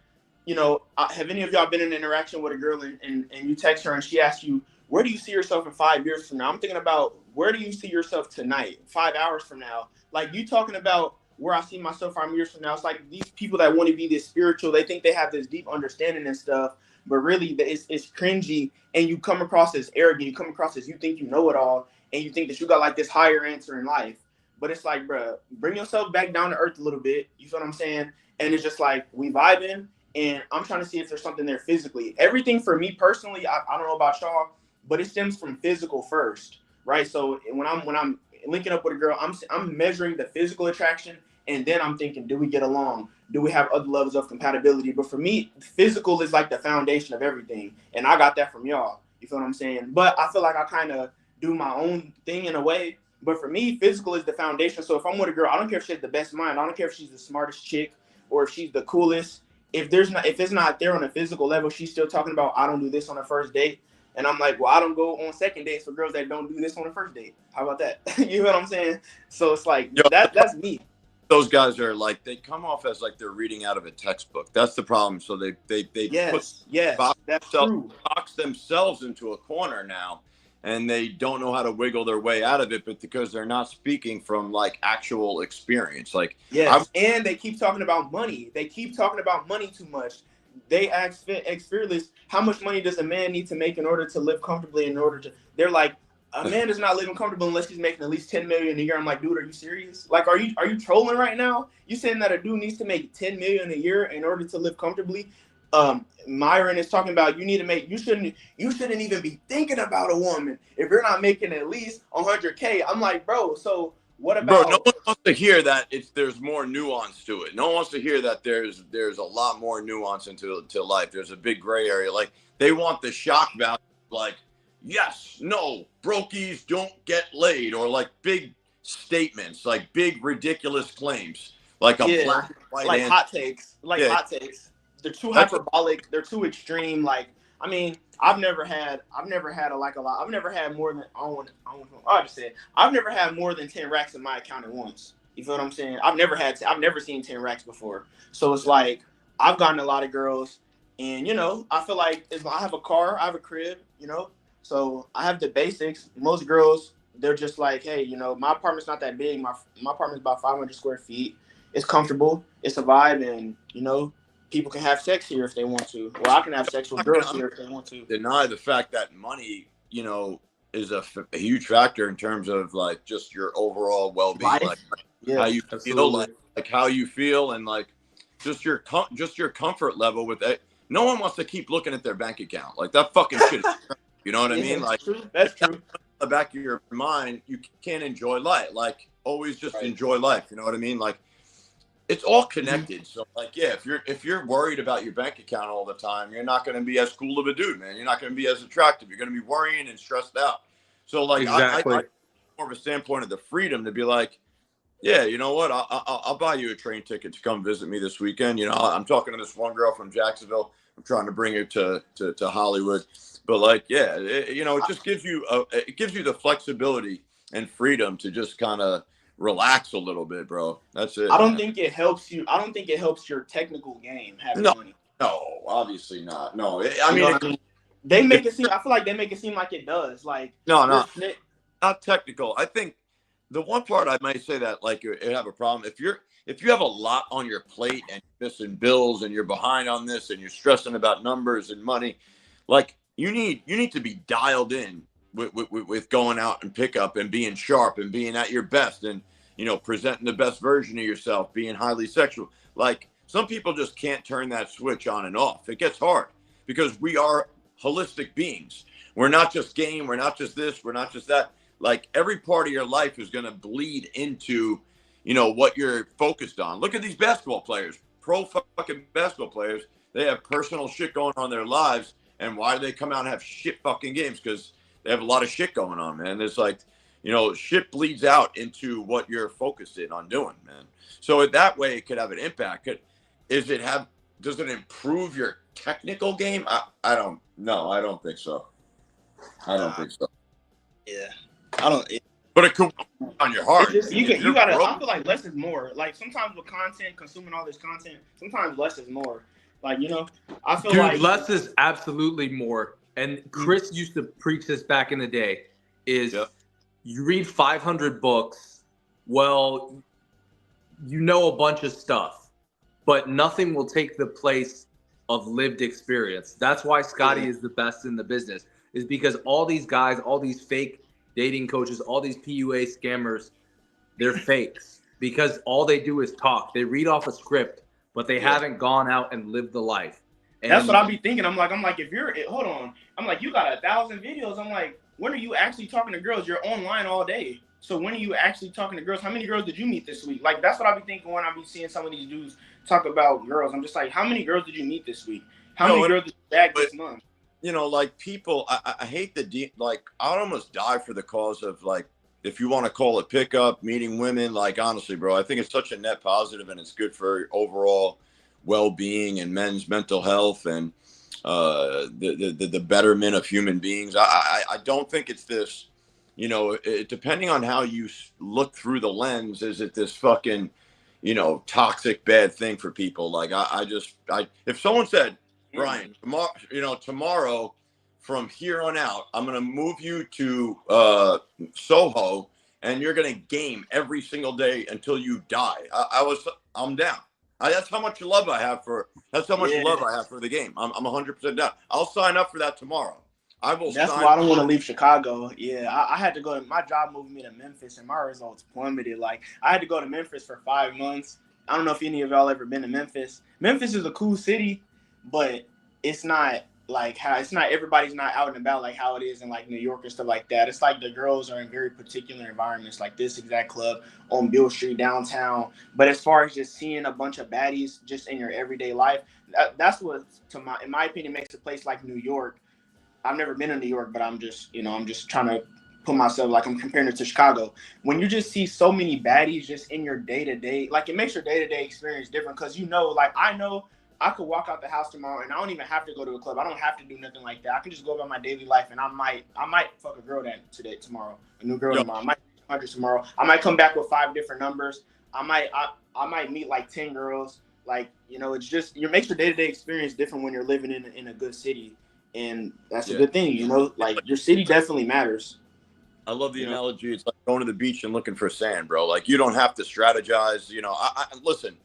you know, have any of y'all been in an interaction with a girl and you text her and she asks you, where do you see yourself in 5 years from now? I'm thinking about, where do you see yourself tonight, 5 hours from now? Like, you talking about where I see myself 5 years from now. It's like these people that want to be this spiritual, they think they have this deep understanding and stuff, but really it's cringy, and you come across as arrogant. You come across as you think you know it all, and you think that you got like this higher answer in life. But it's like, bro, bring yourself back down to earth a little bit. You feel what I'm saying? And it's just like, we vibing, and I'm trying to see if there's something there physically. Everything for me personally, I don't know about y'all, but it stems from physical first, right? So when I'm linking up with a girl, I'm measuring the physical attraction, and then I'm thinking, do we get along? Do we have other levels of compatibility? But for me, physical is like the foundation of everything, and I got that from y'all. You feel what I'm saying? But I feel like I kind of do my own thing in a way. But for me, physical is the foundation. So if I'm with a girl, I don't care if she has the best mind. I don't care if she's the smartest chick or if she's the coolest. If it's not there on a physical level, she's still talking about, I don't do this on a first date. And I'm like, well, I don't go on second dates for girls that don't do this on the first date. How about that? You know what I'm saying? So it's like, Yo, that's me. Those guys are like, they come off as like they're reading out of a textbook. That's the problem. So they Yes, that's true. box themselves into a corner now, and they don't know how to wiggle their way out of it, but because they're not speaking from like actual experience. Like, yes, and they keep talking about money. They keep talking about money too much. They ask Fearless, how much money does a man need to make in order to live comfortably? They're like, a man is not living comfortable unless he's making at least 10 million a year. I'm like, dude, are you serious? Like, are you trolling right now? You saying that a dude needs to make 10 million a year in order to live comfortably? Myron is talking about you shouldn't even be thinking about a woman if you're not making at least 100K. I'm like, bro, so what about? Bro, no one wants to hear that there's more nuance to it. No one wants to hear that there's a lot more nuance into life. There's a big gray area. Like, they want the shock value, like, yes, no, brokies don't get laid, or like big statements, like big ridiculous claims, like a black and white like answer. hot takes, hot takes. They're too hyperbolic. They're too extreme. Like, I mean, I've never had I've never had more than I've never had more than 10 racks in my account at once. You feel what I'm saying? I've never seen 10 racks before. So it's like, I've gotten a lot of girls, and I feel like I have a car, I have a crib, so I have the basics. Most girls, they're just like, hey, my apartment's not that big. My apartment's about 500 square feet. It's comfortable. It's a vibe, and people can have sex here if they want to. Or I can have sex with girls here if they want to. Deny the fact that money, is a huge factor in terms of like just your overall well-being, like how you feel, like how you feel, and like just your comfort level with it. No one wants to keep looking at their bank account. Like, that fucking shit is, you know what I mean? Like, that's true. In the back of your mind, you can't enjoy life. Like, always just enjoy life. You know what I mean? Like, it's all connected. So like, yeah, if you're worried about your bank account all the time, you're not going to be as cool of a dude, man. You're not going to be as attractive. You're going to be worrying and stressed out. So like, exactly. I more of a standpoint of the freedom to be like, yeah, you know what? I'll buy you a train ticket to come visit me this weekend. I'm talking to this one girl from Jacksonville. I'm trying to bring her to Hollywood, but like, yeah, it just gives you the flexibility and freedom to just kind of relax a little bit, bro. That's it. I don't think it helps you. I don't think it helps your technical game having money. No, obviously not. No, they make it seem. I feel like they make it seem like it does. Like, no, not technical. I think the one part I might say that like you have a problem if you have a lot on your plate and you're missing bills and you're behind on this and you're stressing about numbers and money, like you need to be dialed in with going out and pick up and being sharp and being at your best and presenting the best version of yourself, being highly sexual. Like, some people just can't turn that switch on and off. It gets hard because we are holistic beings. We're not just game. We're not just this. We're not just that. Like, every part of your life is going to bleed into, what you're focused on. Look at these basketball players, pro fucking basketball players. They have personal shit going on in their lives. And why do they come out and have shit fucking games? Because they have a lot of shit going on, man. It's like, shit bleeds out into what you're focused in on doing, man. So that way it could have an impact. Does it improve your technical game? I don't know. I don't think so. Yeah. I don't. But it could on your heart. You gotta. I feel like less is more. Like, sometimes with content, consuming all this content, sometimes less is more. Like, I feel like less is absolutely more. And Chris used to preach this back in the day. You read 500 books. Well, a bunch of stuff, but nothing will take the place of lived experience. That's why Scotty is the best in the business. Is because all these guys, all these fake dating coaches, all these PUA scammers, they're fakes because all they do is talk. They read off a script, but they haven't gone out and lived the life. And that's what I be thinking. I'm like, hold on. I'm like, you got 1,000 videos. I'm like, when are you actually talking to girls? You're online all day. So when are you actually talking to girls? How many girls did you meet this week? Like, that's what I be thinking when I be seeing some of these dudes talk about girls. I'm just like, how many girls did you meet this week? How many girls did you bag this month? Like, people, I hate I'd almost die for the cause of, like, if you want to call it pickup, meeting women. Like, honestly, bro, I think it's such a net positive and it's good for overall well-being and men's mental health. And the betterment of human beings. I don't think it's this, you know, depending on how you look through the lens, is it this fucking, you know, toxic bad thing for people? Like if someone said, Brian, tomorrow from here on out, I'm going to move you to Soho and you're going to game every single day until you die. I'm down. That's how much love I have for the game. I'm 100% down. I'll sign up for that tomorrow. That's why I don't want to leave Chicago. Yeah, I had to go. My job moved me to Memphis, and my results plummeted. Like, I had to go to Memphis for 5 months. I don't know if any of y'all ever been to Memphis. Memphis is a cool city, but it's not like how everybody's not out and about like how it is in like New York and stuff like that. It's like the girls are in very particular environments, like this exact club on Beale Street downtown. But as far as just seeing a bunch of baddies just in your everyday life, that's what, in my opinion, makes a place like New York. I've never been in New York, but I'm just trying to put myself, like, I'm comparing it to Chicago. When you just see so many baddies just in your day-to-day, like, it makes your day-to-day experience different because, like, I know I could walk out the house tomorrow and I don't even have to go to a club. I don't have to do nothing like that. I can just go about my daily life and I might fuck a girl tomorrow, a new girl tomorrow. I might 100 tomorrow. I might come back with 5 different numbers. I might meet like 10 girls. Like, it's just, it makes your day-to-day experience different when you're living in a good city. And that's a good thing, like your city definitely matters. I love the analogy. It's like going to the beach and looking for sand, bro. Like, you don't have to strategize. Listen,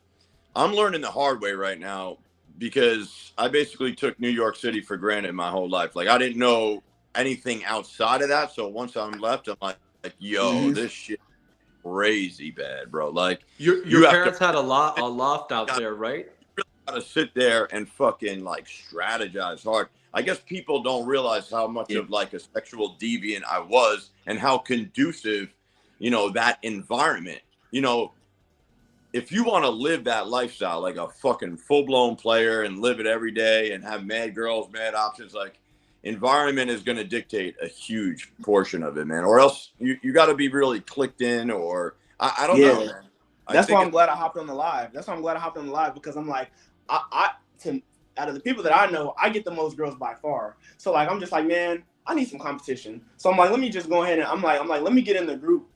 I'm learning the hard way right now because I basically took New York City for granted my whole life. Like, I didn't know anything outside of that. So once I'm left, I'm like yo, this shit crazy bad, bro. Like, your parents had a loft out there, right? You really gotta sit there and fucking like strategize hard. I guess people don't realize how much of like a sexual deviant I was and how conducive, that environment, if you want to live that lifestyle, like a fucking full blown player and live it every day and have mad girls, mad options, like environment is going to dictate a huge portion of it, man. Or else you got to be really clicked in, or I don't know, man. That's why I'm glad I hopped on the live. Because I'm like, out of the people that I know, I get the most girls by far. So like, I'm just like, man, I need some competition. So I'm like, let me just go ahead and I'm like, let me get in the group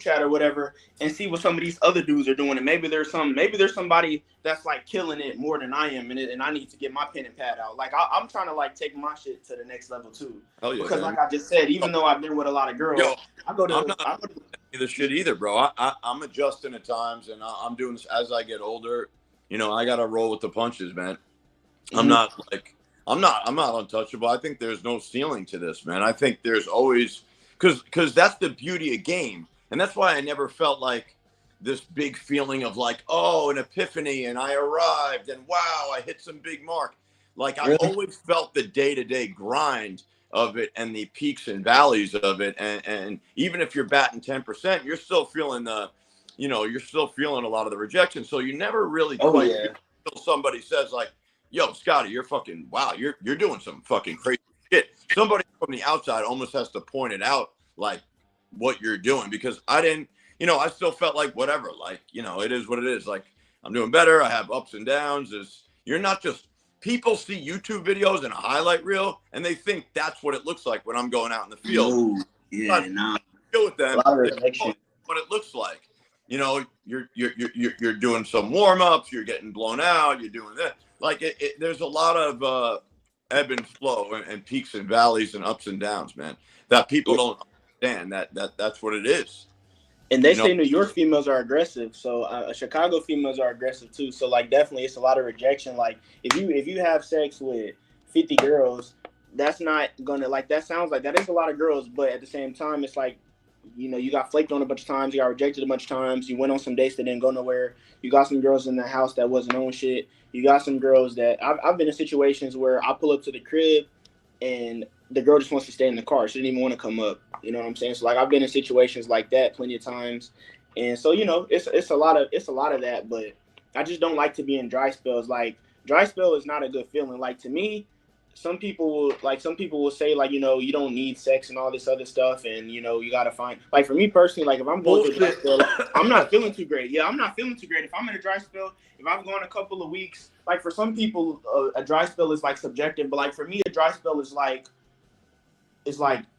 chat or whatever and see what some of these other dudes are doing. And maybe there's somebody that's like killing it more than I am, and I need to get my pen and pad out. Like, I'm trying to like take my shit to the next level too. Because man, like I just said, even though I've been with a lot of girls, I'm not this shit either, bro. I'm adjusting at times, and I'm doing this as I get older. I got to roll with the punches, man. I'm not untouchable. I think there's no ceiling to this, man. I think there's always, because that's the beauty of game. And that's why I never felt like this big feeling of like, oh, an epiphany and I arrived and wow, I hit some big mark. Like, I always felt the day-to-day grind of it and the peaks and valleys of it. And even if you're batting 10%, you're still feeling you're still feeling a lot of the rejection. So you never really until somebody says like, yo, Scotty, you're fucking, wow, you're doing some fucking crazy shit. Somebody from the outside almost has to point it out, like, what you're doing, because I didn't, I still felt like whatever, like, it is what it is. Like, I'm doing better. I have ups and downs. You're not just, people see YouTube videos and a highlight reel and they think that's what it looks like when I'm going out in the field. Deal with them. What it looks like. You're doing some warm ups. You're getting blown out. You're doing that. Like, there's a lot of ebb and flow and peaks and valleys and ups and downs, man, that people don't understand. That's what it is. And they say New York females are aggressive, so Chicago females are aggressive too. So like, definitely, it's a lot of rejection. Like, if you have sex with 50 girls, that's not gonna, like, that sounds like that is a lot of girls, but at the same time, it's like, you got flaked on a bunch of times, you got rejected a bunch of times, you went on some dates that didn't go nowhere, you got some girls in the house that wasn't on shit, you got some girls that I've been in situations where I pull up to the crib and the girl just wants to stay in the car. She didn't even want to come up. You know what I'm saying? So like, I've been in situations like that plenty of times. And so, it's a lot of that, but I just don't like to be in dry spells. Like, dry spell is not a good feeling. Like, to me, some people will say like, you know, you don't need sex and all this other stuff, and you know, you gotta find, like, for me personally, like if I'm going through a dry spell, like, I'm not feeling too great. Yeah, I'm not feeling too great. If I'm in a dry spell, if I'm going a couple of weeks, like for some people, a dry spell is like subjective, but like for me, a dry spell is like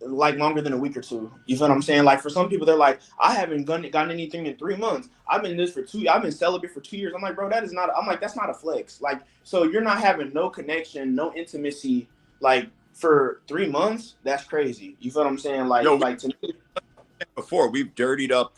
longer than a week or two. You feel what I'm saying? Like for some people, they're like, I haven't gotten anything in 3 months. I've been celibate for 2 years. I'm like, bro, that's not a flex. Like, so you're not having no connection, no intimacy, like for 3 months. That's crazy. You feel what I'm saying? Like, to me, before we've dirtied up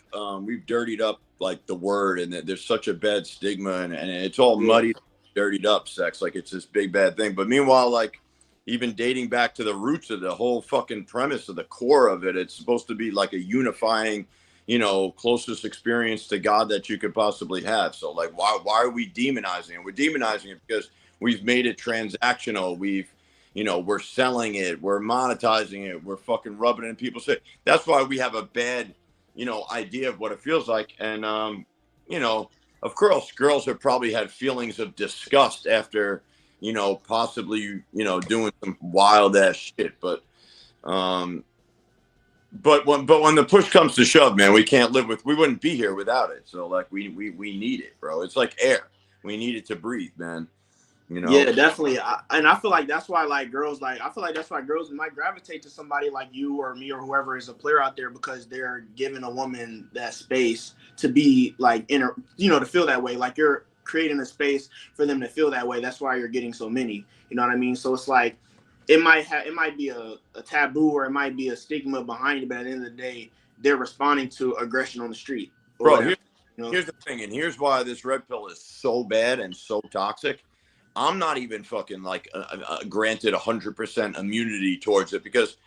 like the word, and that there's such a bad stigma, and it's all muddy, dirtied up sex. Like it's this big bad thing. But meanwhile, like, even dating back to the roots of the whole fucking premise of the core of it, it's supposed to be like a unifying, you know, closest experience to God that you could possibly have. So like, why are we demonizing it? We're demonizing it because we've made it transactional. We're selling it. We're monetizing it. We're fucking rubbing it in people's face. That's why we have a bad, idea of what it feels like. And, of course, girls have probably had feelings of disgust after, possibly, doing some wild ass shit. But when the push comes to shove, man, we wouldn't be here without it. So like we need it, bro. It's like air. We need it to breathe, man. Yeah, definitely. I feel like that's why girls might gravitate to somebody like you or me or whoever is a player out there, because they're giving a woman that space to be like to feel that way. Like you're creating a space for them to feel that way. That's why you're getting so many. You know what I mean? So it's like it might be a taboo, or it might be a stigma behind it, but at the end of the day, they're responding to aggression on the street. Bro, here's the thing, and here's why this red pill is so bad and so toxic. I'm not even fucking like granted 100% immunity towards it, because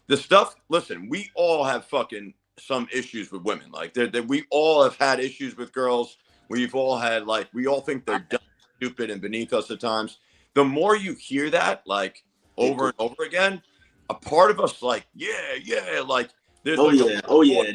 the stuff, listen, we all have fucking some issues with women. Like we all have had issues with girls. We've all had, like, we all think they're dumb, stupid, and beneath us at times. The more you hear that, like, over and over again, a part of us, like, yeah, like, there's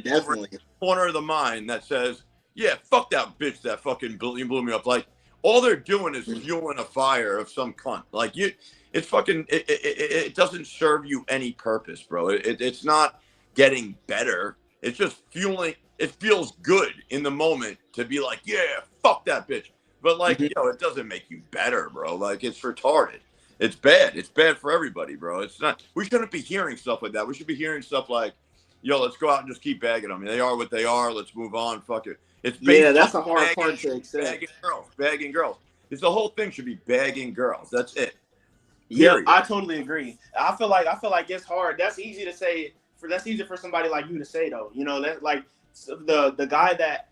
definitely corner of the mind that says, yeah, fuck that bitch that fucking blew me up. Like, all they're doing is fueling a fire of some cunt. Like, it's fucking, it doesn't serve you any purpose, bro. It's not getting better. It's just fueling. It feels good in the moment to be like, yeah, fuck that bitch. But like, it doesn't make you better, bro. Like, it's retarded. It's bad. It's bad for everybody, bro. It's not, we shouldn't be hearing stuff like that. We should be hearing stuff like, yo, let's go out and just keep bagging them. They are what they are. Let's move on. Fuck it. It's that's a hard part to accept. Bagging girls. It's the whole thing should be bagging girls. That's it. Yeah, I totally agree. I feel like it's hard. That's easy to say. That's easy for somebody like you to say, though. That, like, the guy that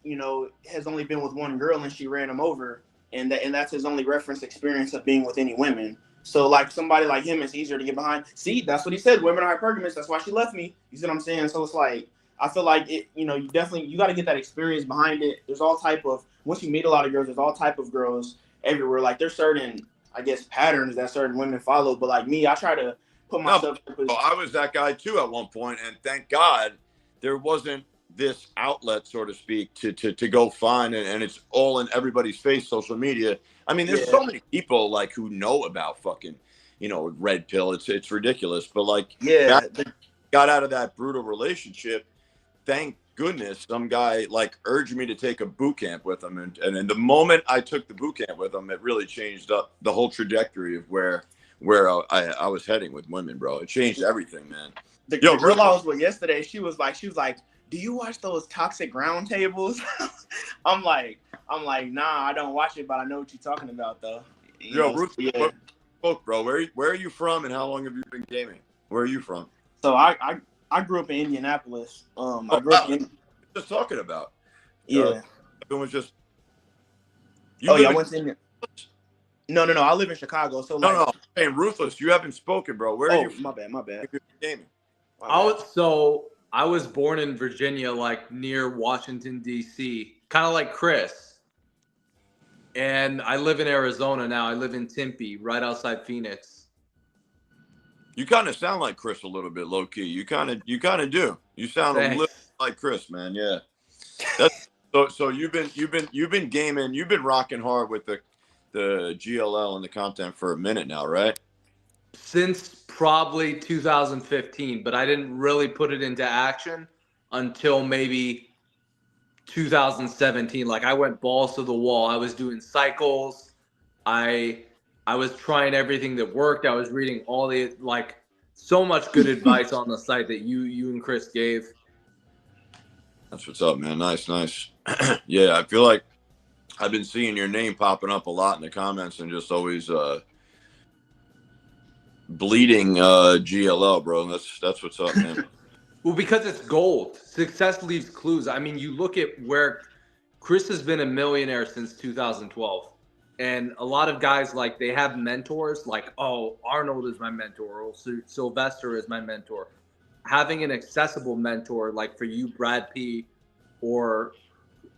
has only been with one girl and she ran him over, and that's his only reference experience of being with any women. So like somebody like him, it's easier to get behind. See, that's what he said. Women are hypergamous. That's why she left me. You see what I'm saying? So it's like, I feel like it. You got to get that experience behind it. There's all type of, once you meet a lot of girls, there's all type of girls everywhere. Like there's certain, I guess, patterns that certain women follow. But like me, I try to put myself. I was that guy too at one point, and thank God there wasn't this outlet, so to speak, to go find, and it's all in everybody's face, social media. I mean, there's so many people like who know about fucking, red pill. It's ridiculous. But like, got out of that brutal relationship. Thank goodness some guy like urged me to take a boot camp with him, and the moment I took the boot camp with him, it really changed up the whole trajectory of where I was heading with women, bro. It changed everything, man. The girl I was with yesterday, she was like, do you watch those toxic roundtables? I'm like, nah, I don't watch it, but I know what you're talking about, though. Ruth, bro, where are you from, and how long have you been gaming? Where are you from? So I grew up in Indianapolis. I grew up in. Just talking about. Yeah. It was just. I went to India. No. I live in Chicago. So no. I'm saying Ruthless. You haven't spoken, bro. Where are you from? My bad. Gaming. I was born in Virginia, like near Washington, D.C., kind of like Chris. And I live in Arizona now. I live in Tempe, right outside Phoenix. You kind of sound like Chris a little bit, low key. You kind of do. You sound a little like Chris, man. Yeah. So you've been gaming. You've been rocking hard with the GLL and the content for a minute now, right? Since probably 2015, but I didn't really put it into action until maybe 2017. Like I went balls to the wall. I was doing cycles. I I was trying everything that worked. I was reading all the like so much good advice on the site that you and Chris gave. That's what's up, man. Nice. Yeah, I feel like I've been seeing your name popping up a lot in the comments and just always bleeding GLL, bro. That's what's up, man. Well, because it's gold. Success leaves clues. I mean, you look at where Chris has been a millionaire since 2012. And a lot of guys, like, they have mentors, like, oh, Arnold is my mentor, or Sylvester is my mentor. Having an accessible mentor, like for you, Brad P., or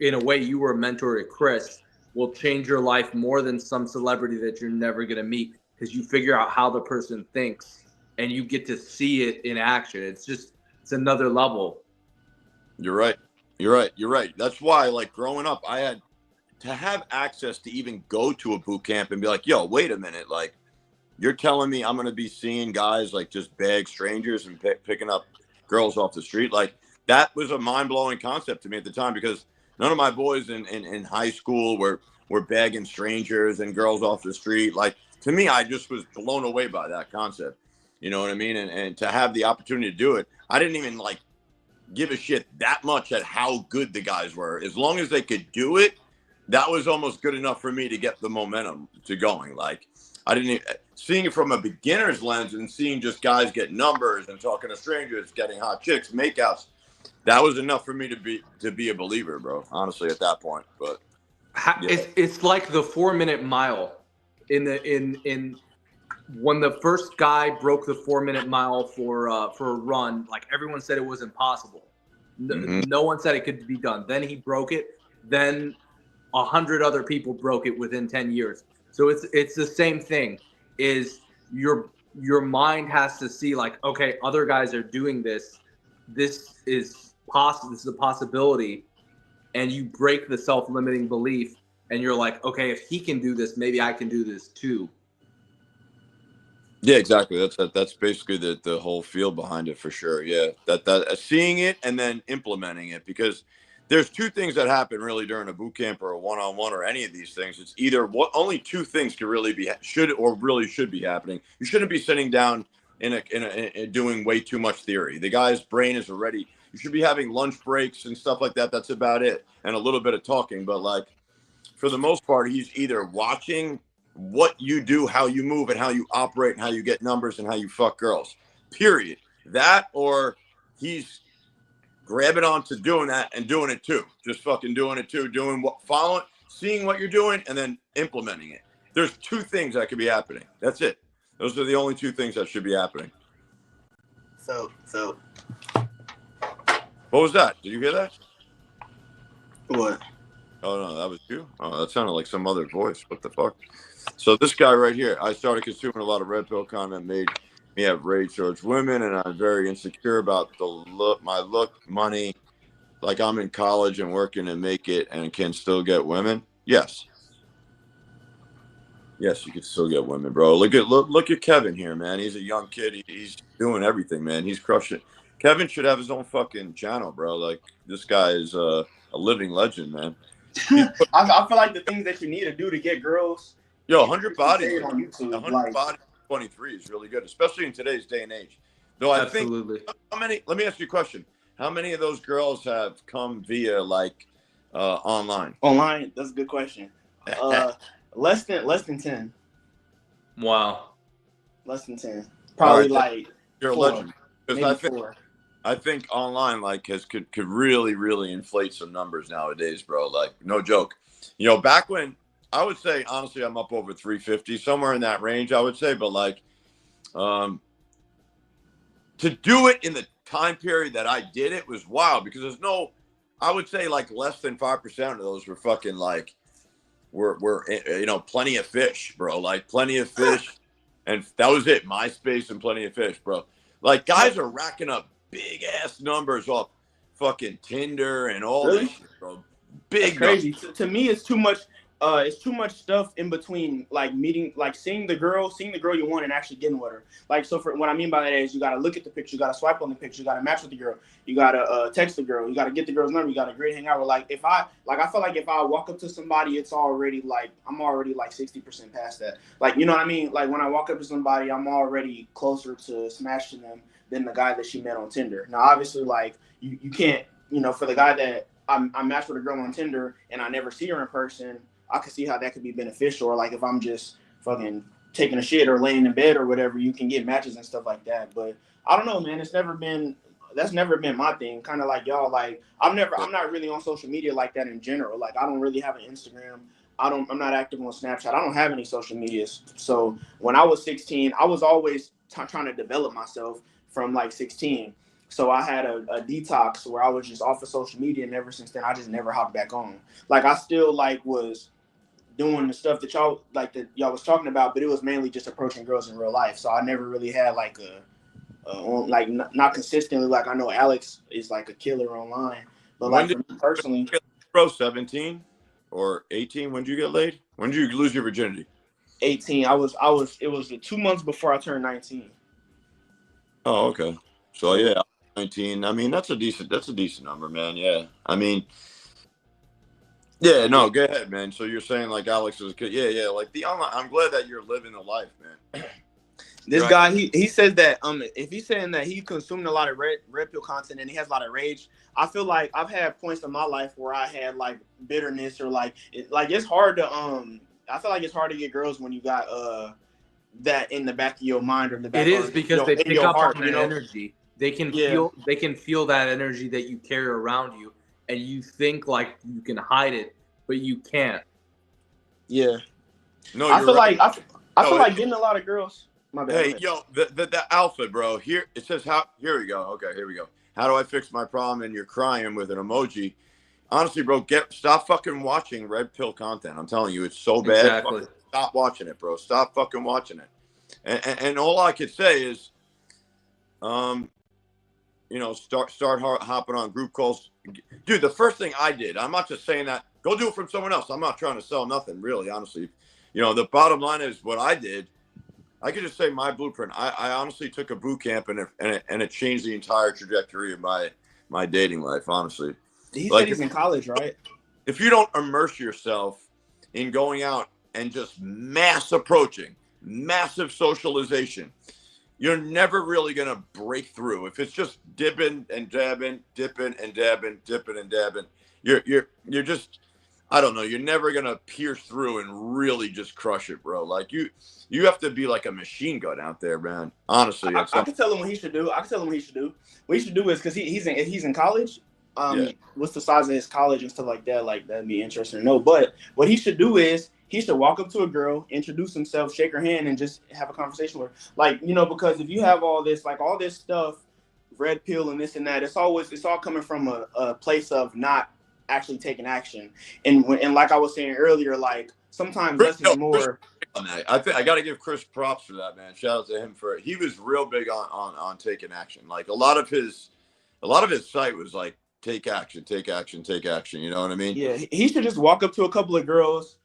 in a way you were a mentor to Chris, will change your life more than some celebrity that you're never going to meet, because you figure out how the person thinks and you get to see it in action. It's another level. You're right. That's why, like, growing up, I had to have access to even go to a boot camp and be like, yo, wait a minute. Like, you're telling me I'm going to be seeing guys like just bag strangers and picking up girls off the street? Like, that was a mind-blowing concept to me at the time, because none of my boys in high school were bagging strangers and girls off the street. Like, to me, I just was blown away by that concept. You know what I mean? And to have the opportunity to do it, I didn't even like give a shit that much at how good the guys were. As long as they could do it, that was almost good enough for me to get the momentum to going. Like, I didn't even, seeing it from a beginner's lens and seeing just guys get numbers and talking to strangers, getting hot chicks, makeouts. That was enough for me to be a believer, bro. Honestly, at that point. But yeah. It's like the 4-minute mile in when the first guy broke the 4-minute mile for a run. Like, everyone said it was impossible. No one said it could be done. Then he broke it. Then 100 other people broke it within 10 years. So it's the same thing. Is your mind has to see, like, okay, other guys are doing this. This is possible. This is a possibility. And you break the self-limiting belief, and you're like, okay, if he can do this, maybe I can do this too. Yeah, exactly. That's basically the whole feel behind it, for sure. Yeah, that seeing it and then implementing it, because there's two things that happen really during a boot camp or a one-on-one or any of these things. It's either only two things can really should be happening. You shouldn't be sitting down in doing way too much theory. The guy's brain is already. You should be having lunch breaks and stuff like that. That's about it, and a little bit of talking. But like, for the most part, he's either watching what you do, how you move, and how you operate, and how you get numbers, and how you fuck girls. Period. That, or he's grabbing onto doing that and doing it too. Just fucking doing it too. Seeing what you're doing, and then implementing it. There's two things that could be happening. That's it. Those are the only two things that should be happening. So. What was that? Did you hear that? What? Oh, no, that was you? Oh, that sounded like some other voice. What the fuck? So this guy right here, I started consuming a lot of red pill content, made me have rage towards women, and I'm very insecure about my look, money. Like, I'm in college and working to make it and can still get women. Yes. Yes, you can still get women, bro. Look at Kevin here, man. He's a young kid. He's doing everything, man. He's crushing it. Kevin should have his own fucking channel, bro. Like, this guy is a living legend, man. I feel like the things that you need to do to get girls. 100 bodies on YouTube. 100 bodies 23 is really good, especially in today's day and age. Though I Absolutely. think let me ask you a question. How many of those girls have come via like online? Online, that's a good question. Less than 10. Wow. Less than 10. Probably like you're 4, a legend. Because I think online like could really inflate some numbers nowadays, bro. Like, no joke. Back when, I would say, honestly, I'm up over 350, somewhere in that range, I would say. But like, to do it in the time period that I did it was wild, because I would say like less than 5% of those were fucking like, were plenty of fish, bro. Like, plenty of fish. And that was it. MySpace and plenty of fish, bro. Like, guys are racking up big ass numbers off fucking Tinder and all this shit, bro. Big. That's crazy. To me, it's too much. it's too much stuff in between, like meeting, like seeing the girl you want, and actually getting with her. Like, so for what I mean by that is, you gotta look at the picture, you gotta swipe on the picture, you gotta match with the girl, you gotta text the girl, you gotta get the girl's number, you gotta agree to hang out with. Like, I feel like if I walk up to somebody, it's already like I'm already like 60% past that. Like, you know what I mean? Like when I walk up to somebody, I'm already closer to smashing them than the guy that she met on Tinder. Now, obviously, like you can't, for the guy that I matched with a girl on Tinder and I never see her in person, I could see how that could be beneficial. Or like if I'm just fucking taking a shit or laying in bed or whatever, you can get matches and stuff like that. But I don't know, man. That's never been my thing. Kind of like y'all. Like I'm not really on social media like that in general. Like I don't really have an Instagram. I'm not active on Snapchat. I don't have any social medias. So when I was 16, I was always trying to develop myself from like 16. So I had a detox where I was just off of social media, and ever since then, I just never hopped back on. Like I still like was doing the stuff that y'all was talking about, but it was mainly just approaching girls in real life. So I never really had like not consistently. Like I know Alex is like a killer online, but like for me personally, bro, 17 or 18. When did you get laid? When did you lose your virginity? 18. It was 2 months before I turned 19. Oh, okay. So yeah, 19. I mean, that's a decent number, man. Yeah. I mean, yeah, no, go ahead, man. So you're saying like Alex is good. Yeah. Like I'm glad that you're living the life, man. This guy, he says that if he's saying that he consumed a lot of red pill content and he has a lot of rage, I feel like I've had points in my life where I had like bitterness or it's hard to I feel like it's hard to get girls when you got that in the back of your mind or in the back. It is because they pick up on that energy. They can feel that energy that you carry around you, and you think like you can hide it, but you can't. Yeah. No, I feel right. I feel like getting a lot of girls. My bad. Hey, yo, the alpha, bro. Here it says how. Here we go. Okay, here we go. How do I fix my problem? And you're crying with an emoji. Honestly, bro, stop fucking watching red pill content. I'm telling you, it's so bad. Exactly. Stop watching it, bro. Stop fucking watching it. And all I could say is, start hopping on group calls. Dude, the first thing I did, I'm not just saying that. Go do it from someone else. I'm not trying to sell nothing, really, honestly. The bottom line is what I did. I could just say my blueprint. I honestly took a boot camp and it changed the entire trajectory of my dating life, honestly. He said he's in college, right? If you don't immerse yourself in going out and just mass approaching, massive socialization, you're never really going to break through. If it's just dipping and dabbing, you're just, I don't know, you're never going to pierce through and really just crush it, bro. Like you have to be like a machine gun out there, man. Honestly. I can tell him what he should do. What he should do is, because he's in college, what's the size of his college and stuff like that? Like, that'd be interesting to know. But what he should do is he should walk up to a girl, introduce himself, shake her hand, and just have a conversation with her. Like, because if you have all this stuff, red pill and this and that, it's all coming from a place of not actually taking action. And like I was saying earlier, like sometimes less is more. I got to give Chris props for that, man. Shout out to him he was real big on taking action. Like a lot of his site was like, take action. You know what I mean? Yeah, he should just walk up to a couple of girls,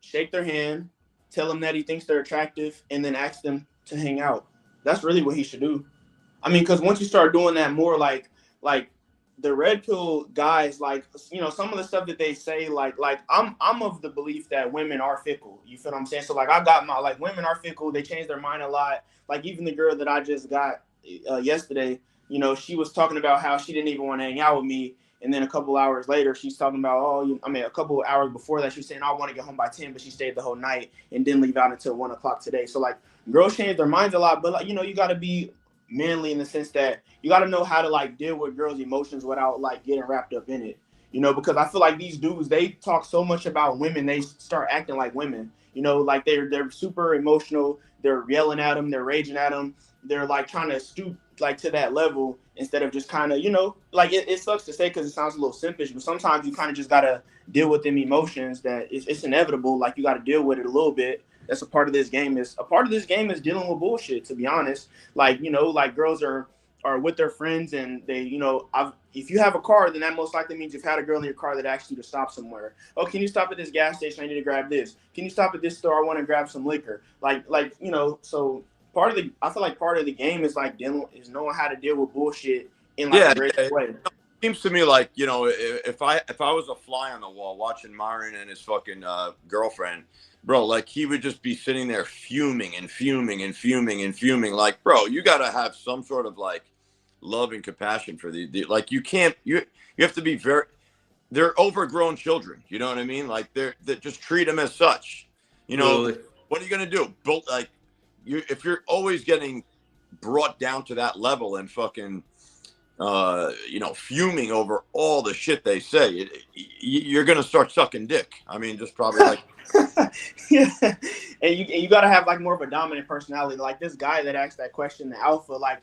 shake their hand, tell them that he thinks they're attractive, and then ask them to hang out. That's really what he should do. I mean, because once you start doing that more, like the red pill guys, like, some of the stuff that they say, like I'm of the belief that women are fickle. You feel what I'm saying? So like I got women are fickle. They change their mind a lot. Like even the girl that I just got yesterday, she was talking about how she didn't even want to hang out with me. And then a couple hours later, she's talking about, a couple of hours before that, she was saying, I want to get home by 10, but she stayed the whole night and didn't leave out until 1 o'clock today. So like girls change their minds a lot, but like, you got to be manly in the sense that you got to know how to like deal with girls' emotions without like getting wrapped up in it, because I feel like these dudes, they talk so much about women, they start acting like women, like they're super emotional. They're yelling at them. They're raging at them. They're like trying to stoop like to that level instead of just kind of, like it sucks to say because it sounds a little simpish, but sometimes you kind of just got to deal with them emotions that it's inevitable. Like you got to deal with it a little bit. That's a part of this game is dealing with bullshit, to be honest. Like, like girls are are with their friends and they, if you have a car, then that most likely means you've had a girl in your car that asked you to stop somewhere. Oh, can you stop at this gas station? I need to grab this. Can you stop at this store? I want to grab some liquor. So I feel like part of the game is like knowing how to deal with bullshit in like a great way. It seems to me like, if I was a fly on the wall watching Myron and his fucking girlfriend, bro, like he would just be sitting there fuming and fuming and fuming and fuming. Like, bro, you got to have some sort of like love and compassion for the like you can't you have to be they're overgrown children. You know what I mean? Like they just treat them as such. Really? What are you gonna do? Like if you're always getting brought down to that level and fucking fuming over all the shit they say, you're gonna start sucking dick. I mean, just probably like. Yeah, and you got to have like more of a dominant personality. Like this guy that asked that question, the alpha. Like,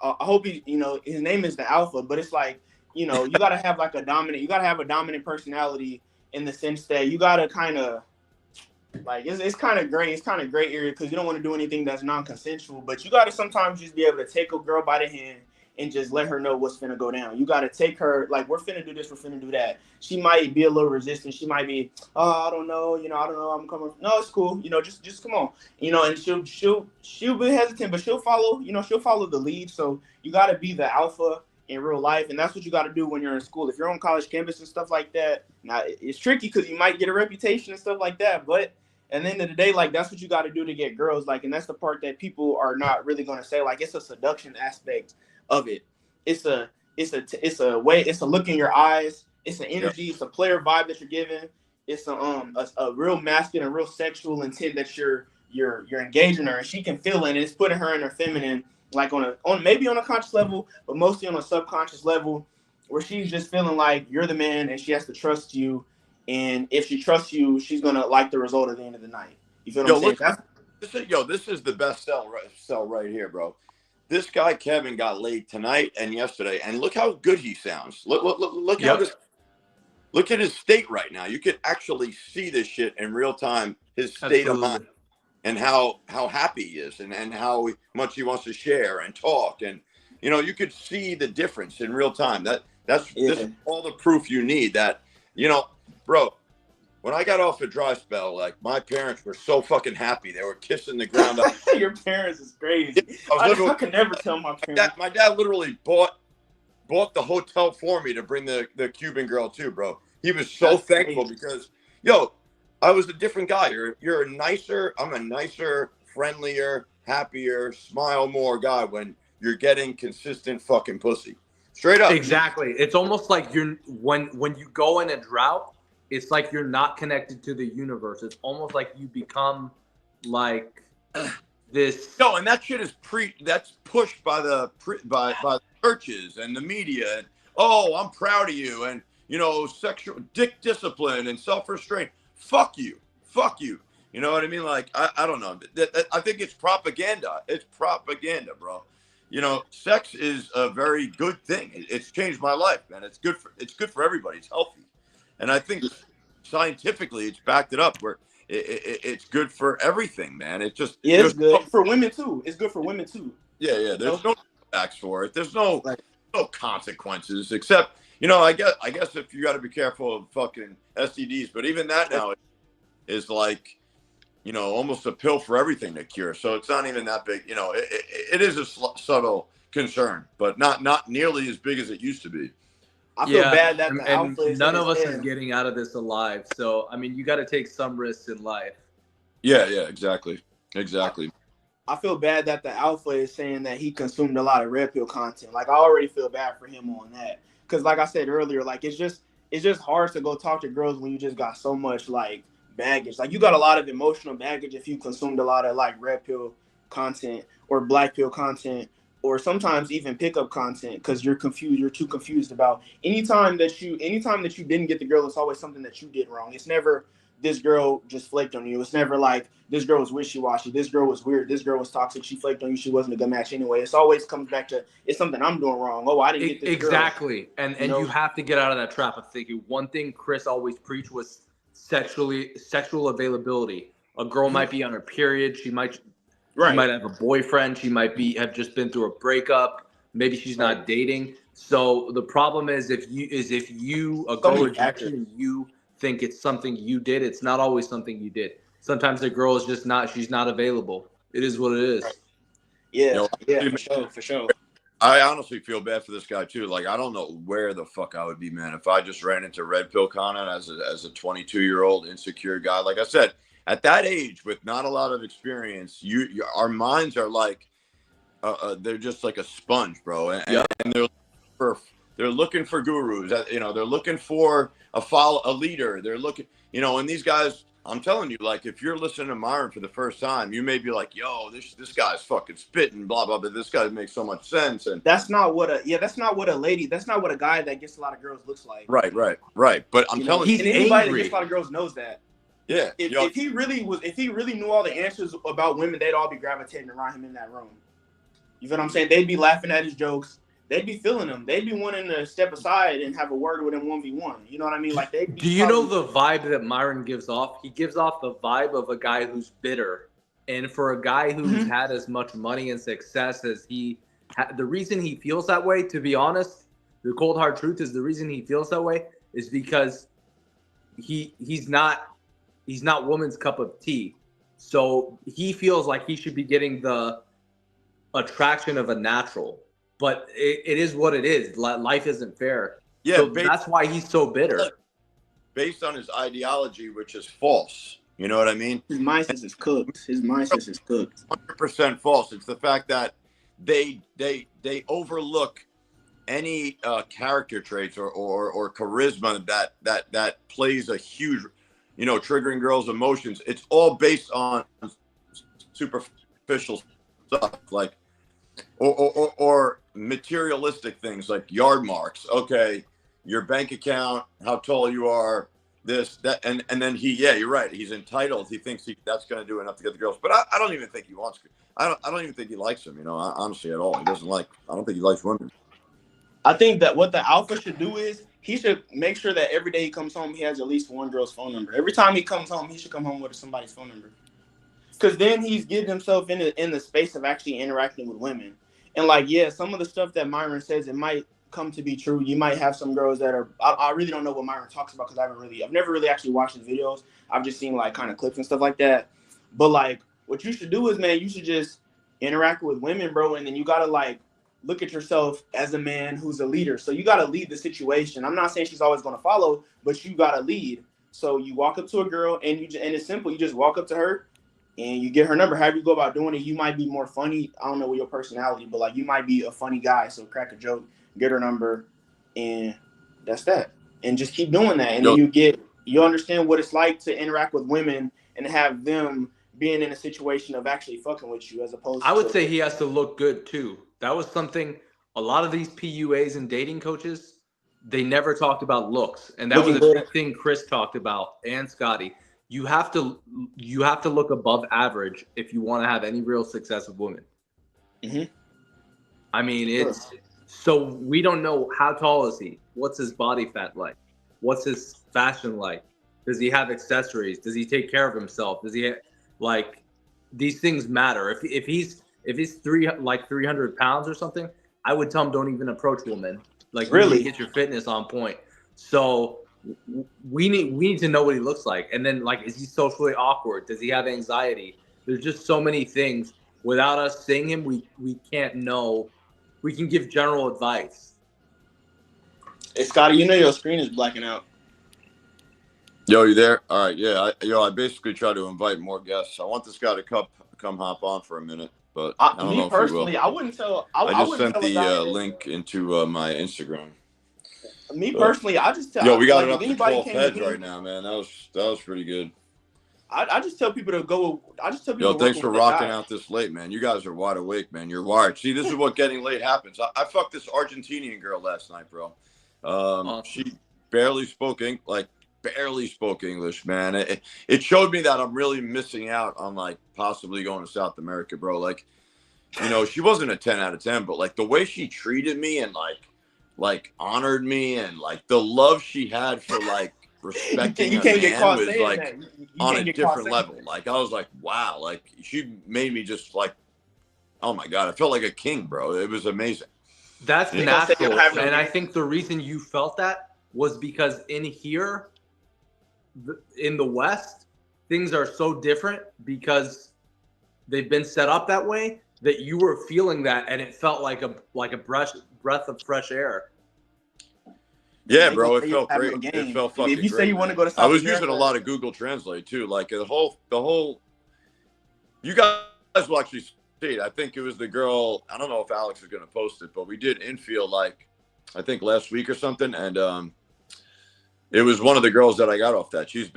I hope his name is the alpha, but it's like, you got to have like you got to have a dominant personality in the sense that you got to kind of like it's kind of gray. It's kind of gray area because you don't want to do anything that's non-consensual, but you got to sometimes just be able to take a girl by the hand and just let her know what's finna go down. You got to take her, like, we're finna do this, we're finna do that. She might be a little resistant. She might be, I don't know, I don't know, I'm coming. No, it's cool. Just come on. And she'll be hesitant, but she'll follow the lead. So you got to be the alpha in real life. And that's what you got to do when you're in school. If you're on college campus and stuff like that, now it's tricky because you might get a reputation and stuff like that. But at the end of the day, like, that's what you got to do to get girls. Like, and that's the part that people are not really going to say. Like, it's a seduction aspect of it. It's a way, it's a look in your eyes, it's an energy, it's a player vibe that you're giving, it's a real masculine and real sexual intent that you're engaging her, and she can feel it, and it's putting her in her feminine, like maybe on a conscious level, but mostly on a subconscious level, where she's just feeling like you're the man and she has to trust you, and if she trusts you, she's gonna like the result at the end of the night. You feel what I'm saying? This is the best sell right here, bro. This guy Kevin got laid tonight and yesterday, and look how good he sounds. Look how this. Look at his state right now. You could actually see this shit in real time. His state of mind and how happy he is, and how much he wants to share and talk, and you could see the difference in real time. This is all the proof you need that bro. When I got off a dry spell, like my parents were so fucking happy. They were kissing the ground up. Your parents is crazy. I can never tell my parents. My dad literally bought the hotel for me to bring the Cuban girl too, bro. He was so thankful because, I was a different guy. I'm a nicer, friendlier, happier, smile more guy when you're getting consistent fucking pussy. Straight up. Exactly. It's almost like when you go in a drought, it's like you're not connected to the universe. It's almost like you become like this. No, and that shit is that's pushed by the churches and the media. And, I'm proud of you, and sexual discipline and self-restraint. Fuck you. You know what I mean? Like I don't know. I think it's propaganda. It's propaganda, bro. Sex is a very good thing. It's changed my life, man. It's good for everybody. It's healthy. And I think scientifically it's backed it up where it's good for everything, man. It's just it's good for women too. It's good for women too. Yeah. There's no backs for it. There's no consequences except I guess if you got to be careful of fucking STDs, but even that now is like almost a pill for everything to cure. So it's not even that big. It is a subtle concern, but not nearly as big as it used to be. I feel bad that the alpha is none of us is getting out of this alive. So, I mean, you got to take some risks in life. Yeah, exactly. I feel bad that the alpha is saying that he consumed a lot of red pill content. Like, I already feel bad for him on that. Because like I said earlier, like, it's just hard to go talk to girls when you just got so much, like, baggage. Like, you got a lot of emotional baggage if you consumed a lot of, like, red pill content or black pill content, or sometimes even pickup content, because you're confused. You're too confused about anytime that you didn't get the girl, it's always something that you did wrong. It's never this girl just flaked on you. It's never like this girl was wishy-washy. This girl was weird. This girl was toxic. She flaked on you. She wasn't a good match anyway. It's always comes back to it's something I'm doing wrong. Oh, I didn't get this exactly. girl. And you have to get out of that trap of thinking. One thing Chris always preached was sexual availability. A girl might be on her period. She might Right. She might have a boyfriend. She might have just been through a breakup. Maybe she's not dating. So the problem is if a girl rejects you and you think it's something you did, it's not always something you did. Sometimes the girl is just not. She's not available. It is what it is. Right. Yeah. Yo, Yeah. For sure. I honestly feel bad for this guy too. Like, I don't know where the fuck I would be, man, if I just ran into red pill content as a 22-year-old insecure guy. Like I said, at that age with not a lot of experience, our minds are like, they're just like a sponge, bro. And they're looking for gurus. You know, they're looking for a leader. They're looking, you know, and these guys. I'm telling you, like, if you're listening to Myron for the first time, you may be like, yo, this guy's fucking spitting, blah, blah, blah. This guy makes so much sense. And that's not what a guy that gets a lot of girls looks like. Right. But I'm telling you, anybody that gets a lot of girls knows that. Yeah. If he really knew all the answers about women, they'd all be gravitating around him in that room. You feel what I'm saying? They'd be laughing at his jokes. They'd be feeling him. They'd be wanting to step aside and have a word with him 1v1. You know what I mean? Like, do you know the vibe that Myron gives off? He gives off the vibe of a guy who's bitter. And for a guy who's had as much money and success as the reason he feels that way, to be honest, the cold hard truth is the reason he feels that way is because he's not woman's cup of tea. So he feels like he should be getting the attraction of a natural. But it is what it is. Life isn't fair. Yeah, so that's why he's so bitter. Based on his ideology, which is false. You know what I mean? His mindset is cooked. 100% false. It's the fact that they overlook any character traits or charisma that plays a huge, you know, triggering girls' emotions. It's all based on superficial stuff like or materialistic things like yard marks. Okay, your bank account, how tall you are, this, that, and then you're right. He's entitled. He thinks that's going to do enough to get the girls. But I don't even think he wants. I don't even think he likes them. You know, honestly, at all. He doesn't like. I don't think he likes women. I think that what the alpha should do is he should make sure that every day he comes home, he has at least one girl's phone number. Every time he comes home, he should come home with somebody's phone number. Because then he's getting himself in the space of actually interacting with women. And like, yeah, some of the stuff that Myron says, it might come to be true. You might have some girls that are, I really don't know what Myron talks about because I've never really actually watched his videos. I've just seen like kind of clips and stuff like that. But like, what you should do is, man, you should just interact with women, bro. And then you got to like look at yourself as a man who's a leader. So you got to lead the situation. I'm not saying she's always going to follow, but you got to lead. So you walk up to a girl and and it's simple. You just walk up to her and you get her number. However you go about doing it, you might be more funny. I don't know what your personality, but like you might be a funny guy. So crack a joke, get her number, and that's that. And just keep doing that. And then you understand what it's like to interact with women and have them being in a situation of actually fucking with you as opposed to. I would say he has to look good too. That was something a lot of these PUAs and dating coaches, they never talked about looks. And that was a big thing Chris talked about and Scotty. You have to look above average if you want to have any real success with women. Mm-hmm. I mean, so we don't know how tall is he? What's his body fat like? What's his fashion like? Does he have accessories? Does he take care of himself? Does he like these things matter? If he's 300 pounds or something, I would tell him don't even approach women. Like really get your fitness on point. So we need to know what he looks like. And then like, is he socially awkward? Does he have anxiety? There's just so many things. Without us seeing him, we can't know. We can give general advice. Hey Scotty, you know your screen is blacking out. Yo, you there? All right, yeah. I basically try to invite more guests. I want this guy to come hop on for a minute, but I don't know if he will. I wouldn't tell. I just sent the link into my Instagram. Me personally, I just tell. Yo, we got it up to 12 heads right now, man. That was pretty good. I just tell people to go. I just tell people. Yo, thanks for rocking out this late, man. You guys are wide awake, man. You're wired. See, this is what getting late happens. I fucked this Argentinian girl last night, bro. Awesome. She barely spoke English, man. It showed me that I'm really missing out on like possibly going to South America, bro. Like, you know, she wasn't a 10 out of 10, but like the way she treated me and like honored me and like the love she had for like respecting you a can't get man caught was saying like that. You on can't a get caught different saying level. that. Like I was like, wow, like she made me just like, oh my God, I felt like a king, bro. It was amazing. That's Yeah. natural. have no And I game. think the reason you felt that was because in here, in the West, things are so different because they've been set up that way that you were feeling that, and it felt like a breath of fresh air. Yeah, They gonna bro, it say you felt have no great. It game. felt If fucking you say great, you want to man. go to I South was America, using a lot of Google Translate too. Like the whole. You guys will actually see it. I think it was the girl. I don't know if Alex is going to post it, but we did infield like I think last week or something, and it was one of the girls that I got off that. She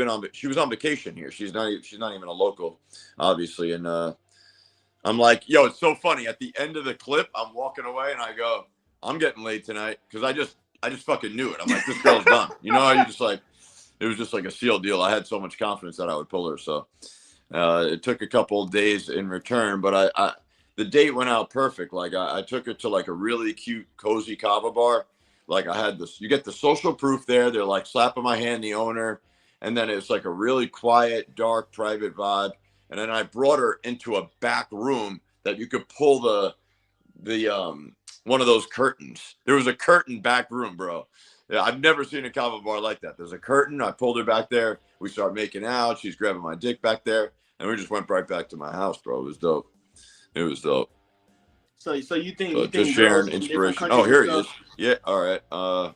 was on vacation here. She's not even a local, obviously. And I'm like, yo, it's so funny. At the end of the clip, I'm walking away and I go, I'm getting late tonight because I just fucking knew it. I'm like, this girl's done. You know, you just like, it was just like a sealed deal. I had so much confidence that I would pull her. So it took a couple of days in return, but I the date went out perfect. Like I took her to like a really cute, cozy kava bar. Like I had this, you get the social proof there. They're like slapping my hand, the owner. And then it's like a really quiet, dark, private vibe. And then I brought her into a back room that you could pull the one of those curtains. There was a curtain back room, bro. Yeah, I've never seen a kava bar like that. There's a curtain. I pulled her back there. We started making out. She's grabbing my dick back there. And we just went right back to my house, bro. It was dope. It was dope. So you think So you just think girls sharing in different inspiration. Oh, countries here and he is. stuff? Yeah. All right.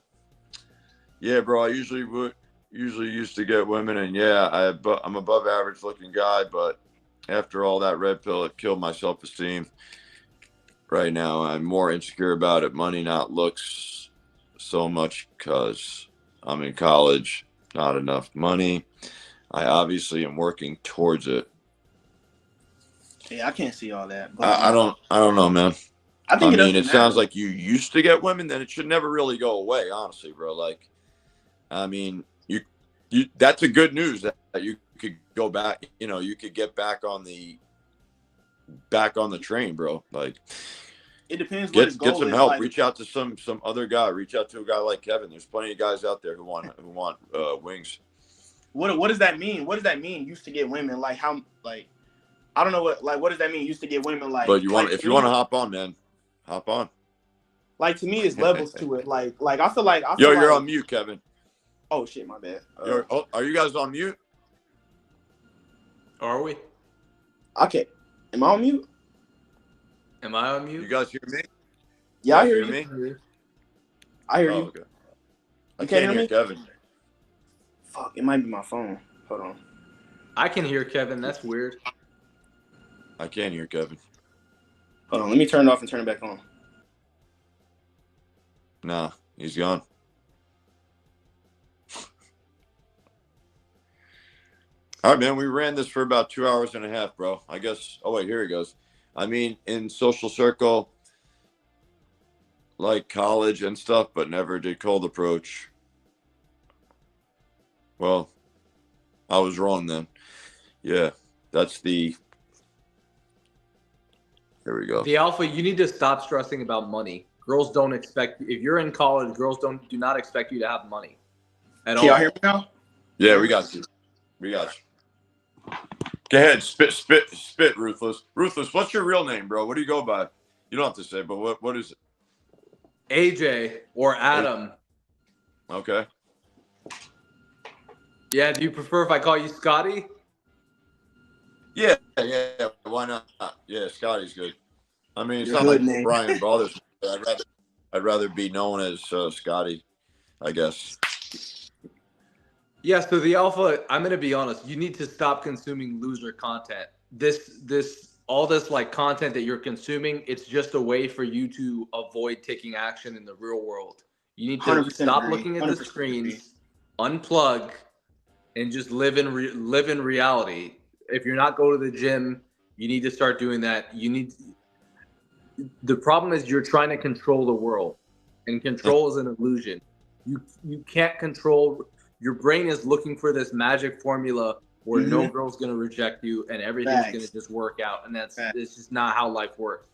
Yeah, bro. I usually used to get women, and yeah, I'm above average looking guy, but after all that red pill, it killed my self esteem. Right now, I'm more insecure about it. Money, not looks, so much because I'm in college, not enough money. I obviously am working towards it. Yeah, I can't see all that. But I don't know, man. I think I it mean, doesn't it sounds matter. like you used to get women, then it should never really go away, honestly, bro. Like, I mean, you that's a good news that you could go back, you know, you could get back on the train, bro. Like, It depends what his get goal some is. help. Like, Reach out to some other guy. Reach out to a guy like Kevin. There's plenty of guys out there who want wings. what does that mean? What does that mean? Used to get women like how like I don't know what does that mean? Used to get women like. But Like, if you want to hop on, man, hop on. Like to me, it's levels to it. Like I feel like Yo, you're on mute, Kevin. Oh shit, my bad. Are you guys on mute? Are we? Okay, am I on mute? Am I on mute? You guys hear me? Yeah, I You hear guys you. me? I hear you. Okay. I You can't hear hear me? Kevin. Fuck, it might be my phone. Hold on. I can hear Kevin. That's weird. I can't hear Kevin. Hold on. Let me turn it off and turn it back on. Nah, he's gone. All right, man. We ran this for about 2 hours and a half, bro. I guess. Oh wait, here he goes. I mean, in social circle, like college and stuff, but never did cold approach. Well, I was wrong then. Yeah, that's the. Here we go. The alpha, you need to stop stressing about money. Girls don't expect, if you're in college, girls do not expect you to have money at all. Can y'all hear me now? Yeah, we got you. We got you. Go ahead, spit, Ruthless. Ruthless, what's your real name, bro? What do you go by? You don't have to say, but what is it? AJ or Adam. Okay. Yeah, do you prefer if I call you Scotty? Yeah. Why not? Yeah, Scotty's good. I mean, it's Your not hood like name. Brian bothers me. I'd rather be known as Scotty, I guess. Yeah, so the alpha, I'm going to be honest, you need to stop consuming loser content. All this like content that you're consuming, it's just a way for you to avoid taking action in the real world. You need to stop looking at the screens, unplug, and just live in reality. If you're not going to the gym, you need to start doing that. The problem is you're trying to control the world, and control is an illusion. You can't control. Your brain is looking for this magic formula where no girl's going to reject you and everything's going to just work out. And it's just not how life works.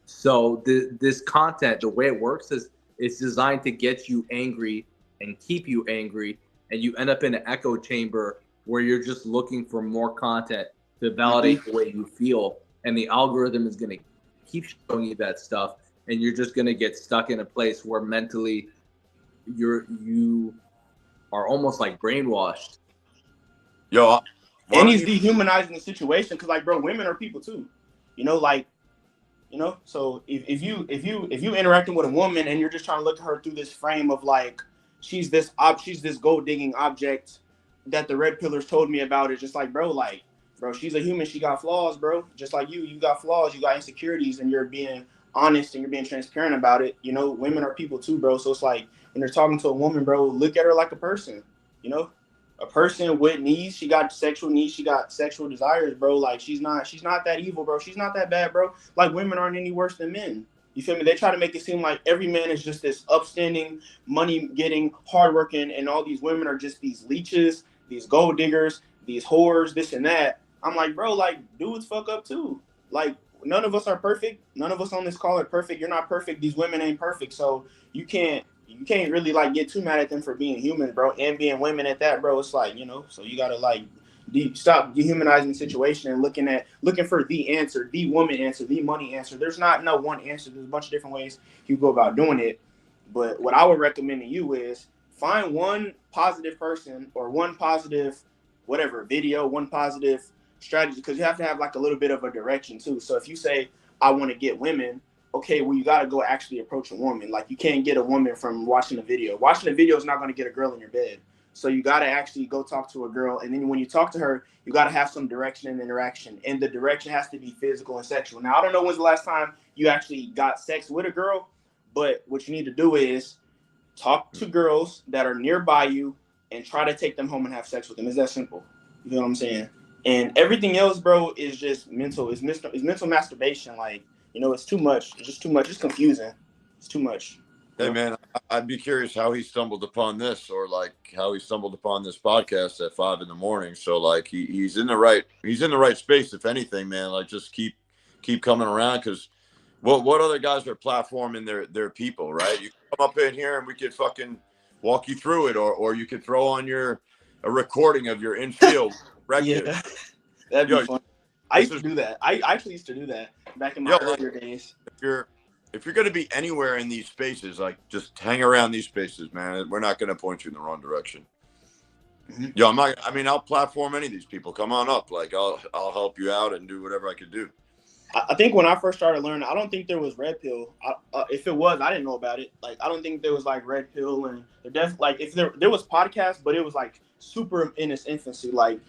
So this content, the way it works is it's designed to get you angry and keep you angry and you end up in an echo chamber where you're just looking for more content to validate the way you feel, and the algorithm is going to keep showing you that stuff, and you're just going to get stuck in a place where mentally you are almost like brainwashed. Yo, and he's dehumanizing the situation because, like, bro, women are people too, you know, like, you know. So if you interacting with a woman and you're just trying to look at her through this frame of like she's this gold digging object that the red pillars told me about, it's just like, bro, she's a human, she got flaws, bro, just like you got flaws, you got insecurities, and you're being honest and you're being transparent about it. You know, women are people too, bro. So it's like when you're talking to a woman, bro, look at her like a person, you know. A person with needs, she got sexual needs, she got sexual desires, bro. Like she's not that evil, bro. She's not that bad, bro. Like women aren't any worse than men. You feel me? They try to make it seem like every man is just this upstanding, money getting, hardworking, and all these women are just these leeches, these gold diggers, these whores, this and that. I'm like, bro, like dudes fuck up too. Like none of us are perfect. None of us on this call are perfect. You're not perfect. These women ain't perfect. So you can't really like get too mad at them for being human, bro, and being women at that, bro. It's like, you know, so you gotta like stop dehumanizing the situation and looking for the answer, the woman answer, the money answer. There's not no one answer. There's a bunch of different ways you go about doing it. But what I would recommend to you is find one positive person or one positive whatever video, one positive strategy, because you have to have like a little bit of a direction too. So if you say I want to get women, okay, well, you got to go actually approach a woman. Like, you can't get a woman from watching a video. Watching a video is not going to get a girl in your bed. So you got to actually go talk to a girl. And then when you talk to her, you got to have some direction and interaction. And the direction has to be physical and sexual. Now, I don't know when's the last time you actually got sex with a girl, but what you need to do is talk to girls that are nearby you and try to take them home and have sex with them. It's that simple. You know what I'm saying? And everything else, bro, is just mental. It's mental masturbation. Like, you know, it's too much. It's just too much. It's confusing. It's too much. Hey, man, I'd be curious how he stumbled upon this, or like how he stumbled upon this podcast at 5 a.m. So like he's in the right space. If anything, man, like just keep coming around, because what other guys are platforming their people, right? You come up in here and we could fucking walk you through it, or you could throw on a recording of your infield record. Yeah, that'd be fun. I used to do that. I actually used to do that back in my earlier days. If you're going to be anywhere in these spaces, like just hang around these spaces, man. We're not going to point you in the wrong direction. Mm-hmm. Yo, I'll platform any of these people. Come on up. Like I'll help you out and do whatever I could do. I think when I first started learning, I don't think there was red pill. If it was, I didn't know about it. Like, I don't think there was like red pill, and like if there was podcasts, but it was like super in its infancy. Like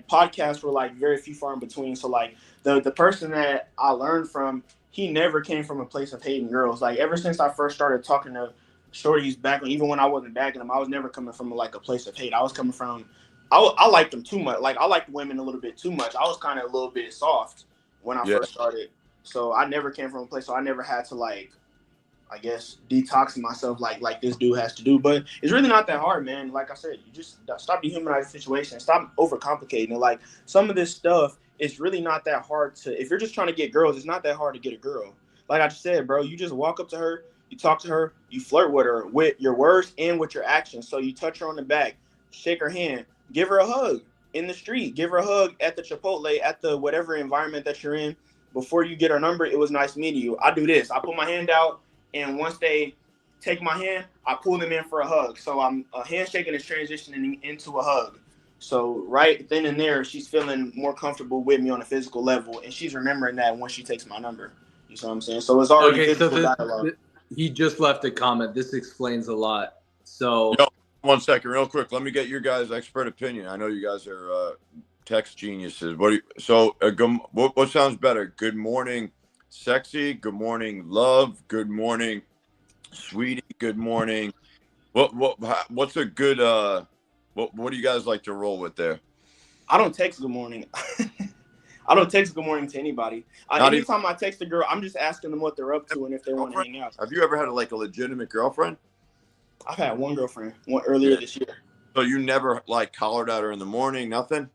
podcasts were like very few far in between. So like the person that I learned from, he never came from a place of hating girls. Like ever since I first started talking to shorties back, even when I wasn't bagging them, I was never coming from like a place of hate. I was coming from, I liked them too much. Like I liked women a little bit too much. I was kind of a little bit soft when I first started. So I never came from a place, so I never had to like, I guess, detox myself like this dude has to do. But it's really not that hard, man. Like I said, you just stop dehumanizing the situation, stop overcomplicating it. Like some of this stuff, it's really not that hard to, if you're just trying to get girls, it's not that hard to get a girl. Like I just said, bro, you just walk up to her, you talk to her, you flirt with her with your words and with your actions. So you touch her on the back, shake her hand, give her a hug in the street, give her a hug at the Chipotle, at the whatever environment that you're in. Before you get her number, it was nice meeting you. I do this. I put my hand out, and once they take my hand, I pull them in for a hug. So I'm handshaking is transitioning into a hug. So right then and there, she's feeling more comfortable with me on a physical level, and she's remembering that once she takes my number. You see what I'm saying? So it's already physical dialogue. He just left a comment. This explains a lot. So, yo, 1 second, real quick. Let me get your guys' expert opinion. I know you guys are text geniuses. What sounds better? Good morning, sexy. Good morning, love. Good morning, sweetie. Good morning. What's a good what do you guys like to roll with there? I don't text good morning. I don't text good morning to anybody. Anytime I text a girl, I'm just asking them what they're up to and if they want to hang out. Have you ever had a legitimate girlfriend? I've had one girlfriend, earlier this year. So you never hollered at her in the morning, nothing?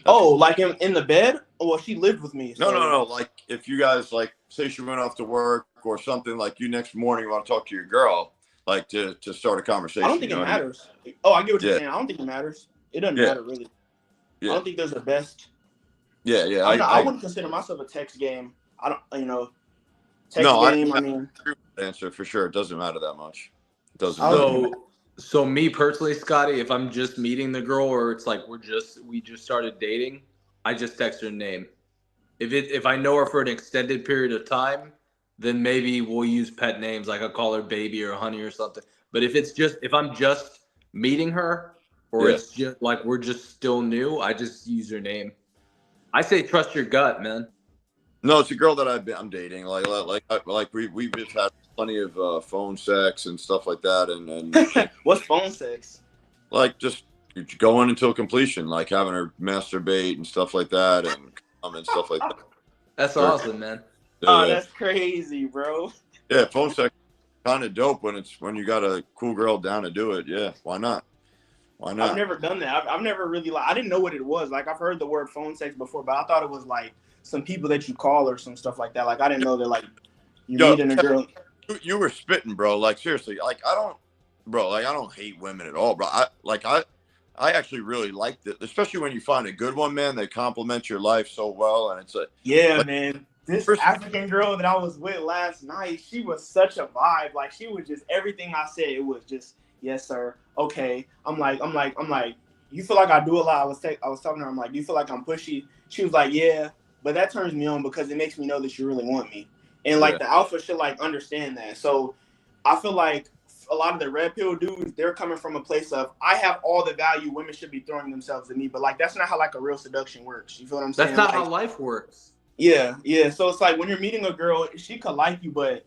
Like in the bed? Well, she lived with me. So. No. Like if you guys say she went off to work or something, like you next morning want to talk to your girl, like to start a conversation. I don't think it matters. Oh, I get what you're saying. I don't think it matters. It doesn't matter really. I don't think there's a best. Yeah, yeah. I wouldn't consider myself a text game. I don't, text game. I mean, answer for sure. It doesn't matter that much. It doesn't. So me personally, Scotty, if I'm just meeting the girl or it's like we just started dating, I just text her name. If I know her for an extended period of time, then maybe we'll use pet names, like I'll call her baby or honey or something. But if I'm just meeting her or it's just like we're just still new, I just use her name. I say trust your gut, man. No, it's a girl that I'm dating. Like we've just had plenty of phone sex and stuff like that. And what's phone sex? Like just going until completion, like having her masturbate and stuff like that, and stuff like that. That's awesome, man. Oh, that's crazy, bro. Yeah, phone sex kind of dope when you got a cool girl down to do it. Yeah, why not? Why not? I've never done that. I've never really I didn't know what it was. Like I've heard the word phone sex before, but I thought it was like some people that you call or some stuff like that. Like I didn't know that like you meeting a girl. You were spitting, bro. Like seriously, like I don't hate women at all, bro. I actually really liked it, especially when you find a good one, man. They complement your life so well, and it's man. This African girl that I was with last night, she was such a vibe. Like she was just everything I said. It was just yes, sir. Okay. I'm like, you feel like I do a lot. I was talking to her. I'm like, do you feel like I'm pushy? She was like, yeah, but that turns me on because it makes me know that you really want me. And like the alpha should like understand that. So I feel like a lot of the red pill dudes, they're coming from a place of I have all the value women should be throwing themselves at me, but like that's not how like a real seduction works. You feel what I'm saying? That's not how life works. Yeah. So it's like when you're meeting a girl, she could like you, but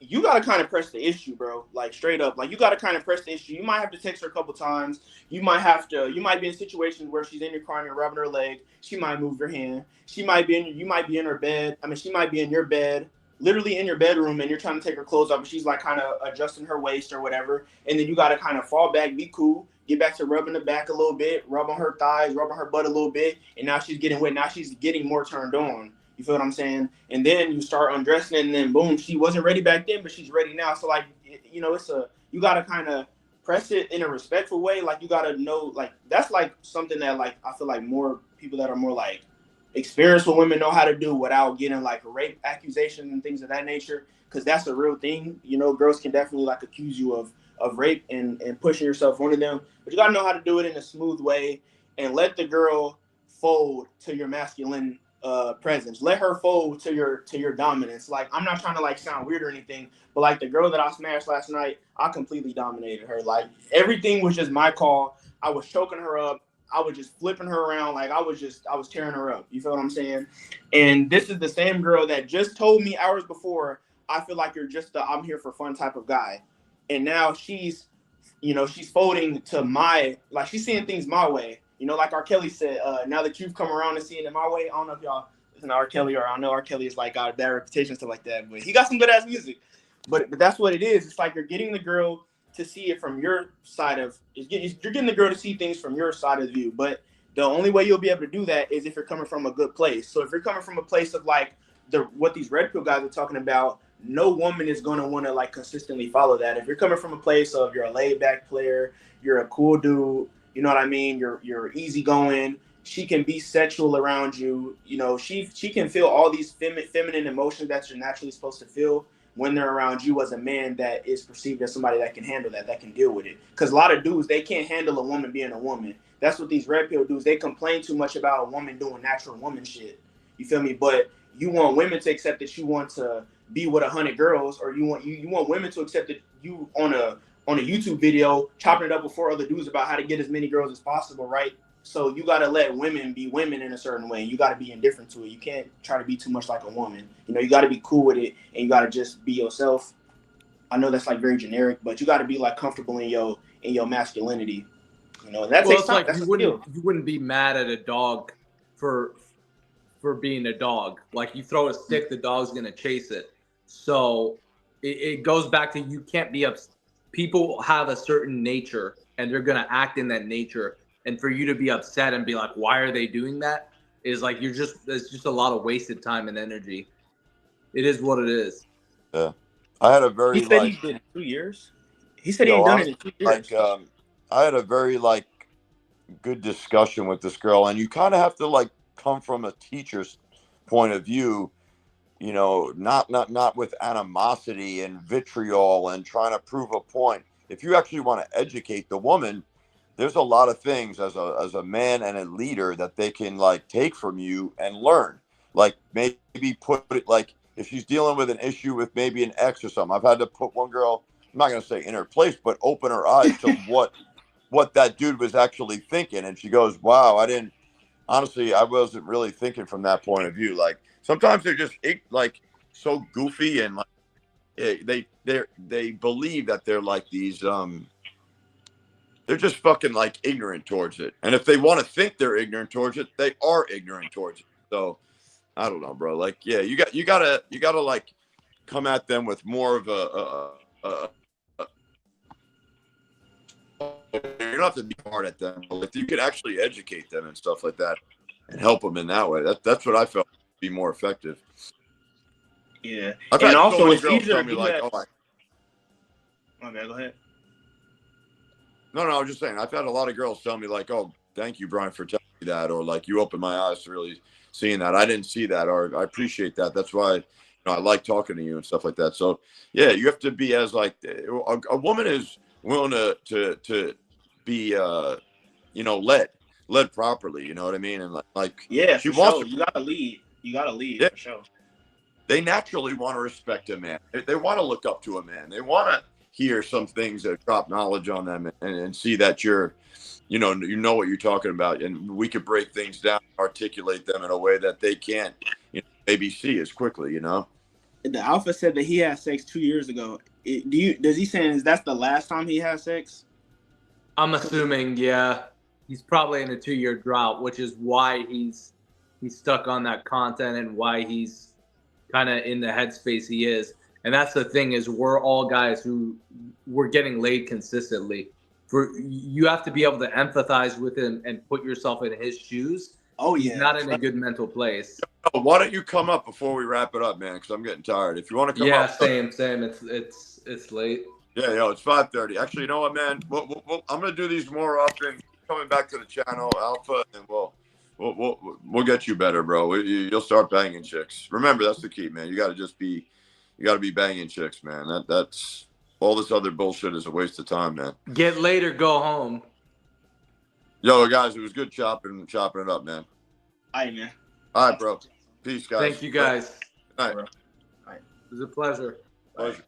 you gotta kind of press the issue, bro. Like straight up, like you gotta kind of press the issue. You might have to text her a couple times. You might be in situations where she's in your car and you're rubbing her leg. She might move her hand. You might be in her bed. I mean, she might be in your bed, literally in your bedroom, and you're trying to take her clothes off, and she's like kind of adjusting her waist or whatever. And then you gotta kind of fall back, be cool, get back to rubbing the back a little bit, rub on her thighs, rub on her butt a little bit, and now she's getting wet. Now she's getting more turned on. You feel what I'm saying? And then you start undressing, and then boom, she wasn't ready back then, but she's ready now. So like, you gotta kind of press it in a respectful way. Like you gotta know, like that's like something that like I feel like more people that are more like experienced with women know how to do without getting like rape accusations and things of that nature. Because that's a real thing. Girls can definitely like accuse you of rape and pushing yourself onto them, but you gotta know how to do it in a smooth way and let the girl fold to your masculine presence. Let her fold to your dominance. Like I'm not trying to like sound weird or anything, but like the girl that I smashed last night, I completely dominated her. Like everything was just my call. I was choking her up. I was just flipping her around. Like I was tearing her up. You feel what I'm saying? And this is the same girl that just told me hours before, I feel like you're just I'm here for fun type of guy. And now she's folding to my, like she's seeing things my way. Like R. Kelly said, now that you've come around and seen it my way, I don't know if y'all listen to R. Kelly, or I know R. Kelly is like got a bad reputation and stuff like that, but he got some good ass music. But that's what it is. It's like you're getting the girl to see it from your side of, you're getting the girl to see things from your side of the view. But the only way you'll be able to do that is if you're coming from a good place. So if you're coming from a place of like what these red pill guys are talking about, no woman is going to want to like consistently follow that. If you're coming from a place of you're a laid back player, you're a cool dude, you know what I mean? You're easygoing. She can be sexual around you. She can feel all these feminine emotions that you're naturally supposed to feel when they're around you as a man that is perceived as somebody that can handle that can deal with it. Because a lot of dudes, they can't handle a woman being a woman. That's what these red pill dudes, they complain too much about a woman doing natural woman shit. You feel me? But you want women to accept that you want to be with 100 girls, or you want women to accept that you on a YouTube video chopping it up with 4 other dudes about how to get as many girls as possible, right? So you got to let women be women in a certain way. You got to be indifferent to it. You can't try to be too much like a woman. You got to be cool with it, and you got to just be yourself. I know that's like very generic, but you got to be like comfortable in your masculinity. And that takes time. Like you wouldn't be mad at a dog for being a dog. Like you throw a stick, the dog's gonna chase it. So it goes back to, you can't be upset. People have a certain nature and they're going to act in that nature. And for you to be upset and be like, why are they doing that? Is like, there's just a lot of wasted time and energy. It is what it is. Yeah. I had a very, he said he did 2 years. He said he ain't done it in 2 years. Like, I had a very like good discussion with this girl, and you kind of have to like come from a teacher's point of view, you know, not with animosity and vitriol and trying to prove a point. If you actually want to educate the woman, there's a lot of things as a man and a leader that they can like take from you and learn. Like maybe put it like if she's dealing with an issue with maybe an ex or something. I've had to put one girl, I'm not going to say in her place, but open her eyes to what that dude was actually thinking. And she goes, wow, honestly, I wasn't really thinking from that point of view. Like sometimes they're just like so goofy and like they believe that they're like these, they're just fucking like ignorant towards it. And if they want to think they're ignorant towards it, they are ignorant towards it. So I don't know, bro. Like, yeah, you gotta like come at them with more of a you don't have to be hard at them. Like you could actually educate them and stuff like that and help them in that way. That's what I felt would be more effective. Yeah. I've and had also so many it's girls easier tell to me do like, that. oh, Okay, go ahead. no, I was just saying, I've had a lot of girls tell me like, oh, thank you, Brian, for telling me that, or like you opened my eyes to really seeing that. I didn't see that, or I appreciate that. That's why I like talking to you and stuff like that. So yeah, you have to be as like a woman is willing to be led properly. You know what I mean? And like Yeah, she for wants sure. to. You gotta lead. You gotta lead Yeah, for sure. they naturally want to respect a man. They want to look up to a man. They want to hear some things that drop knowledge on them and see that you're, you know what you're talking about. And we could break things down, articulate them in a way that they can't, maybe see as quickly, The alpha said that he had sex 2 years ago. Does he saying that's the last time he had sex? I'm assuming, yeah. He's probably in a 2-year drought, which is why he's stuck on that content and why he's kind of in the headspace he is. And that's the thing is we're all guys who we're getting laid consistently. You have to be able to empathize with him and put yourself in his shoes. Oh He's yeah. not in a good mental place. Why don't you come up before we wrap it up, man? Because I'm getting tired. If you want to come up. Yeah, same. It's late. Yeah, it's 5:30. Actually, you know what, man? I'm gonna do these more often. Coming back to the channel, Alpha, and we'll get you better, bro. You'll start banging chicks. Remember, that's the key, man. You got to be banging chicks, man. That's all this other bullshit is a waste of time, man. Get laid or go home. Yo, guys, it was good chopping it up, man. All right, man. All right, bro. Peace, guys. Thank you, guys. Good night. All right. It was a pleasure. Pleasure.